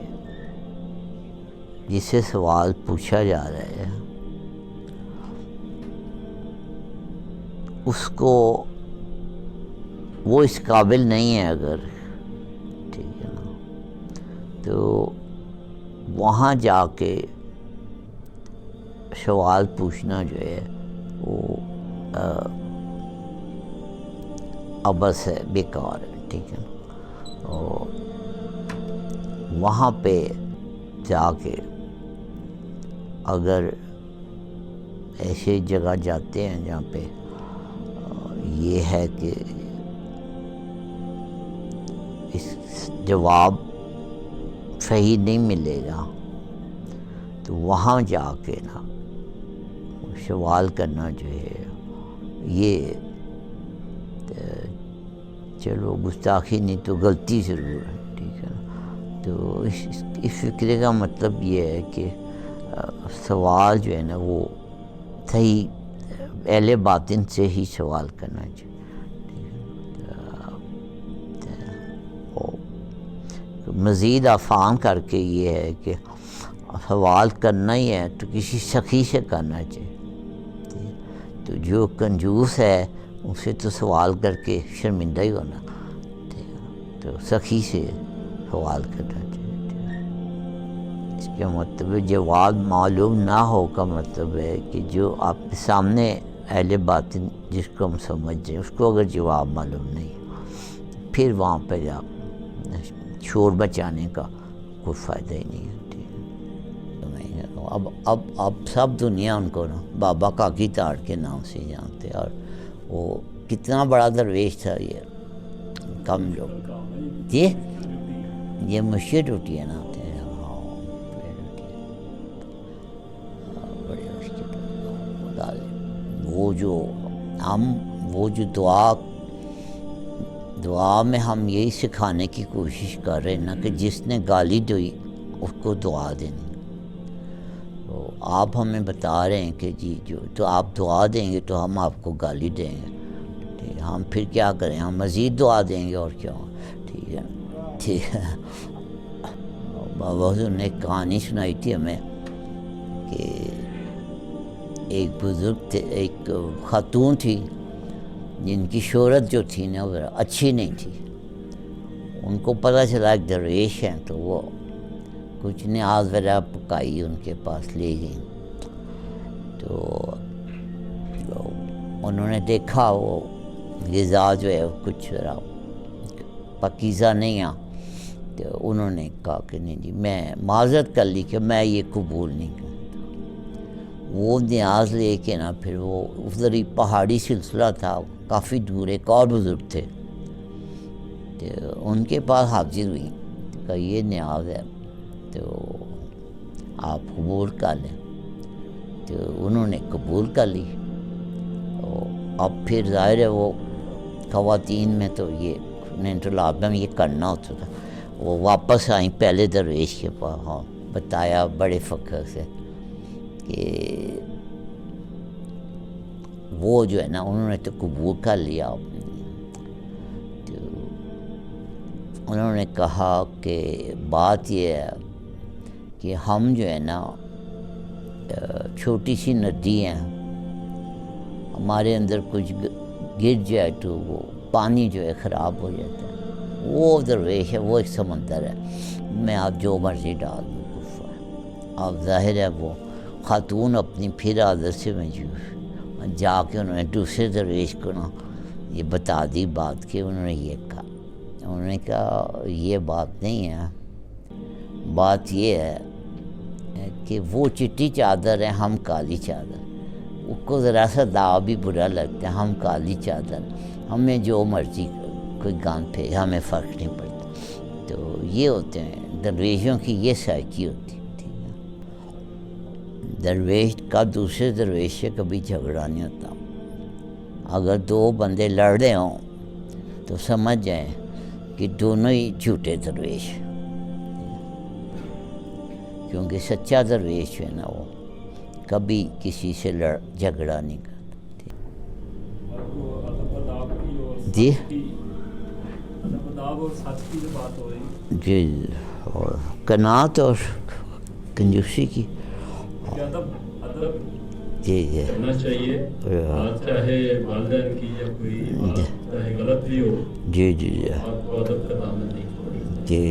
جس سے سوال پوچھا جا رہا ہے اس کو وہ اس قابل نہیں ہے اگر، ٹھیک ہے نا، تو وہاں جا کے سوال پوچھنا جو ہے عبث ہے، بیکار ہے، ٹھیک ہے. وہاں پہ جا کے اگر ایسے جگہ جاتے ہیں جہاں پہ یہ ہے کہ اس جواب صحیح نہیں ملے گا، تو وہاں جا کے نا سوال کرنا جو ہے یہ چلو گستاخی نہیں تو غلطی ضرور ہے، ٹھیک ہے نا. تو اس فکرے کا مطلب یہ ہے کہ سوال جو ہے نا وہ صحیح اہل باطن سے ہی سوال کرنا چاہیے. مزید آسان کر کے یہ ہے کہ سوال کرنا ہی ہے تو کسی سخی سے کرنا چاہیے. تو جو کنجوس ہے اس سے تو سوال کر کے شرمندہ ہی ہونا، تو سخی سے سوال کرنا چاہیے. اس کا مطلب جواب معلوم نہ ہو کا مطلب ہے کہ جو آپ کے سامنے اہل باطن جس کو ہم سمجھ جائیں اس کو اگر جواب معلوم نہیں، پھر وہاں پہ جا شور بچانے کا کوئی فائدہ ہی نہیں ہے. اب سب دنیا ان کو نا بابا کاکی تاڑ کے نام سے جانتے، اور وہ کتنا بڑا درویش تھا. یہ کم لوگ جی یہ مشکل ٹوٹی ہے نا، بڑی مشکل. وہ جو دعا میں ہم یہی سکھانے کی کوشش کر رہے ہیں نا کہ جس نے گالی دی اس کو دعا دینی. تو آپ ہمیں بتا رہے ہیں کہ جی جو تو آپ دعا دیں گے تو ہم آپ کو گالی دیں گے، ٹھیک ہے. ہم پھر کیا کریں، ہم مزید دعا دیں گے اور کیا، ٹھیک ہے ٹھیک ہے. بابا حضور نے ایک کہانی سنائی تھی ہمیں کہ ایک بزرگ تھے، ایک خاتون تھی جن کی شہرت جو تھی نا وہ اچھی نہیں تھی. ان کو پتہ چلا ایک درویش ہیں، تو وہ کچھ نیاز وغیرہ پکائی ان کے پاس لے گئیں. تو انہوں نے دیکھا وہ غذا جو ہے کچھ پکیزہ نہیں ہے، تو انہوں نے کہا کہ نہیں جی، میں معذرت کر لی کہ میں یہ قبول نہیں کرتا. وہ نیاز لے کے نا پھر وہ ادھر ہی پہاڑی سلسلہ تھا کافی دور، ایک اور بزرگ تھے، تو ان کے پاس حاضر ہوئی. کہا یہ نیاز ہے تو آپ قبول کر لیں. تو انہوں نے قبول کر لی. اب پھر ظاہر ہے وہ خواتین میں تو یہ انٹرلاب میں یہ کرنا ہوتا تھا. وہ واپس آئیں پہلے درویش کے پاس، ہاں بتایا بڑے فخر سے کہ وہ جو ہے نا انہوں نے تو قبول کر لیا. تو انہوں نے کہا کہ بات یہ ہے کہ ہم جو ہے نا چھوٹی سی ندی ہیں، ہمارے اندر کچھ گر جائے تو وہ پانی جو ہے خراب ہو جاتا ہے. وہ درویش ہے، وہ ایک سمندر ہے، میں آپ جو مرضی ڈال دوں. اب ظاہر ہے وہ خاتون اپنی پھر عادت سے موجود جا کے انہوں نے دوسرے درویش کو نا یہ بتا دی بات کہ انہوں نے یہ کہا. انہوں نے کہا یہ بات نہیں ہے، بات یہ ہے کہ وہ چٹی چادر ہے، ہم کالی چادر. اس کو ذرا سا دعویٰ بھی برا لگتا ہے، ہم کالی چادر، ہمیں جو مرضی کوئی گاند پھینک، ہمیں فرق نہیں پڑتا. تو یہ ہوتے ہیں درویشوں کی یہ سائیکی ہوتی ہے. درویش کا دوسرے درویش سے کبھی جھگڑا نہیں ہوتا. اگر دو بندے لڑ رہے ہوں تو سمجھ جائیں کہ دونوں ہی جھوٹے درویش، کیونکہ سچا درویش ہے نا وہ کبھی کسی سے جھگڑا نہیں کرتا. جی جی اور قناعت اور کنجوسی کی جی جی کرنا چاہیے، چاہے والدین کی یا کوئی بات چاہے غلط بھی ہو، جی جی جی آپ کو ادب کا دامن نہیں چھوڑنا. جی.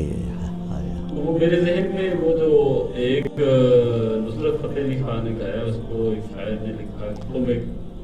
وہ میرے ذہن میں وہ جو ایک نصرت فتح علی خان نے گایا، اس کو ایک شاعر نے لکھا، تم ایک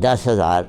10,000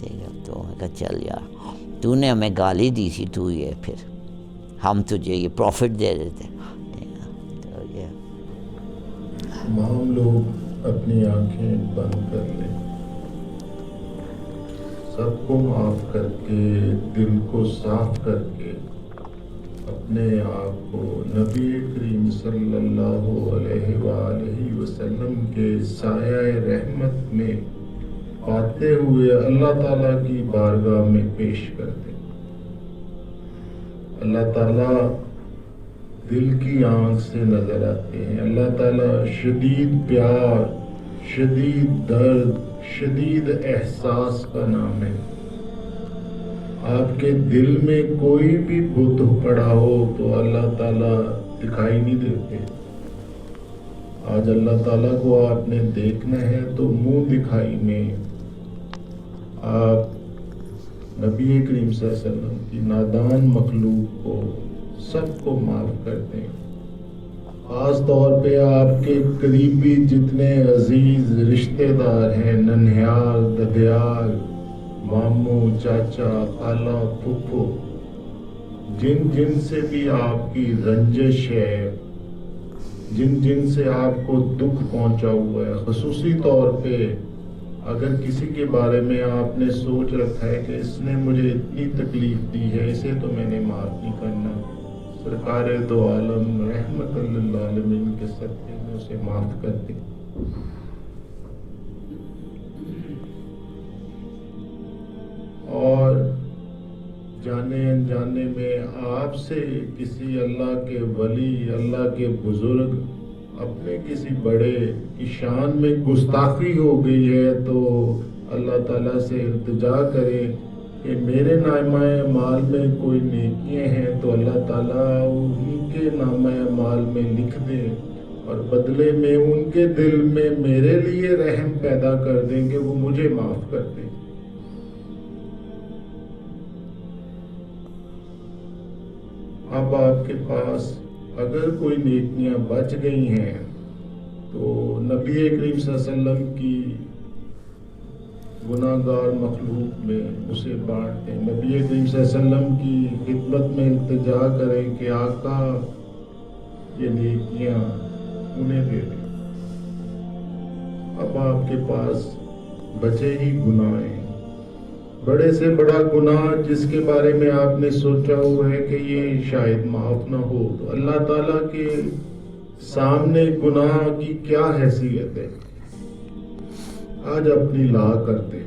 ٹھیک ہے. تو میں کہا چل یار تو نے ہمیں گالی دی تھی, تو یہ پھر ہم تجھے یہ پروفٹ دے دیتے. تو یہ تمام لوگ اپنی آنکھیں بند کر لیں, سب کو معاف کر کے, دل کو صاف کر کے, اپنے آپ کو نبی کریم صلی اللہ علیہ وآلہ وسلم کے سایہ رحمت میں پاتے ہوئے اللہ تعالیٰ کی بارگاہ میں پیش کر دیں. اللہ تعالیٰ دل کی آنکھ سے نظر آتے ہیں. اللہ تعالیٰ شدید پیار, شدید درد, شدید احساس کا نام ہے. آپ کے دل میں کوئی بھی بت پڑا ہو تو اللہ تعالیٰ دکھائی نہیں دیتے. آج اللہ تعالیٰ کو آپ نے دیکھنا ہے تو منہ دکھائی میں آپ نبی کریم صلی اللہ علیہ وسلم کی نادان مخلوق کو سب کو معاف کر دیں. خاص طور پہ آپ کے قریبی جتنے عزیز رشتہ دار ہیں, ننھیال, ددیال, ماموں, چاچا, خالہ, پھپھو, جن سے بھی آپ کی رنجش ہے, جن سے آپ کو دکھ پہنچا ہوا ہے, خصوصی طور پہ اگر کسی کے بارے میں آپ نے سوچ رکھا ہے کہ اس نے مجھے اتنی تکلیف دی ہے, اسے تو میں نے معاف نہیں کرنا, سرکار دو عالم رحمت للعالمین کے صدقے میں اسے معاف کر دیں. اور جانے انجانے میں آپ سے کسی اللہ کے ولی, اللہ کے بزرگ, اپنے کسی بڑے کی شان میں گستاخی ہو گئی ہے تو اللہ تعالیٰ سے التجا کرے کہ میرے نامہ اعمال میں کوئی نیکیاں ہیں تو اللہ تعالیٰ ان کے نامہ اعمال میں لکھ دے, اور بدلے میں ان کے دل میں میرے لیے رحم پیدا کر دیں کہ وہ مجھے معاف کر دیں. اب آپ کے پاس اگر کوئی نیکیاں بچ گئی ہیں تو نبی کریم صلی اللہ علیہ وسلم کی گناہگار مخلوق میں اسے بانٹ دیں. نبی کریم صلی اللہ علیہ وسلم کی خدمت میں التجا کریں کہ آقا یہ نیکیاں انہیں دے دیں. اب آپ کے پاس بچے ہی گناہ ہیں. بڑے سے بڑا گناہ جس کے بارے میں آپ نے سوچا ہوا ہے کہ یہ شاید معاف نہ ہو, تو اللہ تعالیٰ کے سامنے گناہ کی کیا حیثیت ہے. آج اپنی لا کرتے,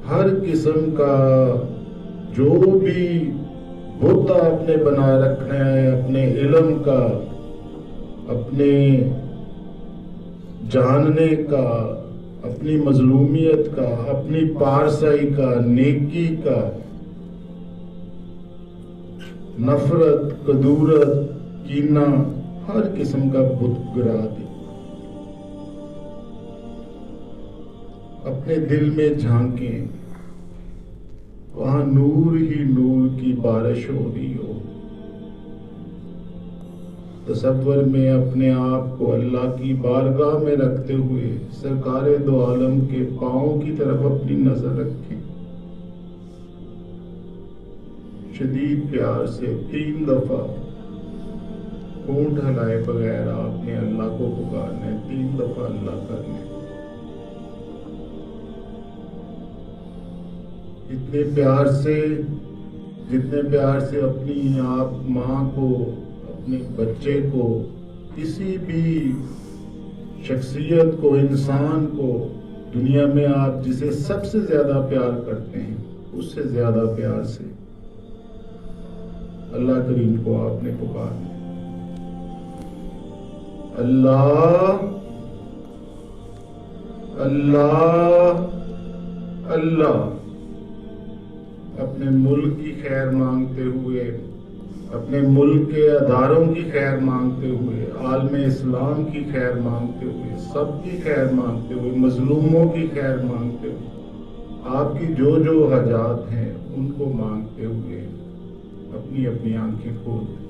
ہر قسم کا جو بھی بت آپ نے بنا رکھنا ہے, اپنے علم کا, اپنے جاننے کا, اپنی مظلومیت کا, اپنی پارسائی کا, نیکی کا, نفرت, کدورت, کینہ, ہر قسم کا بت گرا دے. اپنے دل میں جھانکیں, وہاں نور ہی نور کی بارش ہو رہی ہو. تصور میں اپنے آپ کو اللہ کی بارگاہ میں رکھتے ہوئے سرکار دو عالم کے پاؤں کی طرف اپنی نظر رکھیں. شدید پیار سے 3 دفعہ ہونٹ ہلائے بغیر آپ نے اللہ کو پکارنا ہے, 3 دفعہ اللہ کرنا ہے. جتنے پیار سے اپنی آپ ماں کو, اپنے بچے کو, کسی بھی شخصیت کو, انسان کو دنیا میں آپ جسے سب سے زیادہ پیار کرتے ہیں اس سے زیادہ پیار سے اللہ کریم کو آپ نے پکارنا. اللہ اللہ اللہ. اپنے ملک کی خیر مانگتے ہوئے, اپنے ملک کے اداروں کی خیر مانگتے ہوئے, عالم اسلام کی خیر مانگتے ہوئے, سب کی خیر مانگتے ہوئے, مظلوموں کی خیر مانگتے ہوئے, آپ کی جو حاجات ہیں ان کو مانگتے ہوئے اپنی اپنی آنکھیں کھول دیں.